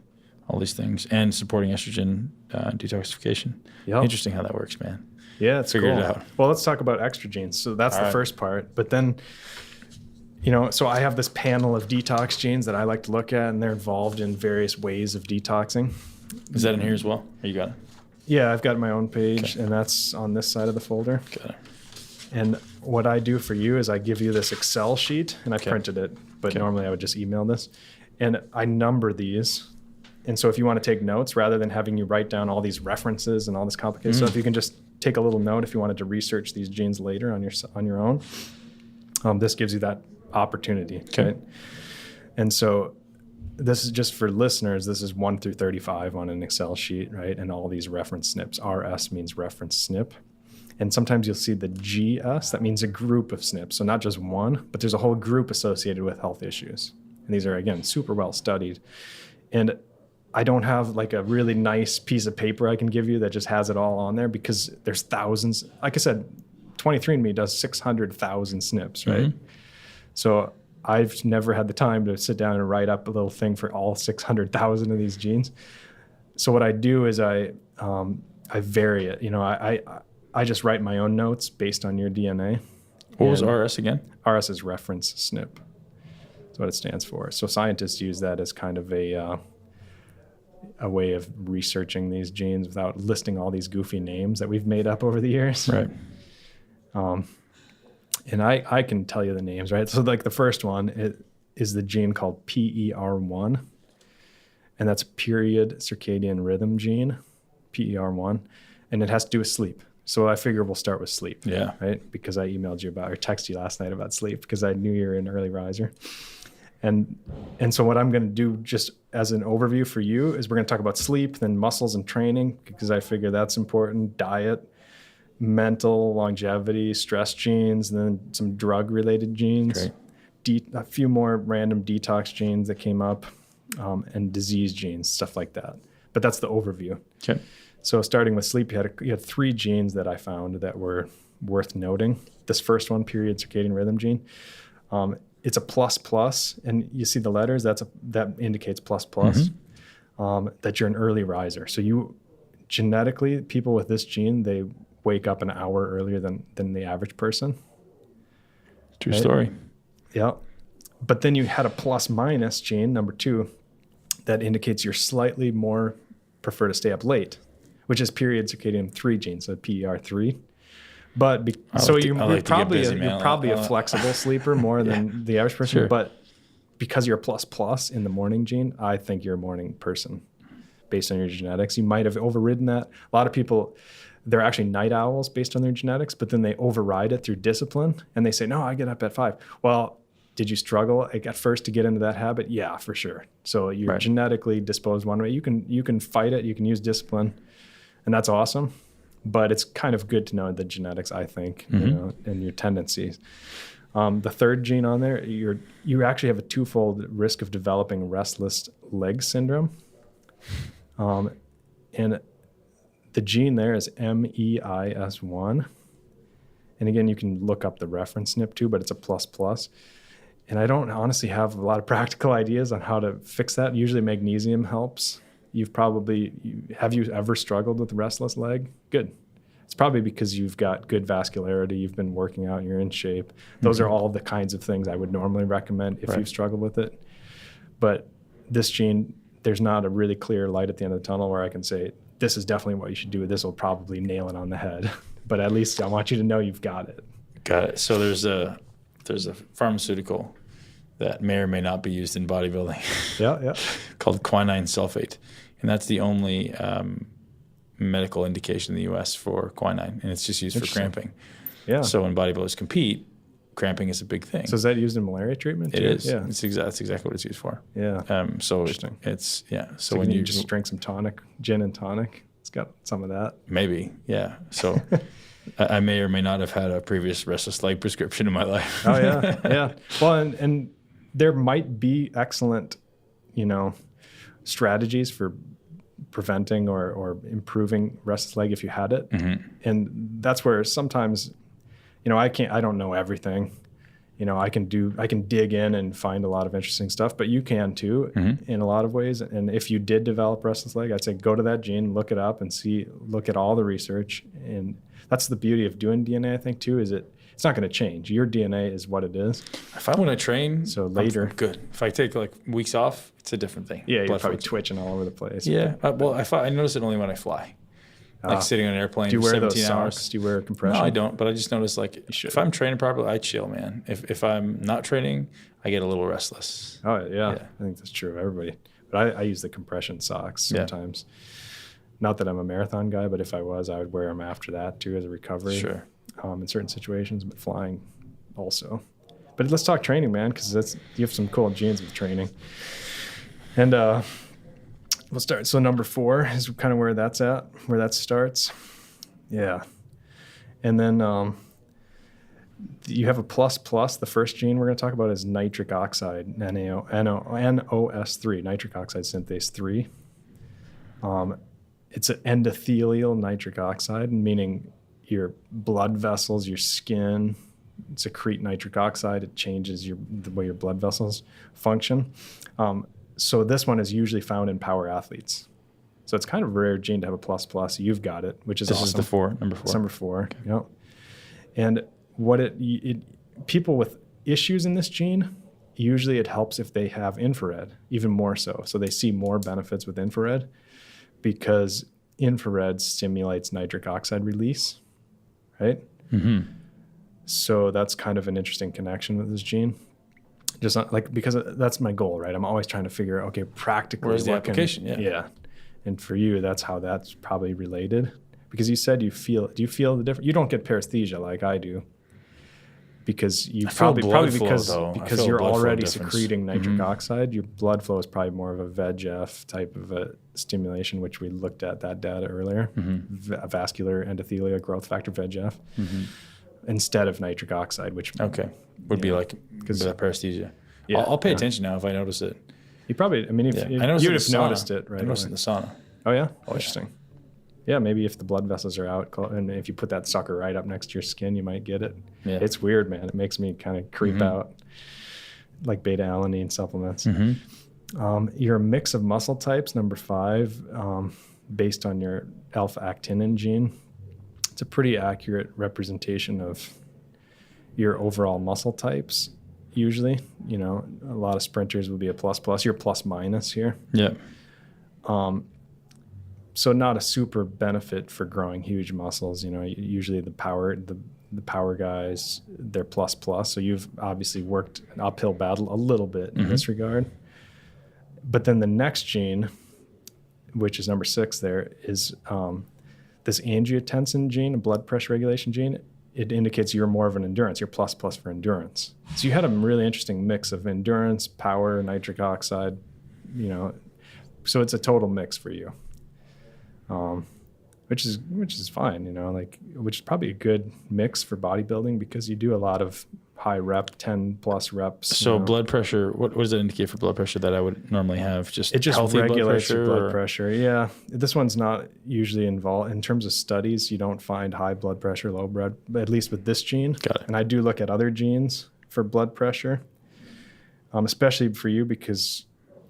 B: all these things, and supporting estrogen detoxification. Yep. Interesting how that works, man.
C: Yeah, it's
B: Figured
C: cool.
B: it out.
C: Well, let's talk about extra genes. So that's the first part. But then, so I have this panel of detox genes that I like to look at, and they're involved in various ways of detoxing.
B: Is that in here as well? Or you got it?
C: Yeah, I've got my own page, and that's on this side of the folder.
B: Got it.
C: And what I do for you is I give you this Excel sheet, and I printed it, but normally I would just email this. And I number these. And so if you want to take notes, rather than having you write down all these references and all this complicated stuff, you can just take a little note if you wanted to research these genes later on your own. This gives you that opportunity.
B: Okay.
C: Right? And so this is just for listeners. This is 1 through 35 on an Excel sheet, right? And all these reference SNPs. RS means reference SNP. And sometimes you'll see the GS, that means a group of SNPs. So not just one, but there's a whole group associated with health issues. And these are, again, super well studied. And I don't have like a really nice piece of paper I can give you that just has it all on there because there's thousands. Like I said, 23andMe does 600,000 SNPs, right? Mm-hmm. So I've never had the time to sit down and write up a little thing for all 600,000 of these genes. So what I do is I vary it. I just write my own notes based on your DNA.
B: What was RS again?
C: RS is reference SNP. That's what it stands for. So scientists use that as kind of a way of researching these genes without listing all these goofy names that we've made up over the years.
B: Right.
C: And I can tell you the names, right? So like the first one is the gene called PER1, and that's period circadian rhythm gene, PER1, and it has to do with sleep. So I figure we'll start with sleep. Yeah. Right? Because I emailed you about or texted you last night about sleep because I knew you were an early riser. And so what I'm going to do just as an overview for you is we're going to talk about sleep, then muscles and training, because I figure that's important, diet, mental, longevity, stress genes, and then some drug-related genes. A few more random detox genes that came up, and disease genes, stuff like that. But that's the overview. Okay. So starting with sleep, you had 3 genes that I found that were worth noting. This first one, period circadian rhythm gene, it's a plus, and you see the letters. That indicates plus. Mm-hmm. That you're an early riser. So you genetically, people with this gene, they wake up an hour earlier than the average person.
B: True story.
C: Yeah, but then you had a plus minus gene, number 2, that indicates you're slightly more prefer to stay up late, which is period circadian 3 gene, so PER3. But you're probably a flexible sleeper more than the average person. Sure. But because you're a plus in the morning gene, I think you're a morning person based on your genetics. You might have overridden that. A lot of people, they're actually night owls based on their genetics, but then they override it through discipline and they say, no, I get up at 5. Well, did you struggle at first to get into that habit? Yeah, for sure. So you're genetically disposed one way. You can fight it. You can use discipline, and that's awesome. But it's kind of good to know the genetics, I think, and your tendencies. The third gene on there, you actually have a 2-fold risk of developing restless leg syndrome. And the gene there is MEIS1. And again, you can look up the reference SNP too, but it's a plus. And I don't honestly have a lot of practical ideas on how to fix that. Usually magnesium helps. Have you ever struggled with restless leg? Good. It's probably because you've got good vascularity, you've been working out, you're in shape. Those are all the kinds of things I would normally recommend if you've struggled with it. But this gene, there's not a really clear light at the end of the tunnel where I can say, this is definitely what you should do. This will probably nail it on the head. But at least I want you to know you've got it.
B: Got it. So there's a pharmaceutical that may or may not be used in bodybuilding. Called quinine sulfate. And that's the only medical indication in the U.S. for quinine. And it's just used for cramping. Yeah. So when bodybuilders compete, cramping is a big thing.
C: So is that used in malaria treatment too?
B: It is. Yeah. That's exactly what it's used for.
C: Yeah.
B: So it's, So when
C: you just drink some tonic, gin and tonic, it's got some of that.
B: Maybe. Yeah. So I may or may not have had a previous restless leg prescription in my life.
C: Oh yeah. Yeah. Well, and there might be excellent, strategies for preventing or improving restless leg if you had it. And that's where sometimes, I don't know everything. I can dig in and find a lot of interesting stuff, but you can too in a lot of ways. And if you did develop restless leg, I'd say go to that gene, look it up and look at all the research. And that's the beauty of doing DNA, I think too, is it's not going to change. Your DNA is what it is.
B: If I want to train,
C: so later,
B: I'm good. If I take weeks off, it's a different thing.
C: Yeah, you're probably twitching all over the place.
B: Yeah. Well, I notice it only when I fly. Like sitting on an airplane for 17 hours.
C: Do you wear compression?
B: No, I don't. But I just notice if I'm training properly, I chill, man. If I'm not training, I get a little restless.
C: Oh yeah. I think that's true of everybody. But I use the compression socks sometimes. Yeah. Not that I'm a marathon guy, but if I was, I would wear them after that too as a recovery.
B: Sure.
C: In certain situations, but flying also. But let's talk training, man, because you have some cool genes with training. And we'll start. So number 4 is kind of where that's at, where that starts. Yeah. And then you have a plus. The first gene we're going to talk about is nitric oxide, NOS3, nitric oxide synthase 3. It's an endothelial nitric oxide, meaning your blood vessels, your skin secrete nitric oxide. It changes the way your blood vessels function. So this one is usually found in power athletes. So it's kind of a rare gene to have a plus. You've got it, which is awesome.
B: This is the 4, number 4.
C: It's number 4. Okay. Yep. And what people with issues in this gene, usually it helps if they have infrared, even more so. So they see more benefits with infrared because infrared stimulates nitric oxide release, right? So that's kind of an interesting connection with this gene. Just not because that's my goal, right? I'm always trying to figure out, okay, practically.
B: Where's the application?
C: Yeah. And for you, that's how that's probably related. Because you said do you feel the difference? You don't get paresthesia like I do. Because you probably because you're already secreting nitric oxide, your blood flow is probably more of a VEGF type of a stimulation, which we looked at that data earlier, vascular endothelial growth factor VEGF, instead of nitric oxide, which
B: would be because of that paresthesia. Yeah, I'll pay attention now if I notice it.
C: You probably, I you'd have noticed it, right?
B: I noticed it in the sauna.
C: Oh yeah, interesting. Yeah, maybe if the blood vessels are out and if you put that sucker right up next to your skin, you might get it. Yeah. It's weird, man. It makes me kind of creep out, like beta-alanine supplements. You're a mix of muscle types, number 5, based on your alpha-actinin gene. It's a pretty accurate representation of your overall muscle types, usually. A lot of sprinters would be a plus. You're plus-minus here.
B: Yeah.
C: So not a super benefit for growing huge muscles. Usually the power guys, they're plus. So you've obviously worked an uphill battle a little bit in this regard. But then the next gene, which is number 6 there, is this angiotensin gene, a blood pressure regulation gene. It indicates you're more of an endurance. You're plus for endurance. So you had a really interesting mix of endurance, power, nitric oxide, so it's a total mix for you. Which is fine, which is probably a good mix for bodybuilding because you do a lot of high rep, 10 plus reps.
B: So blood pressure, what does it indicate for blood pressure that I would normally have? It just
C: healthy regulates your blood pressure. Yeah. This one's not usually involved in terms of studies. You don't find high blood pressure, low blood, but at least with this gene.
B: Got it.
C: And I do look at other genes for blood pressure, especially for you because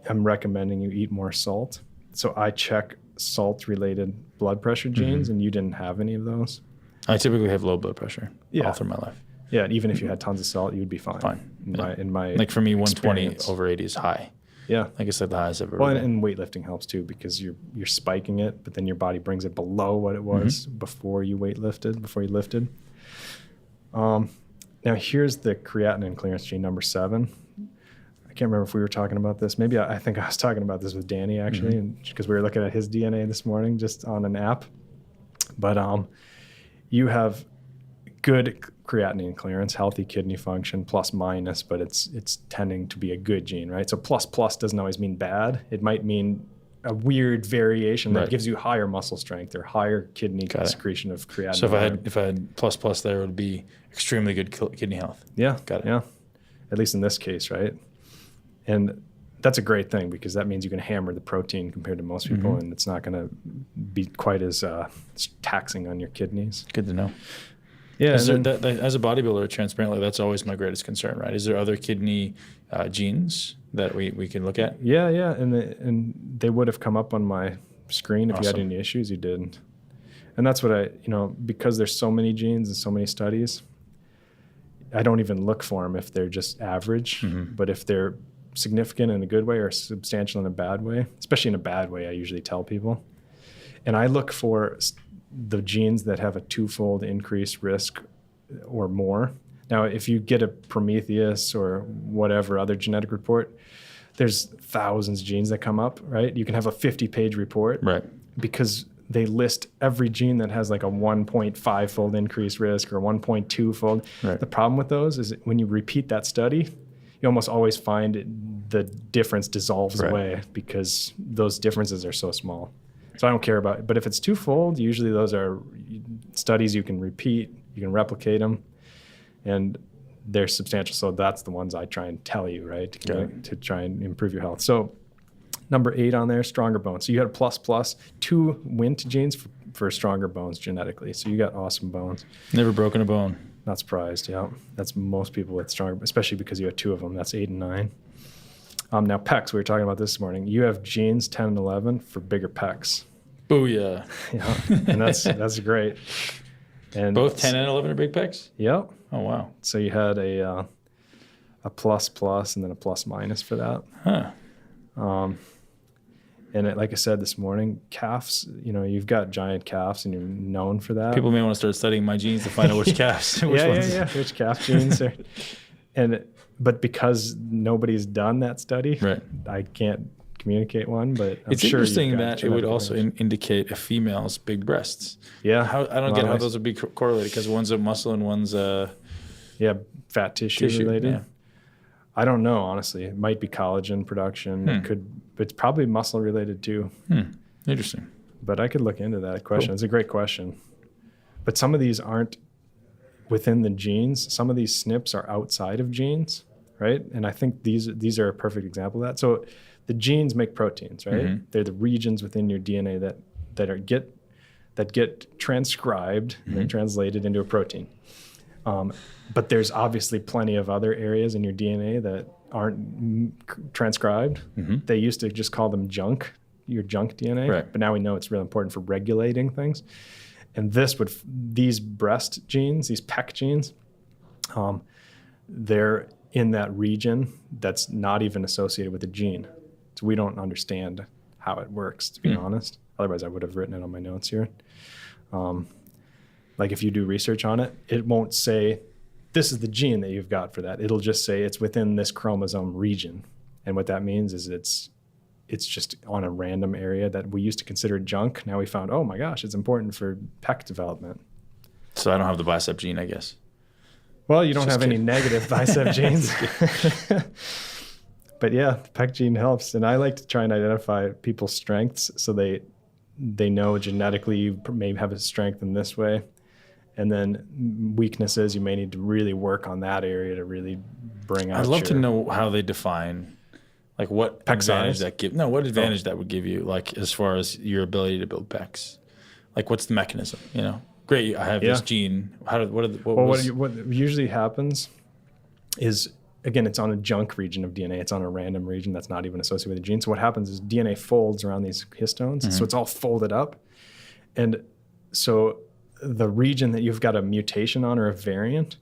C: I'm recommending you eat more salt. So I check salt-related blood pressure genes, and you didn't have any of those.
B: I typically have low blood pressure all through my life.
C: Yeah, and even if you had tons of salt, you would be fine. In my
B: like for me, 120
C: experience.
B: over 80 is high.
C: Yeah.
B: Like I said, the highest I've ever
C: been.
B: Well,
C: and weightlifting helps too because you're spiking it, but then your body brings it below what it was before you lifted. Now here's the creatinine clearance gene number 7. I can't remember if we were talking about this. Maybe I think I was talking about this with Danny actually, because we were looking at his DNA this morning just on an app. But you have good creatinine clearance, healthy kidney function, plus minus, but it's tending to be a good gene, right? So plus doesn't always mean excrement. It might mean a weird variation that gives you higher muscle strength or higher kidney secretion of creatinine.
B: So if I had plus there, it would be extremely good kidney health.
C: Yeah.
B: Got it.
C: Yeah. At least in this case, right? And that's a great thing because that means you can hammer the protein compared to most people, and it's not going to be quite as taxing on your kidneys.
B: Good to know.
C: Yeah.
B: As a bodybuilder, transparently, that's always my greatest concern, right? Is there other kidney genes that we can look at?
C: Yeah, and they would have come up on my screen if you had any issues. You didn't, and that's what because there's so many genes and so many studies, I don't even look for them if they're just average. But if they're significant in a good way or substantial in a bad way, especially in a bad way, I usually tell people, and I look for the genes that have a 2-fold increased risk or more. Now, if you get a Prometheus or whatever other genetic report, there's thousands of genes that come up, right? You can have a 50-page report, right? Because they list every gene that has like a 1.5-fold increased risk or 1.2-fold. Right. The problem with those is when you repeat that study, you almost always find the difference dissolves away because those differences are so small. So I don't care about it. But if it's 2-fold, usually those are studies you can repeat, you can replicate them, and they're substantial. So that's the ones I try and tell you, right, to try and improve your health. So number 8 on there, stronger bones. So you had a plus, 2 Wnt genes for stronger bones genetically. So you got awesome bones.
B: Never broken a bone.
C: Not surprised, yeah. That's most people with stronger, especially because you have 2 of them. That's 8 and 9. Now pecs, we were talking about this morning. You have genes 10 and 11 for bigger pecs.
B: Booyah.
C: Yeah, and that's great. And
B: both 10 and 11 are big pecs?
C: Yep.
B: Oh, wow.
C: So you had a plus and then a plus minus for that.
B: Huh.
C: And like I said this morning, calves, you've got giant calves and you're known for that.
B: People may want to start studying my genes to find out which calves.
C: Which calf genes are. But because nobody's done that study, I can't communicate one, but
B: it's interesting that it would also indicate a female's big breasts.
C: Yeah.
B: I don't get how those would be correlated because one's a muscle and one's
C: fat tissue related.
B: Yeah.
C: I don't know, honestly. It might be collagen production. It's probably muscle related too.
B: Interesting.
C: But I could look into that question. Cool. It's a great question. But some of these aren't within the genes. Some of these SNPs are outside of genes, right? And I think these are a perfect example of that. So the genes make proteins, right? They're the regions within your DNA that get transcribed and then translated into a protein. But there's obviously plenty of other areas in your DNA that aren't transcribed. They used to just call them junk, your junk DNA. Right. But now we know it's really important for regulating things. And these breast genes, these PEC genes, they're in that region that's not even associated with the gene. So we don't understand how it works, to be honest. Otherwise, I would have written it on my notes here. Like if you do research on it, it won't say, this is the gene that you've got for that. It'll just say it's within this chromosome region. And what that means is it's just on a random area that we used to consider junk. Now we found, oh my gosh, it's important for PEC development.
B: So I don't have the bicep gene, I guess.
C: Well, you don't have any negative bicep genes. But yeah, the PEC gene helps. And I like to try and identify people's strengths so they know genetically you may have a strength in this way. And then weaknesses, you may need to really work on that area to really bring out.
B: I'd love to know how they define, like what advantage that would give you, like as far as your ability to build pecs. Like what's the mechanism? Great, I have this gene. What
C: usually happens is, again, it's on a junk region of DNA. It's on a random region that's not even associated with the gene. So what happens is DNA folds around these histones. So it's all folded up. And so the region that you've got a mutation on or a variant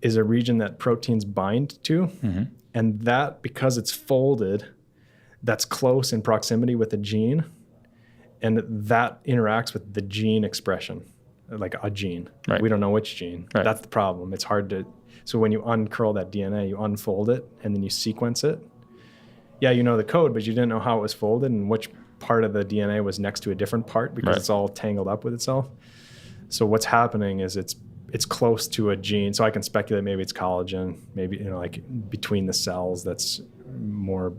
C: is a region that proteins bind to. Mm-hmm. And that, because it's folded, that's close in proximity with the gene, and that interacts with the gene expression, like a gene. Right. We don't know which gene. Right. That's the problem. It's hard to, so when you uncurl that DNA, you unfold it and then you sequence it. Yeah, you know the code, but you didn't know how it was folded and which part of the DNA was next to a different part because it's all tangled up with itself. So what's happening is it's close to a gene. So I can speculate maybe it's collagen, maybe, like between the cells that's more,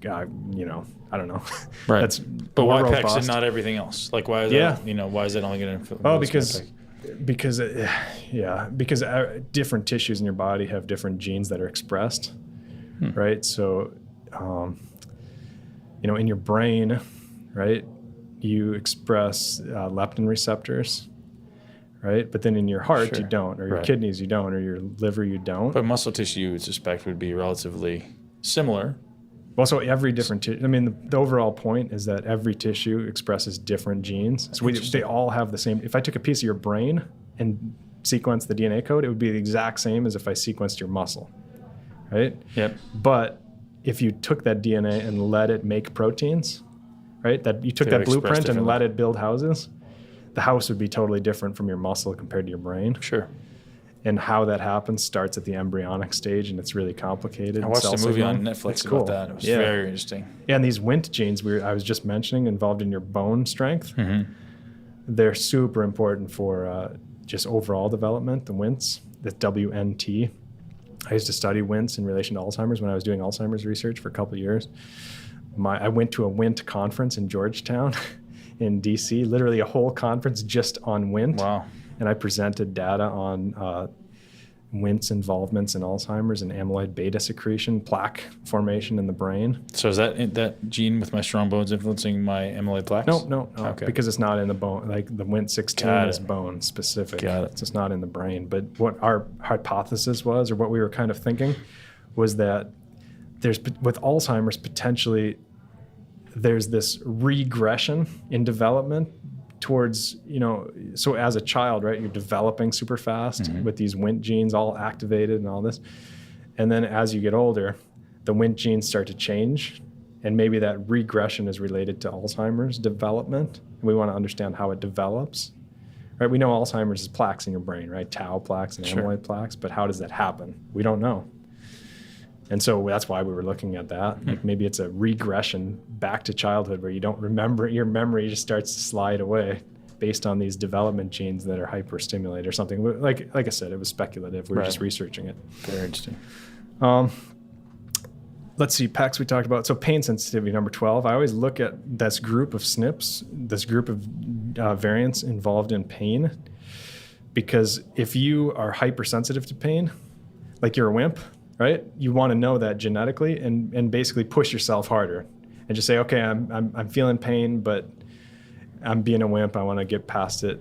C: I don't know.
B: Right.
C: That's
B: but why PEX and not everything else? Like why is that, why is it only going to?
C: Oh, because different tissues in your body have different genes that are expressed, right? So, in your brain, right, you express leptin receptors, right? But then in your heart, you don't, or your kidneys, you don't, or your liver, you don't.
B: But muscle tissue, you would suspect, would be relatively similar.
C: Well, so every different tissue, the overall point is that every tissue expresses different genes. So they all have the same. If I took a piece of your brain and sequenced the DNA code, it would be the exact same as if I sequenced your muscle, right?
B: Yep.
C: But if you took that DNA and let it make proteins, right? That you took that blueprint and let it build houses, the house would be totally different from your muscle compared to your brain.
B: Sure.
C: And how that happens starts at the embryonic stage, and it's really complicated.
B: I watched a movie on Netflix about that. It was very interesting.
C: Yeah, and these Wnt genes I was just mentioning, involved in your bone strength, they're super important for just overall development, the Wnts, the WNT. I used to study Wnts in relation to Alzheimer's when I was doing Alzheimer's research for a couple of years. I went to a Wnt conference in Georgetown in DC, literally a whole conference just on Wnt.
B: Wow.
C: And I presented data on Wnt's involvements in Alzheimer's and amyloid beta secretion, plaque formation in the brain.
B: So is that gene with my strong bones influencing my amyloid plaques?
C: No. Okay. Because it's not in the bone. Like the Wnt16 is bone specific.
B: Got it.
C: So it's not in the brain. But what our hypothesis was, or what we were kind of thinking, was that with Alzheimer's potentially there's this regression in development towards, so as a child, right, you're developing super fast with these Wnt genes all activated and all this. And then as you get older, the Wnt genes start to change. And maybe that regression is related to Alzheimer's development. We want to understand how it develops. Right? We know Alzheimer's is plaques in your brain, right? Tau plaques and amyloid plaques. But how does that happen? We don't know. And so that's why we were looking at that. Like maybe it's a regression back to childhood where you don't remember, your memory just starts to slide away based on these development genes that are hyperstimulated or something. Like I said, it was speculative. We were just researching it.
B: Very interesting.
C: Let's see, PEX we talked about. So pain sensitivity, number 12. I always look at this group of SNPs, this group of variants involved in pain, because if you are hypersensitive to pain, like you're a wimp, right? You want to know that genetically and basically push yourself harder and just say, okay, I'm feeling pain, but I'm being a wimp. I want to get past it.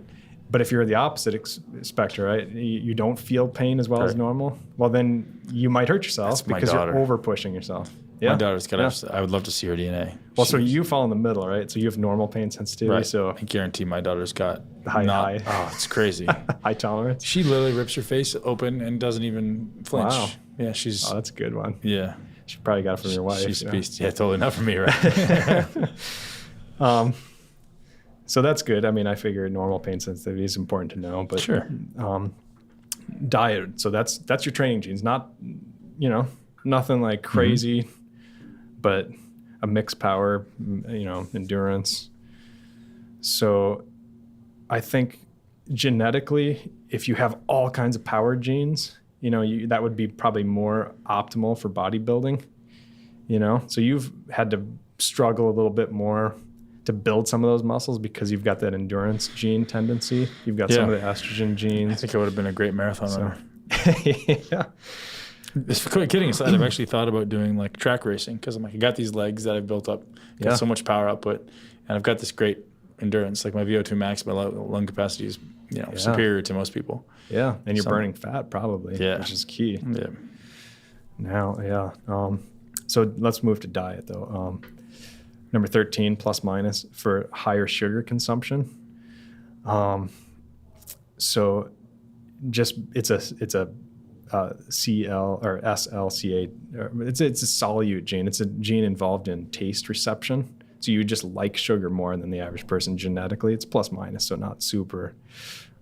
C: But if you're the opposite spectrum, right? You don't feel pain as well as normal. Well, then you might hurt yourself because you're over pushing yourself. Yeah.
B: My daughter's got. I would love to see her DNA.
C: Well, so you fall in the middle, right? So you have normal pain sensitivity.
B: Right.
C: So
B: I guarantee my daughter's got
C: high.
B: Oh, it's crazy.
C: High tolerance.
B: She literally rips her face open and doesn't even flinch.
C: Wow.
B: Yeah, she's.
C: Oh, that's a good one.
B: Yeah.
C: She probably got it from your wife.
B: She's a beast. Yeah, totally not from me, right?
C: So that's good. I mean, I figure normal pain sensitivity is important to know, but
B: sure.
C: Diet. So that's your training genes. Not, nothing like crazy, but a mixed power, endurance. So I think genetically, if you have all kinds of power genes, that would be probably more optimal for bodybuilding, So you've had to struggle a little bit more to build some of those muscles because you've got that endurance gene tendency. You've got some of the estrogen genes.
B: I think I would have been a great marathon runner.
C: Yeah.
B: Kidding aside, I've actually thought about doing like track racing because I'm like, I got these legs that I've built up, got so much power output, and I've got this great endurance. Like my VO2 max, my lung capacity is, superior to most people.
C: Yeah, and you're burning fat probably, which is key.
B: Yeah.
C: Now, so let's move to diet though. Number 13, plus minus, for higher sugar consumption. So just it's a CL or SLCA. It's a solute gene. It's a gene involved in taste reception. So you just like sugar more than the average person genetically. It's plus minus, so not super,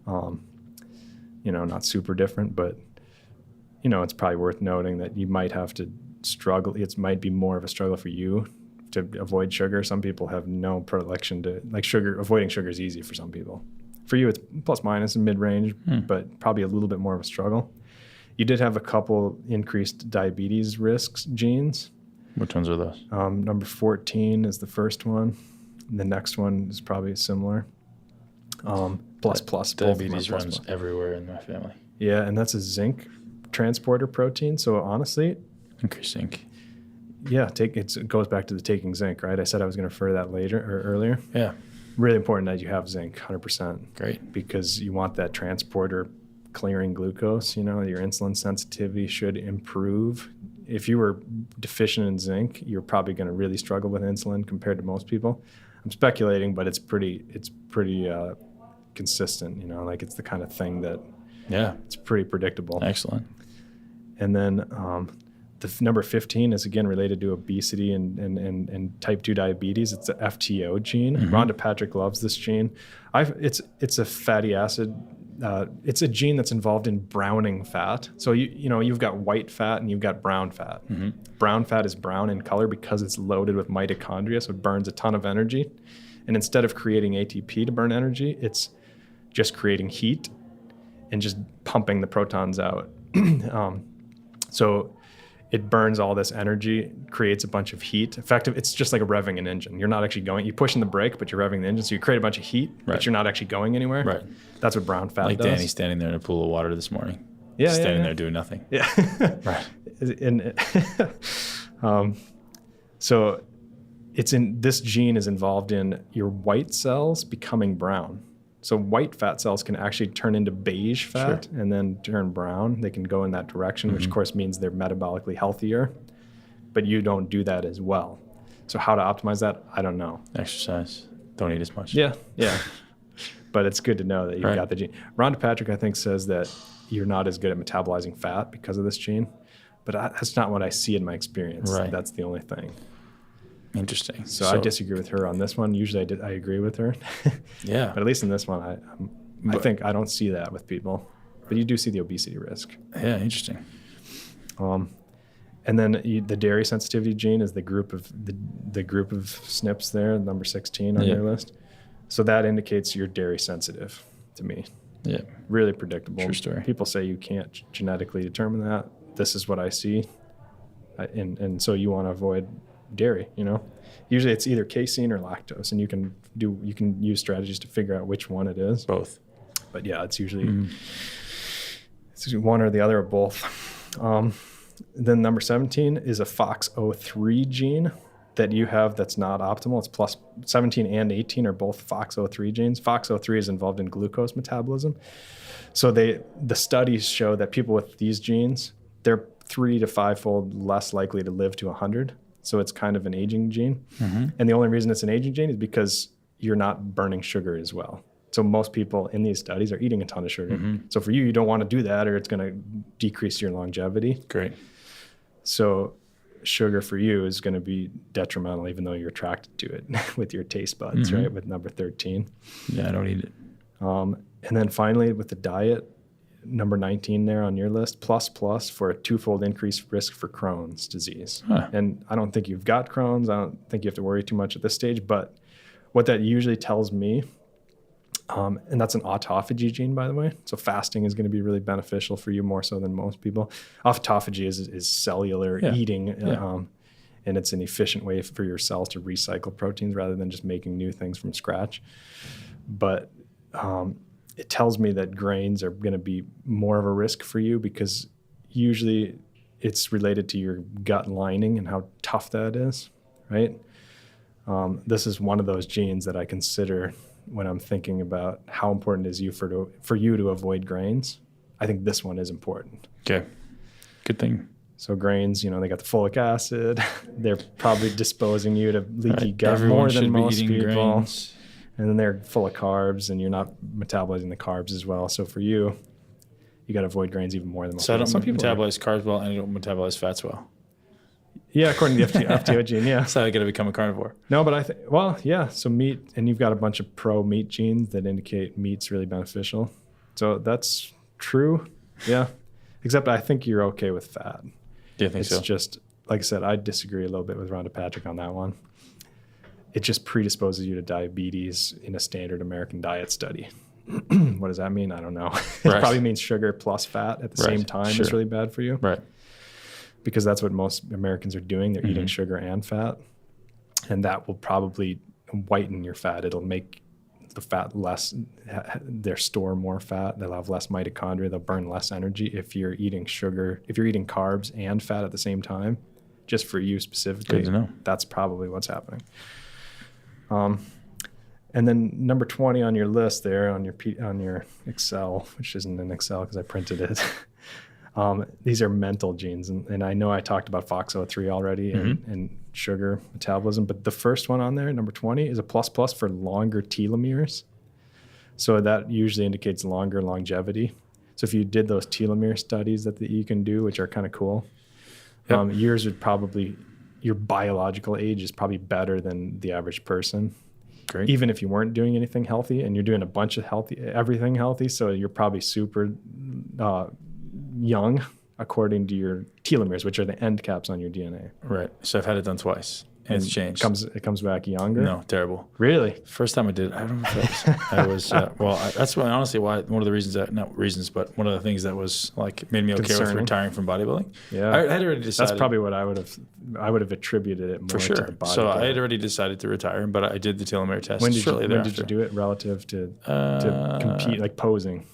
C: not super different. But it's probably worth noting that you might have to struggle. It might be more of a struggle for you to avoid sugar. Some people have no predilection to like sugar. Avoiding sugar is easy for some people. For you, it's plus minus and mid-range, but probably a little bit more of a struggle. You did have a couple increased diabetes risks genes.
B: Which ones are those?
C: Number 14 is the first one. The next one is probably similar. Plus.
B: Diabetes runs everywhere in my family.
C: Yeah, and that's a zinc transporter protein. So honestly,
B: increased zinc.
C: Yeah, it goes back to the taking zinc, right? I said I was going to refer to that earlier.
B: Yeah.
C: Really important that you have zinc, 100%.
B: Great.
C: Because you want that transporter clearing glucose. Your insulin sensitivity should improve. If you were deficient in zinc, you're probably going to really struggle with insulin compared to most people. I'm speculating, but it's pretty consistent. Like it's the kind of thing that it's pretty predictable.
B: Excellent.
C: And then the number 15 is again related to obesity and type 2 diabetes. It's the FTO gene. Rhonda Patrick loves this gene. It's a fatty acid. It's a gene that's involved in browning fat. So you've got white fat and you've got brown fat. Brown fat is brown in color because it's loaded with mitochondria, so it burns a ton of energy. And instead of creating ATP to burn energy, it's just creating heat and just pumping the protons out. So it burns all this energy, creates a bunch of heat. It's just like revving an engine. You're not actually you're pushing the brake, but you're revving the engine. So you create a bunch of heat, but you're not actually going anywhere.
B: Right.
C: That's what brown fat does.
B: Like Danny standing there in a pool of water this morning.
C: Yeah.
B: Standing there doing nothing.
C: Yeah.
B: Right.
C: So this gene is involved in your white cells becoming brown. So white fat cells can actually turn into beige fat and then turn brown. They can go in that direction, which of course means they're metabolically healthier, but you don't do that as well. So how to optimize that, I don't know.
B: Exercise. Don't eat as much.
C: Yeah. But it's good to know that you've got the gene. Rhonda Patrick, I think, says that you're not as good at metabolizing fat because of this gene, but that's not what I see in my experience.
B: Right.
C: That's the only thing.
B: Interesting.
C: So I disagree with her on this one. Usually I agree with her.
B: Yeah.
C: But at least in this one, I think I don't see that with people. But you do see the obesity risk.
B: Yeah, interesting.
C: And then the dairy sensitivity gene is the group of SNPs there, number 16 on your list. So that indicates you're dairy sensitive to me.
B: Yeah.
C: Really predictable.
B: True story.
C: People say you can't genetically determine that. This is what I see. And so you want to avoid dairy, Usually it's either casein or lactose, and you can use strategies to figure out which one it is.
B: Both.
C: But yeah, it's usually it's one or the other or both. Then number 17 is a FOXO3 gene that you have that's not optimal. It's plus 17 and 18 are both FOXO3 genes. FOXO3 is involved in glucose metabolism. So the studies show that people with these genes, they're 3 to 5-fold less likely to live to 100. So it's kind of an aging gene. And the only reason it's an aging gene is because you're not burning sugar as well. So most people in these studies are eating a ton of sugar. So for you don't want to do that, or it's going to decrease your longevity.
B: Great.
C: So sugar for you is going to be detrimental, even though you're attracted to it with your taste buds, right? With number 13.
B: Yeah, I don't eat it.
C: And then finally with the diet, number 19 there on your list, plus for a 2-fold increased risk for Crohn's disease. And I don't think you've got Crohn's. I don't think you have to worry too much at this stage. But what that usually tells me, and that's an autophagy gene, by the way. So fasting is going to be really beneficial for you more so than most people. Autophagy is cellular eating, and it's an efficient way for your cells to recycle proteins rather than just making new things from scratch. But it tells me that grains are going to be more of a risk for you because usually it's related to your gut lining and how tough that is, right? This is one of those genes that I consider when I'm thinking about how important it is for you to avoid grains. I think this one is important.
B: Okay. Good thing.
C: So grains, they got the folic acid. They're probably disposing you to leaky gut
B: Everyone
C: more than
B: should
C: most
B: be eating
C: people.
B: grains.
C: And then they're full of carbs, and you're not metabolizing the carbs as well. So for you, you got to avoid grains even more than most
B: So I don't
C: some people
B: metabolize carbs well, and I don't metabolize fats well.
C: Yeah, according to the FTO gene, yeah.
B: So I got to become a carnivore.
C: No, but I think, well, yeah. So meat, and you've got a bunch of pro-meat genes that indicate meat's really beneficial. So that's true, yeah. Except I think you're okay with fat.
B: Do you think so?
C: It's just, like I said, I disagree a little bit with Rhonda Patrick on that one. It just predisposes you to diabetes in a standard American diet study. What does that mean? I don't know. It probably means sugar plus fat at the same time is really bad for you.
B: Right.
C: Because that's what most Americans are doing. They're eating sugar and fat. And that will probably whiten your fat. It'll make the fat less, they'll store more fat. They'll have less mitochondria. They'll burn less energy if you're eating sugar, if you're eating carbs and fat at the same time, just for you specifically.
B: Good to know.
C: That's probably what's happening. And then number 20 on your list there on your Excel, which isn't an Excel because I printed it. These are mental genes. And I know I talked about FOXO3 already and sugar metabolism, but the first one on there, number 20, is a plus for longer telomeres. So that usually indicates longer longevity. So if you did those telomere studies that you can do, which are kind of cool, yours would probably, your biological age is probably better than the average person.
B: Great.
C: Even if you weren't doing anything healthy, and you're doing a bunch of everything healthy, so you're probably super young according to your telomeres, which are the end caps on your DNA.
B: Right. So I've had it done twice, and it's changed.
C: It comes back younger?
B: No, terrible.
C: Really?
B: First time I did it, I don't know if I was, that's why, honestly, one of the reasons but one of the things that was like made me okay with retiring from bodybuilding. Yeah. I had already decided.
C: That's probably what I would have attributed it more
B: for sure.
C: to the body.
B: So I had already decided to retire, but I did the telomere test.
C: When did you do it relative to compete, like posing?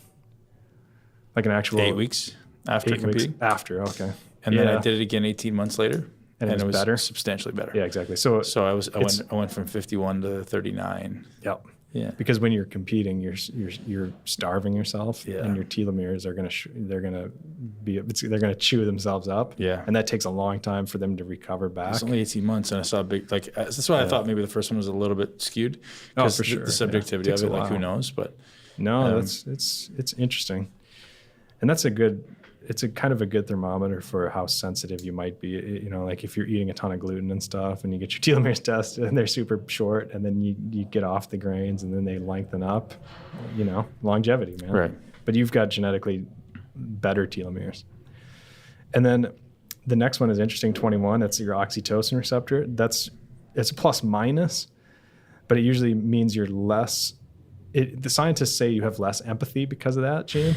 C: Like an actual
B: 8 weeks after competing.
C: After, okay.
B: And then I did it again 18 months later.
C: And it was better?
B: Substantially better.
C: Yeah, exactly. So
B: I went from 51 to 39.
C: Yep.
B: Yeah.
C: Because when you're competing, you're starving yourself, and your telomeres are they're gonna chew themselves up.
B: Yeah.
C: And that takes a long time for them to recover back.
B: It's only 18 months, and I saw a big that's why I thought maybe the first one was a little bit skewed.
C: Oh, for sure.
B: The subjectivity of it, like who knows? But
C: no, it's interesting, and it's a kind of a good thermometer for how sensitive you might be. You know, like if you're eating a ton of gluten and stuff and you get your telomeres tested and they're super short, and then you get off the grains and then they lengthen up, you know, longevity, man.
B: Right.
C: But you've got genetically better telomeres. And then the next one is interesting, 21. It's your oxytocin receptor. It's a plus minus, but it usually means you're less, the scientists say you have less empathy because of that gene.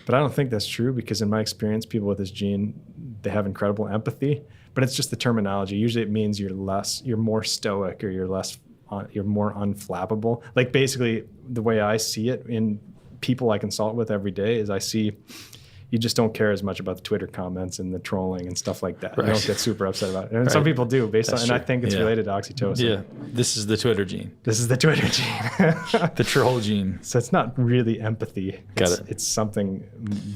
C: But I don't think that's true, because in my experience, people with this gene, they have incredible empathy, but it's just the terminology. Usually it means you're more stoic, or you're more unflappable. Like basically the way I see it in people I consult with every day is I see you just don't care as much about the Twitter comments and the trolling and stuff like that. Right. You don't get super upset about it. And some people do and I think it's related to oxytocin.
B: Yeah. This is the Twitter gene. The troll gene.
C: So it's not really empathy.
B: Got it.
C: It's something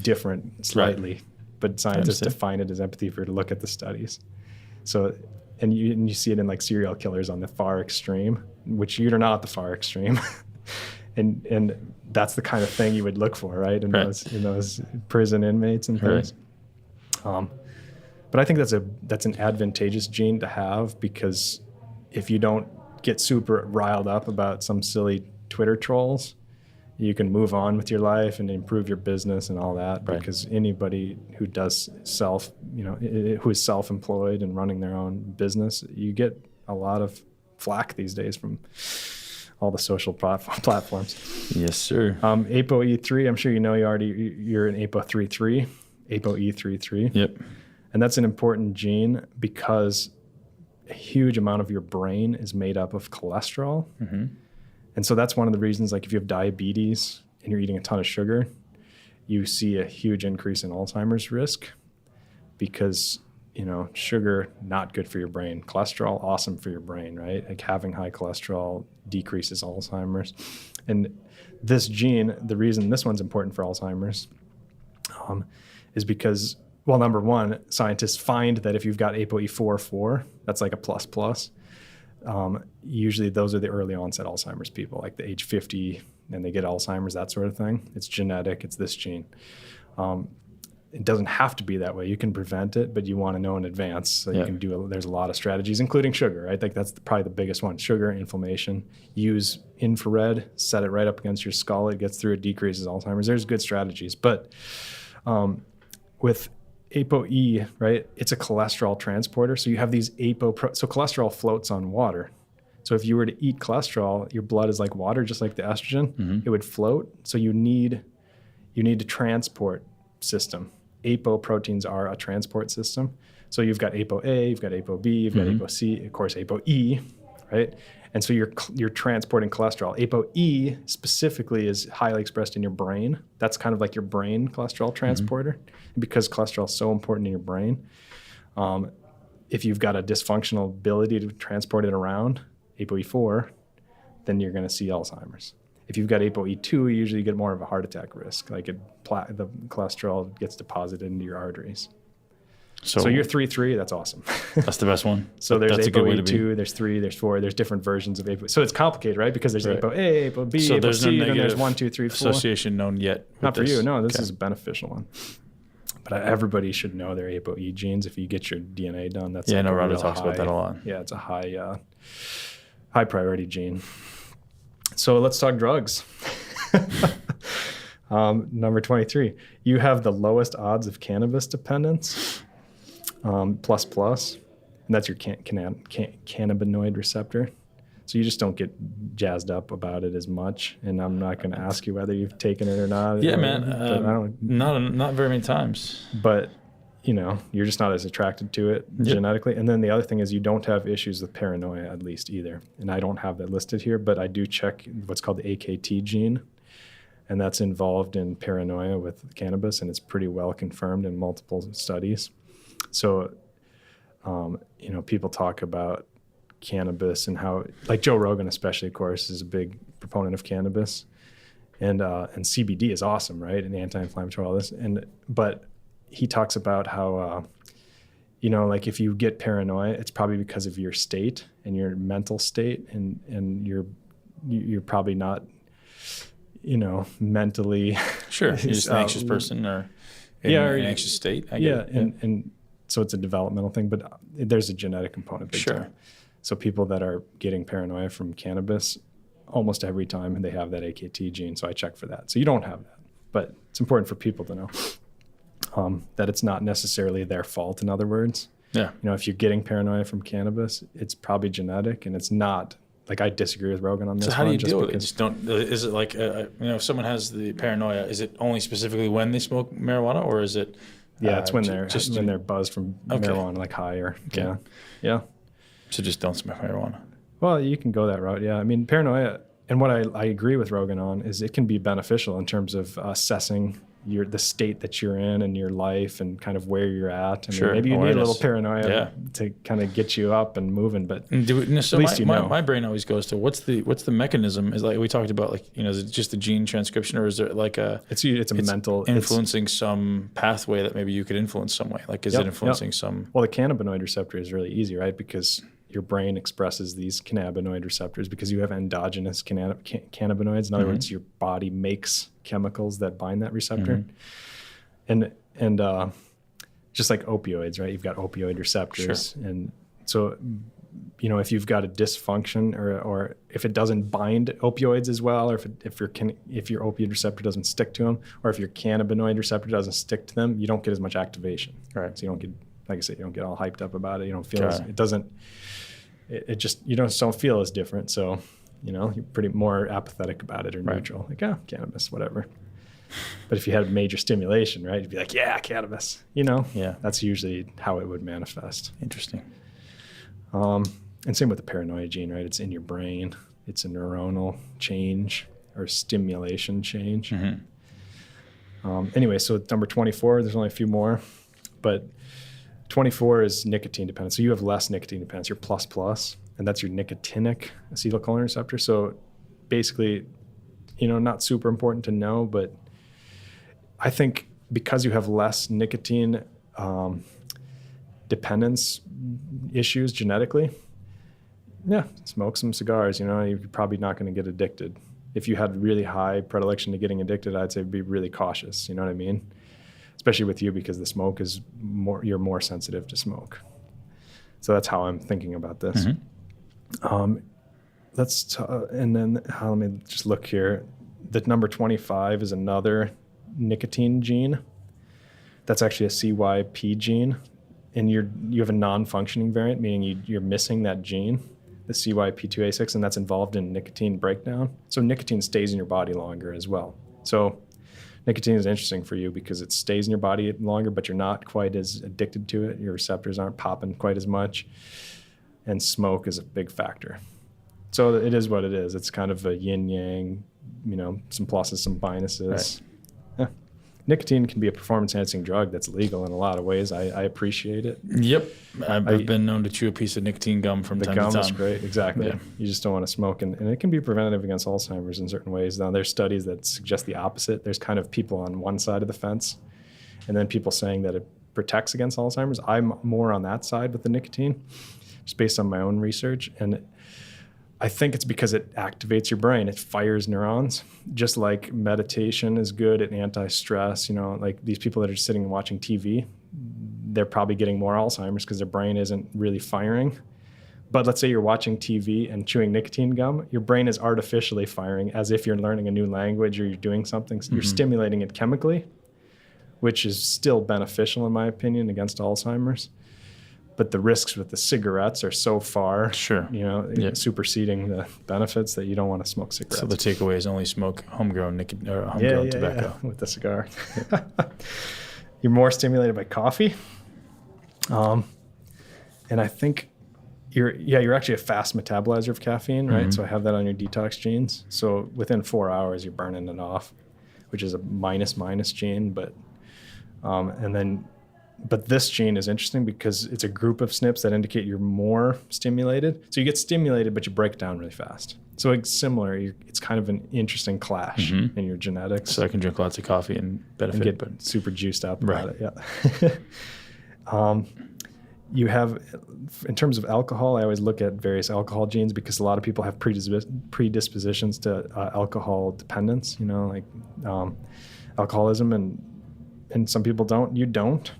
C: different slightly, right. But scientists define it as empathy for to look at the studies. So, and you see it in like serial killers on the far extreme, which you're not the far extreme. And that's the kind of thing you would look for, right? In those prison inmates and things. Right. But I think that's an advantageous gene to have, because if you don't get super riled up about some silly Twitter trolls, you can move on with your life and improve your business and all that. Right. Because anybody who does who is self-employed and running their own business, you get a lot of flack these days from all the social platforms.
B: Yes, sir.
C: ApoE3, I'm sure you know you're an ApoE3. ApoE3.
B: Yep.
C: And that's an important gene because a huge amount of your brain is made up of cholesterol. Mm-hmm. And so that's one of the reasons, like if you have diabetes and you're eating a ton of sugar, you see a huge increase in Alzheimer's risk, because sugar, not good for your brain. Cholesterol, awesome for your brain, right? Like having high cholesterol decreases Alzheimer's. And this gene, the reason this one's important for Alzheimer's is because, well, number one, scientists find that if you've got ApoE4, that's like a plus, usually those are the early onset Alzheimer's people, like the age 50, and they get Alzheimer's, that sort of thing. It's genetic, it's this gene. It doesn't have to be that way. You can prevent it, but you want to know in advance. So you can there's a lot of strategies, including sugar. I think that's probably the biggest one. Sugar, inflammation. Use infrared, set it right up against your skull. It gets through, it decreases Alzheimer's. There's good strategies. But with ApoE, right, it's a cholesterol transporter. So you have these so cholesterol floats on water. So if you were to eat cholesterol, your blood is like water, just like the estrogen. It would float. So you need a transport system. Apoproteins are a transport system. So you've got ApoA, you've got ApoB, you've got ApoC, of course ApoE, right? And so you're transporting cholesterol. ApoE specifically is highly expressed in your brain. That's kind of like your brain cholesterol transporter. Because cholesterol is so important in your brain, if you've got a dysfunctional ability to transport it around, ApoE4, then you're going to see Alzheimer's. If you've got ApoE2, you usually get more of a heart attack risk. Like the cholesterol gets deposited into your arteries. So you're 3-3, that's awesome.
B: That's the best one.
C: So there's ApoE2, there's 3, there's 4, there's different versions of ApoE. So it's complicated, right? Because there's ApoA, ApoB,
B: so there's
C: ApoC,
B: no
C: then there's 1, 2, 3, 4.
B: association known yet.
C: Not for you, no, this is a beneficial one. But everybody should know their ApoE genes. If you get your DNA done, that's
B: I know Rhonda talks about that a lot.
C: Yeah, it's a high priority gene. So let's talk drugs. Number 23, you have the lowest odds of cannabis dependence, ++, and that's your cannabinoid receptor. So you just don't get jazzed up about it as much. And I'm not going to ask you whether you've taken it or not.
B: Yeah, man. Not very many times.
C: But you're just not as attracted to it genetically. And then the other thing is you don't have issues with paranoia, at least, either. And I don't have that listed here, but I do check what's called the AKT gene. And that's involved in paranoia with cannabis, and it's pretty well confirmed in multiple studies. So, people talk about cannabis and how, like Joe Rogan especially, of course, is a big proponent of cannabis. And CBD is awesome, right? And anti-inflammatory, all this. But he talks about how, like if you get paranoia, it's probably because of your state and your mental state, and you're probably not, mentally.
B: Sure, you're just an anxious person or in an anxious state.
C: And so it's a developmental thing, but there's a genetic component. Big time. So people that are getting paranoia from cannabis, almost every time they have that AKT gene. So I check for that. So you don't have that, but it's important for people to know. That it's not necessarily their fault, in other words. Yeah. If you're getting paranoia from cannabis, it's probably genetic, and it's not, like, I disagree with Rogan on this.
B: So how do you deal with it? Is it like, if someone has the paranoia, is it only specifically when they smoke marijuana, or is it?
C: Yeah, it's when they're buzzed from marijuana, like higher. Okay. Yeah. So
B: just don't smoke marijuana.
C: Well, you can go that route. Yeah. I mean, paranoia, and what I agree with Rogan on is it can be beneficial in terms of assessing the state that you're in your life and kind of where you're at. Maybe you need a little paranoia to kind of get you up and moving, but at least
B: my brain always goes to what's the mechanism? Is like we talked about, like, is it just the gene transcription, or is there like it's mental influencing some pathway that maybe you could influence some way? Like, is it influencing some?
C: Well, the cannabinoid receptor is really easy, right? Because your brain expresses these cannabinoid receptors because you have endogenous cannabinoids. In other words, your body makes chemicals that bind that receptor. And just like opioids, right? You've got opioid receptors. Sure. And so, if you've got a dysfunction or if it doesn't bind opioids as well, or if your opioid receptor doesn't stick to them, or if your cannabinoid receptor doesn't stick to them, you don't get as much activation. Right. So you don't get, like I said, you don't get all hyped up about it. You don't feel you don't feel as different. So, you're pretty more apathetic about it, or neutral. Like, cannabis, whatever. But if you had major stimulation, right, you'd be like, yeah, cannabis. That's usually how it would manifest.
B: Interesting.
C: And same with the paranoia gene, right? It's in your brain. It's a neuronal change or stimulation change. Anyway, so number 24, there's only a few more, but 24 is nicotine dependence. So you have less nicotine dependence. You're ++, and that's your nicotinic acetylcholine receptor. So basically, not super important to know, but I think because you have less nicotine dependence issues genetically, Yeah, smoke some cigars. You're probably not going to get addicted. If you had really high predilection to getting addicted, I'd say be really cautious. You know what I mean? Especially with you, because the smoke is you're more sensitive to smoke. So that's how I'm thinking about this. And then let me just look here. The number 25 is another nicotine gene. That's actually a CYP gene. And you have a non-functioning variant, meaning you're missing that gene, the CYP2A6, and that's involved in nicotine breakdown. So nicotine stays in your body longer as well. So nicotine is interesting for you because it stays in your body longer, but you're not quite as addicted to it. Your receptors aren't popping quite as much. And smoke is a big factor. So it is what it is. It's kind of a yin-yang, some pluses, some minuses.
B: Right.
C: Yeah. Nicotine can be a performance-enhancing drug that's legal in a lot of ways. I appreciate it.
B: Yep. I've been known to chew a piece of nicotine gum from time to time.
C: The gum is great, exactly.
B: Yeah.
C: You just don't want to smoke. And it can be preventative against Alzheimer's in certain ways. Now, there's studies that suggest the opposite. There's kind of people on one side of the fence, and then people saying that it protects against Alzheimer's. I'm more on that side with the nicotine, just based on my own research. And I think it's because it activates your brain. It fires neurons, just like meditation is good at anti-stress. Like these people that are sitting and watching TV, they're probably getting more Alzheimer's because their brain isn't really firing. But let's say you're watching TV and chewing nicotine gum, your brain is artificially firing as if you're learning a new language or you're doing something. You're stimulating it chemically, which is still beneficial in my opinion against Alzheimer's. But the risks with the cigarettes are so far, superseding the benefits that you don't want to smoke cigarettes.
B: So the takeaway is only smoke homegrown tobacco.
C: Yeah, with the cigar. You're more stimulated by coffee. And I think you're actually a fast metabolizer of caffeine, right? So I have that on your detox genes. So within 4 hours, you're burning it off, which is a minus gene. But this gene is interesting because it's a group of SNPs that indicate you're more stimulated. So you get stimulated, but you break down really fast. So it's similar. It's kind of an interesting clash in your genetics.
B: So I can drink lots of coffee and benefit.
C: And get super juiced up about it, yeah. You have, in terms of alcohol, I always look at various alcohol genes because a lot of people have predispositions to alcohol dependence, like alcoholism, and some people don't. You don't.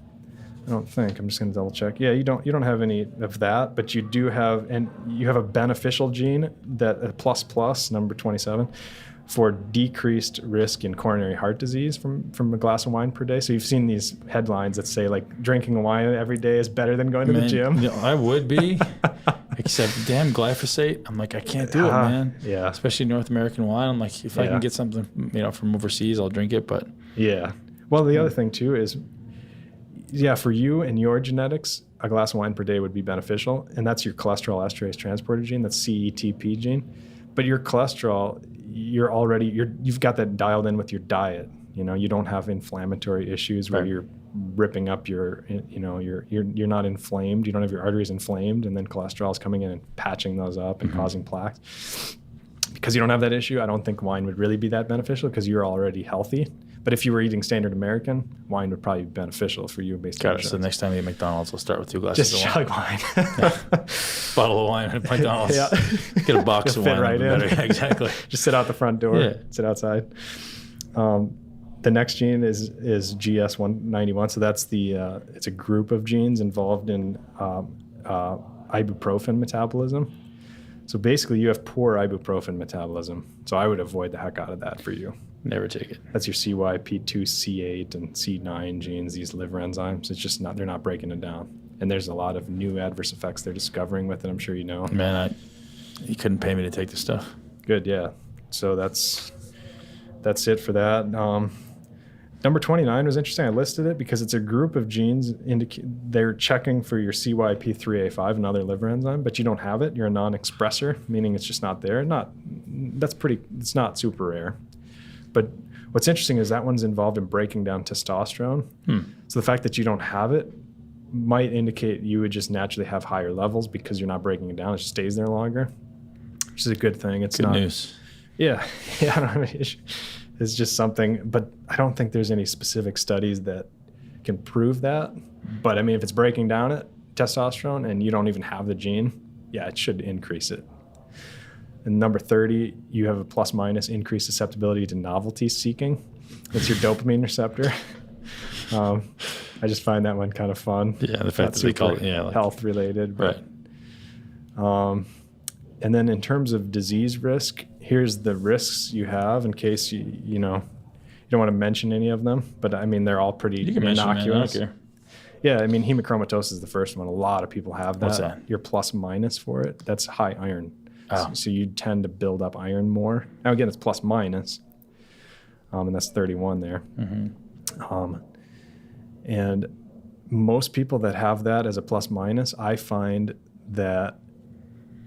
C: I don't think. I'm just going to double check. Yeah, you don't have any of that, but you do have, and you have a beneficial gene that a plus number 27 for decreased risk in coronary heart disease from a glass of wine per day. So you've seen these headlines that say like drinking wine every day is better than going to the gym.
B: I would be, except damn glyphosate. I'm like, I can't do it, man.
C: Yeah.
B: Especially North American wine. I'm like, if I can get something, from overseas, I'll drink it. But
C: yeah. Well, the other thing too is, for you and your genetics, a glass of wine per day would be beneficial. And that's your cholesterol esterase transporter gene, that's CETP gene. But your cholesterol, you've got that dialed in with your diet. You don't have inflammatory issues where you're ripping up you're not inflamed. You don't have your arteries inflamed, and then cholesterol is coming in and patching those up and causing plaques. Because you don't have that issue, I don't think wine would really be that beneficial because you're already healthy. But if you were eating standard American, wine would probably be beneficial for you based on
B: Got it. So next time you eat McDonald's, we'll start with 2 glasses of wine.
C: Just chug wine.
B: Bottle of wine at McDonald's. Yeah. Get a box of wine.
C: Right in.
B: Yeah, exactly.
C: Just sit out the front door. Sit outside. The next gene is GS191. So that's it's a group of genes involved in ibuprofen metabolism. So basically you have poor ibuprofen metabolism. So I would avoid the heck out of that for you.
B: Never take it.
C: That's your CYP2C8 and C9 genes, these liver enzymes. It's just they're not breaking it down. And there's a lot of new adverse effects they're discovering with it, I'm sure you know.
B: Man, you couldn't pay me to take this stuff.
C: Good, yeah. So that's it for that. Number 29 was interesting. I listed it because it's a group of genes. They're checking for your CYP3A5, another liver enzyme, but you don't have it. You're a non-expressor, meaning it's just not there. It's not super rare. But what's interesting is that one's involved in breaking down testosterone. So the fact that you don't have it might indicate you would just naturally have higher levels because you're not breaking it down. It just stays there longer, which is a good thing. It's
B: good news.
C: Yeah, I don't have any issue. It's just something, but I don't think there's any specific studies that can prove that. But I mean, if it's breaking down testosterone and you don't even have the gene, yeah, it should increase it. And number 30, you have a plus minus increased susceptibility to novelty seeking. That's your dopamine receptor. I just find that one kind of fun.
B: Yeah, the fact that they call it
C: health related.
B: Right.
C: And then in terms of disease risk, here's the risks you have in case you don't want to mention any of them, but I mean, they're all pretty innocuous. Yeah, I mean, hemochromatosis is the first one. A lot of people have that.
B: What's that?
C: Your plus minus for it, that's high iron.
B: Oh.
C: So you tend to build up iron more. Now, again, it's plus minus, and that's 31 there. And most people that have that as a plus minus, I find that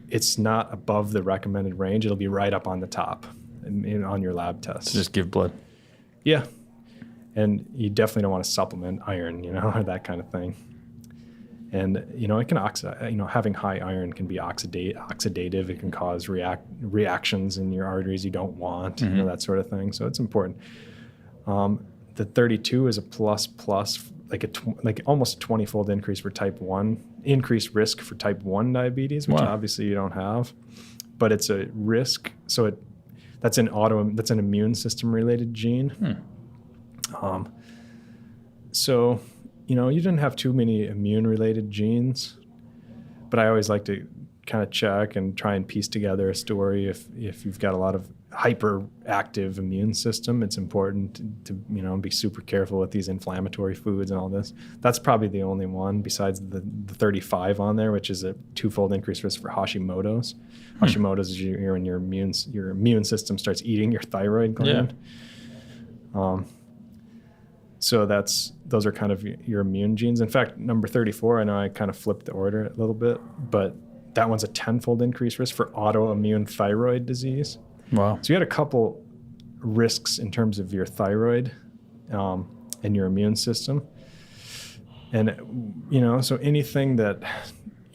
C: it's not above the recommended range. It'll be right up on the top on your lab tests.
B: So just give blood.
C: Yeah. And you definitely don't want to supplement iron, or that kind of thing. And, it can oxidize, having high iron can be oxidative. It can cause reactions in your arteries you don't want, that sort of thing. So it's important. The 32 is a plus, like almost 20-fold increase for type 1, increased risk for type 1 diabetes, which obviously you don't have. But it's a risk. So that's an immune system related gene. So, you didn't have too many immune related genes, but I always like to kind of check and try and piece together a story. If you've got a lot of hyperactive immune system, it's important to be super careful with these inflammatory foods and all this. That's probably the only one besides the 35 on there, which is a 2-fold increased risk for Hashimoto's. Hashimoto's is when your immune system starts eating your thyroid gland. Yeah. So those are kind of your immune genes. In fact, number 34, I know I kind of flipped the order a little bit, but that one's a 10-fold increased risk for autoimmune thyroid disease.
B: Wow.
C: So you had a couple risks in terms of your thyroid and your immune system. And, so anything that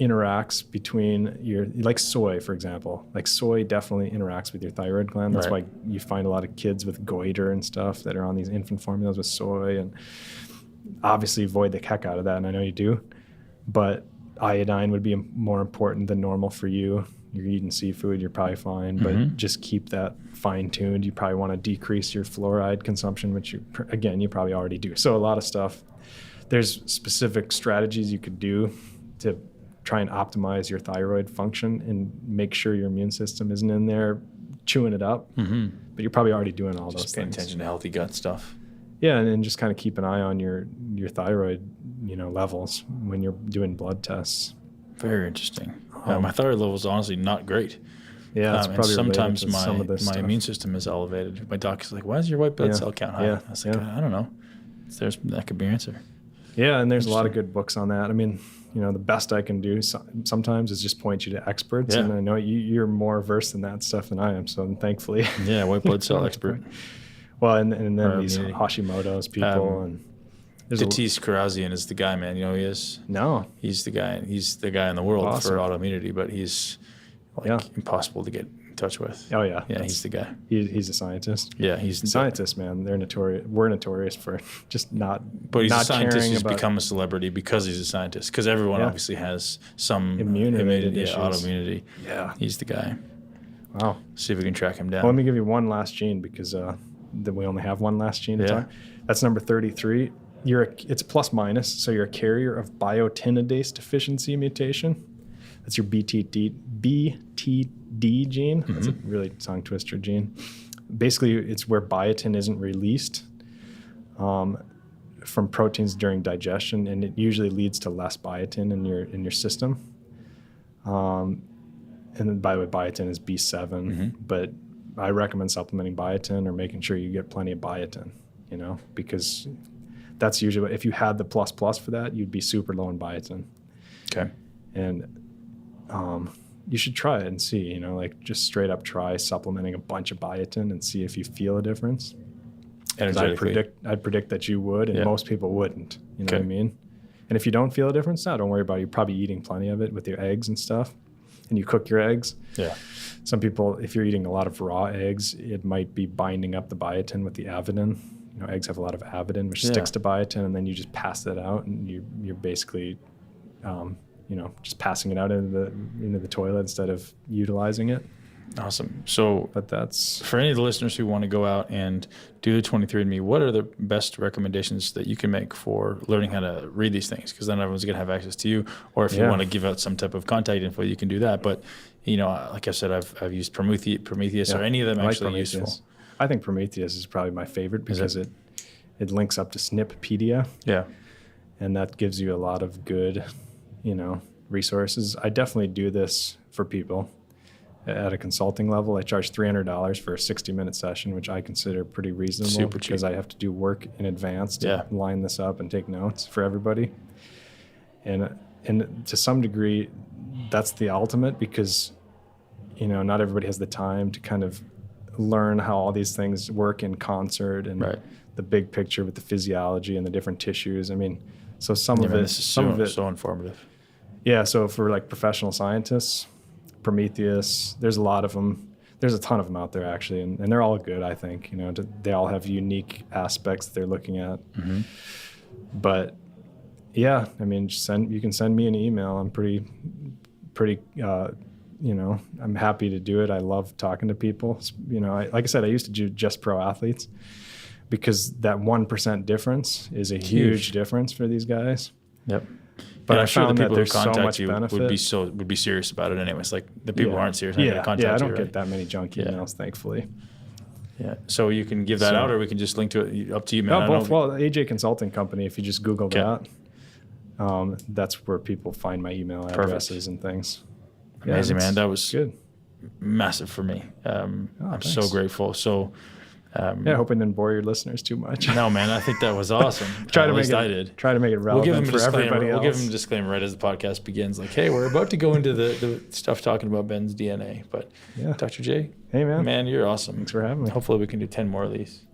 C: interacts between like soy, for example, like soy definitely interacts with your thyroid gland. That's why you find a lot of kids with goiter and stuff that are on these infant formulas with soy, and obviously avoid the heck out of that. And I know you do, but iodine would be more important than normal for you. You're eating seafood, you're probably fine, but just keep that fine-tuned. You probably want to decrease your fluoride consumption, which you probably already do. So a lot of stuff. There's specific strategies you could do to try and optimize your thyroid function and make sure your immune system isn't in there chewing it up. But you're probably already doing all those things.
B: Just pay attention to healthy gut stuff.
C: Yeah, and just kind of keep an eye on your thyroid, levels when you're doing blood tests.
B: Very interesting. My thyroid level is honestly not great.
C: Yeah, that's probably
B: sometimes my
C: stuff.
B: immune system is elevated. My doc's like, "Why is your white blood cell count high?"
C: Yeah.
B: I was like, "I don't know." That could be your answer.
C: Yeah, and there's a lot of good books on that. I mean, the best I can do sometimes is just point you to experts, and I know you're more versed in that stuff than I am. So thankfully,
B: white blood cell expert.
C: Well, and then these Hashimoto's people and.
B: Detox Genes is the guy, man. You know who he is?
C: No.
B: He's the guy. He's the guy in the world for autoimmunity, but he's impossible to get in touch with.
C: Oh yeah.
B: Yeah, he's the guy.
C: He's a scientist.
B: Yeah, he's
C: a scientist, man. They're notorious. We're notorious for just not.
B: But he's
C: not
B: a scientist who's
C: about,
B: become a celebrity because he's a scientist. Because everyone obviously has some
C: immune-related issues.
B: Autoimmunity.
C: Yeah.
B: He's the guy.
C: Wow.
B: See if we can track him down.
C: Well, let me give you one last gene because we only have one last gene to talk. That's number 33. It's plus minus, so you're a carrier of biotinidase deficiency mutation. That's your BTD gene. That's a really tongue twister gene. Basically, it's where biotin isn't released from proteins during digestion, and it usually leads to less biotin in your system. And then, by the way, biotin is B7, but I recommend supplementing biotin or making sure you get plenty of biotin, because that's usually, if you had the plus for that, you'd be super low in biotin.
B: Okay.
C: And you should try it and see, like just straight up try supplementing a bunch of biotin and see if you feel a difference. I'd predict that you would, and most people wouldn't. You know what I mean? And if you don't feel a difference, don't worry about it. You're probably eating plenty of it with your eggs and stuff. And you cook your eggs. Yeah. Some people, if you're eating a lot of raw eggs, it might be binding up the biotin with the avidin. Eggs have a lot of avidin, which sticks to biotin, and then you just pass that out, and you're basically just passing it out into the toilet instead of utilizing it.
B: Awesome. So,
C: but that's
B: for any of the listeners who want to go out and do the 23andMe, what are the best recommendations that you can make for learning how to read these things? Because then everyone's going to have access to you. Or if you want to give out some type of contact info, you can do that. But, like I said, I've used Prometheus. Are any of them actually useful?
C: I think Prometheus is probably my favorite because it links up to Snippedia.
B: Yeah.
C: And that gives you a lot of good, resources. I definitely do this for people. At a consulting level, I charge $300 for a 60-minute session, which I consider pretty reasonable.
B: Super cheap.
C: Because I have to do work in advance to line this up and take notes for everybody. And to some degree, that's the ultimate because, not everybody has the time to kind of learn how all these things work in concert and the big picture with the physiology and the different tissues. I mean, so some of it,
B: so informative.
C: Yeah. So for like professional scientists, Prometheus, there's a lot of them. There's a ton of them out there actually, and they're all good. I think they all have unique aspects that they're looking at. Mm-hmm. But yeah, I mean, you can send me an email. I'm pretty. I'm happy to do it. I love talking to people. Like I said, I used to do just pro athletes because that 1% difference is a huge difference for these guys.
B: Yep.
C: But
B: I'm
C: I
B: sure
C: found
B: the people
C: that there's
B: who contact
C: so much
B: you
C: benefit.
B: would be serious about it anyways. Like the people who aren't serious,
C: I don't
B: you,
C: get that many junk emails, thankfully.
B: Yeah. So you can give that out, or we can just link to it. Up to you, man.
C: No, both. Well, AJ Consulting Company. If you just Google that, that's where people find my email addresses and things.
B: Amazing, man. That was
C: good.
B: Massive for me. I'm so grateful. So.
C: I hope I didn't bore your listeners too much.
B: No, man, I think that was awesome.
C: Try to make it relevant for everybody else.
B: We'll give them a disclaimer right as the podcast begins. Like, hey, we're about to go into the stuff talking about Ben's DNA. But Dr. J,
C: hey, man.
B: Man, you're awesome.
C: Thanks for having me.
B: Hopefully we can do 10 more of these.